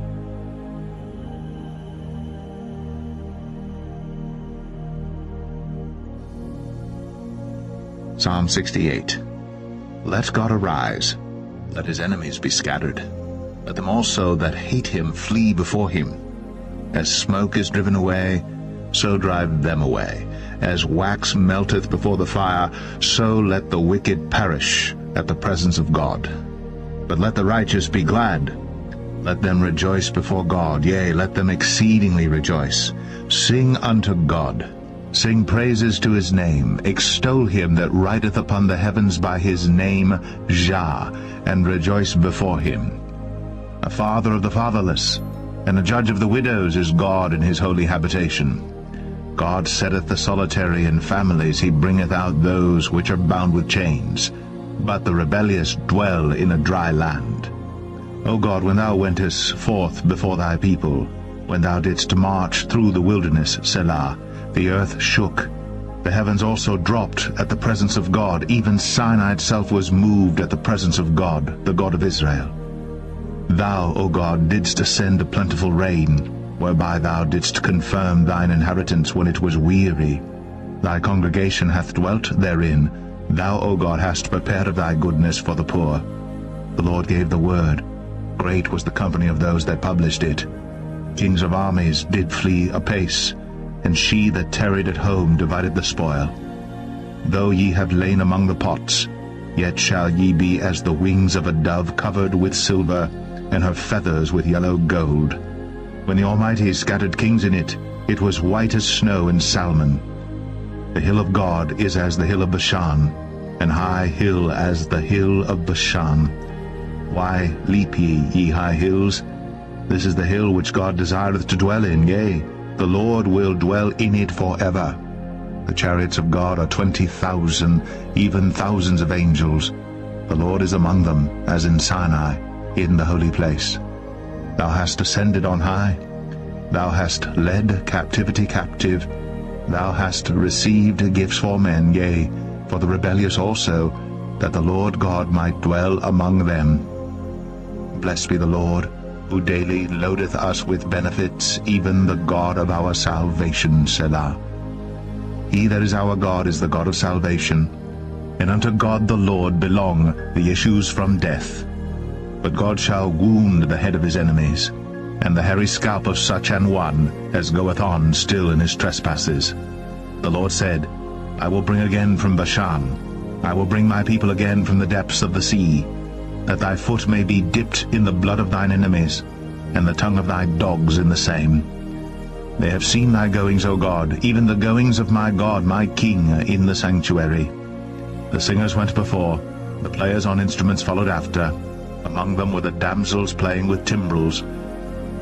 [SPEAKER 1] Psalm 68. Let God arise, let his enemies be scattered. Let them also that hate him flee before him. As smoke is driven away, so drive them away. As wax melteth before the fire, so let the wicked perish at the presence of God. But let the righteous be glad. Let them rejoice before God, yea, let them exceedingly rejoice. Sing unto God. Sing praises to his name. Extol him that rideth upon the heavens by his name, Jah, and rejoice before him. A father of the fatherless, and a judge of the widows is God in his holy habitation. God setteth the solitary in families, he bringeth out those which are bound with chains. But the rebellious dwell in a dry land. O God, when thou wentest forth before thy people, when thou didst march through the wilderness, Selah, the earth shook, the heavens also dropped at the presence of God, even Sinai itself was moved at the presence of God, the God of Israel. Thou, O God, didst send a plentiful rain, whereby thou didst confirm thine inheritance when it was weary. Thy congregation hath dwelt therein. Thou, O God, hast prepared of thy goodness for the poor. The Lord gave the word. Great was the company of those that published it. Kings of armies did flee apace, and she that tarried at home divided the spoil. Though ye have lain among the pots, yet shall ye be as the wings of a dove covered with silver, and her feathers with yellow gold. When the Almighty scattered kings in it, it was white as snow in Salmon. The hill of God is as the hill of Bashan, an high hill as the hill of Bashan. Why leap ye high hills? This is the hill which God desireth to dwell in, yea, the Lord will dwell in it forever. The chariots of God are 20,000, even thousands of angels. The Lord is among them, as in Sinai, in the holy place. Thou hast ascended on high. Thou hast led captivity captive. Thou hast received gifts for men, yea, for the rebellious also, that the Lord God might dwell among them. Blessed be the Lord, who daily loadeth us with benefits, even the God of our salvation, Selah. He that is our God is the God of salvation, and unto God the Lord belong the issues from death. But God shall wound the head of his enemies. and the hairy scalp of such an one as goeth on still in his trespasses. The Lord said, I will bring again from Bashan, I will bring my people again from the depths of the sea, that thy foot may be dipped in the blood of thine enemies, and the tongue of thy dogs in the same. They have seen thy goings, O God, even the goings of my God, my King, in the sanctuary. The singers went before, the players on instruments followed after. Among them were the damsels playing with timbrels.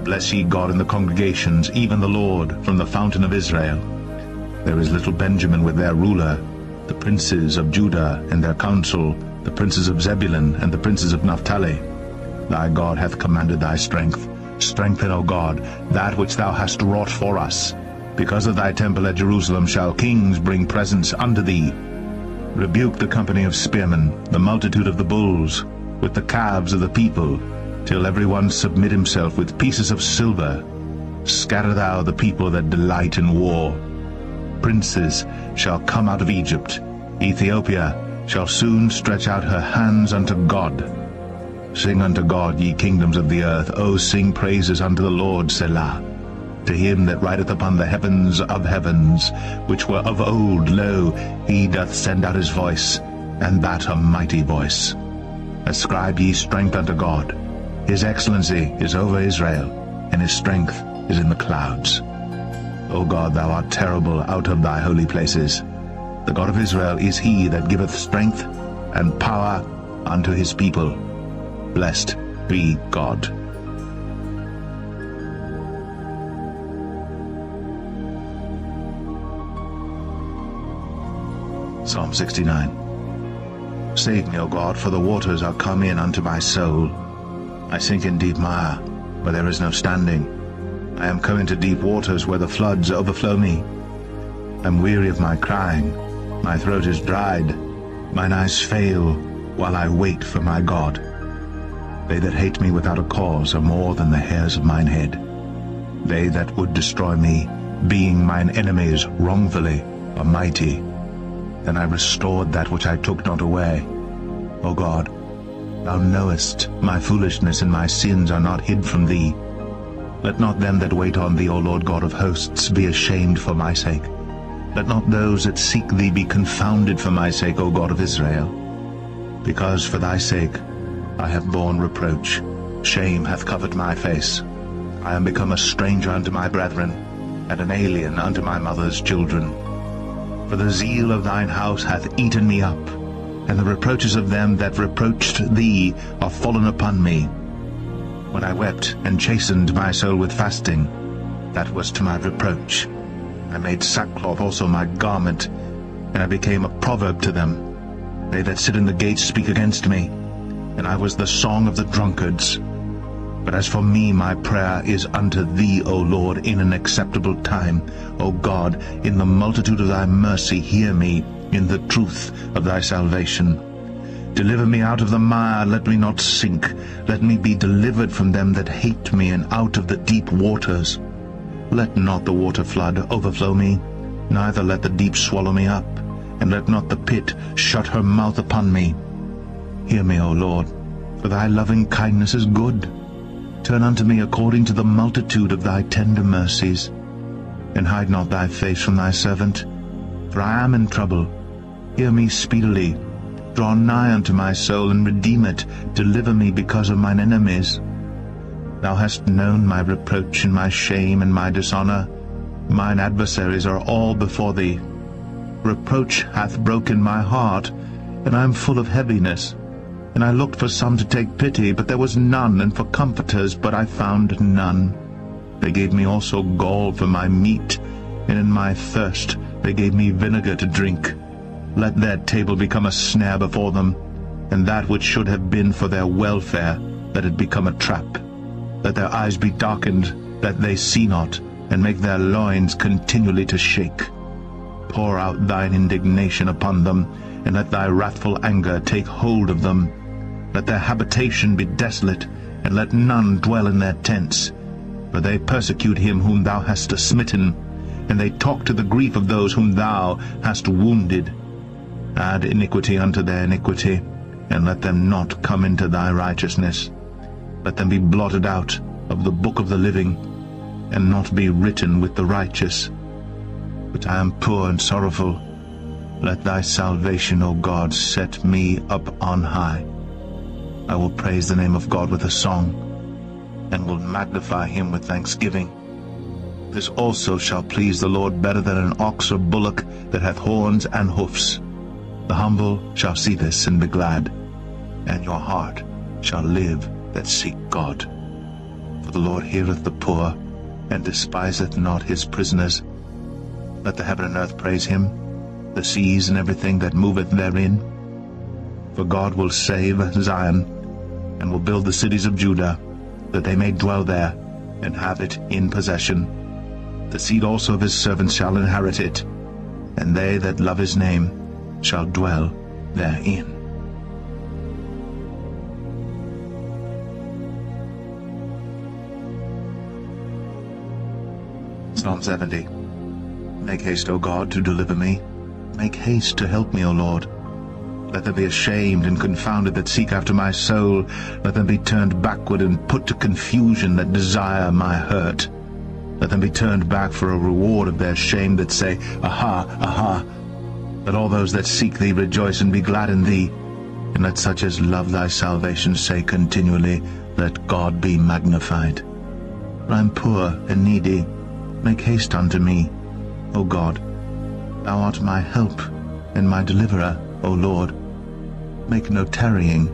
[SPEAKER 1] Bless ye God in the congregations, even the Lord, from the fountain of Israel. There is little Benjamin with their ruler, the princes of Judah and their council, the princes of Zebulun and the princes of Naphtali. Thy God hath commanded thy strength. Strengthen, O God, that which thou hast wrought for us. Because of thy temple at Jerusalem shall kings bring presents unto thee. Rebuke the company of spearmen, the multitude of the bulls, with the calves of the people, till every one submit himself with pieces of silver. Scatter thou the people that delight in war. Princes shall come out of Egypt. Ethiopia shall soon stretch out her hands unto God. Sing unto God, ye kingdoms of the earth. O sing praises unto the Lord, Selah. To him that rideth upon the heavens of heavens, which were of old, lo, he doth send out his voice, and that a mighty voice. Ascribe ye strength unto God. His excellency is over Israel, and his strength is in the clouds. O God, thou art terrible out of thy holy places. The God of Israel is he that giveth strength and power unto his people. Blessed be God. Psalm 69. Save me, O God, for the waters are come in unto my soul. I sink in deep mire, where there is no standing. I am come into deep waters, where the floods overflow me. I am weary of my crying. My throat is dried. Mine eyes fail, while I wait for my God. They that hate me without a cause are more than the hairs of mine head. They that would destroy me, being mine enemies wrongfully, are mighty. Then I restored that which I took not away. O God, thou knowest my foolishness, and my sins are not hid from thee. Let not them that wait on thee, O Lord God of hosts, be ashamed for my sake. Let not those that seek thee be confounded for my sake, O God of Israel. Because for thy sake I have borne reproach. Shame hath covered my face. I am become a stranger unto my brethren, and an alien unto my mother's children. For the zeal of thine house hath eaten me up, and the reproaches of them that reproached thee are fallen upon me. When I wept and chastened my soul with fasting, that was to my reproach. I made sackcloth also my garment, and I became a proverb to them. They that sit in the gates speak against me, and I was the song of the drunkards. But as for me, my prayer is unto thee, O Lord, in an acceptable time. O God, in the multitude of thy mercy, hear me, in the truth of thy salvation. Deliver me out of the mire, let me not sink. Let me be delivered from them that hate me, and out of the deep waters. Let not the water flood overflow me, neither let the deep swallow me up, and let not the pit shut her mouth upon me. Hear me, O Lord, for thy loving kindness is good. Turn unto me according to the multitude of thy tender mercies, and hide not thy face from thy servant, for I am in trouble. Hear me speedily. Draw nigh unto my soul, and redeem it. Deliver me because of mine enemies. Thou hast known my reproach and my shame and my dishonor. Mine adversaries are all before thee. Reproach hath broken my heart, and I am full of heaviness. And I looked for some to take pity, but there was none, and for comforters, but I found none. They gave me also gall for my meat, and in my thirst they gave me vinegar to drink. Let their table become a snare before them, and that which should have been for their welfare, let it become a trap. Let their eyes be darkened, that they see not, and make their loins continually to shake. Pour out thine indignation upon them, and let thy wrathful anger take hold of them. Let their habitation be desolate, and let none dwell in their tents. For they persecute him whom thou hast smitten, and they talk to the grief of those whom thou hast wounded. Add iniquity unto their iniquity, and let them not come into thy righteousness. Let them be blotted out, of the book of the living, and not be written with the righteous. But I am poor and sorrowful. Let thy salvation, O God, set me up on high. I will praise the name of God with a song, and will magnify him with thanksgiving. This also shall please the Lord better than an ox or bullock that hath horns and hoofs. The humble shall see this and be glad, and your heart shall live that seek God. For the Lord heareth the poor, and despiseth not his prisoners. Let the heaven and earth praise him, the seas and everything that moveth therein. For God will save Zion, and will build the cities of Judah, that they may dwell there, and have it in possession. The seed also of his servants shall inherit it, and they that love his name shall dwell therein. Psalm 70. Make haste, O God, to deliver me. Make haste to help me, O Lord. Let them be ashamed and confounded that seek after my soul. Let them be turned backward and put to confusion that desire my hurt. Let them be turned back for a reward of their shame that say, Aha, aha. Let all those that seek thee rejoice and be glad in thee. And let such as love thy salvation say continually, Let God be magnified. For I am poor and needy. Make haste unto me, O God. Thou art my help and my deliverer, O Lord. Make no tarrying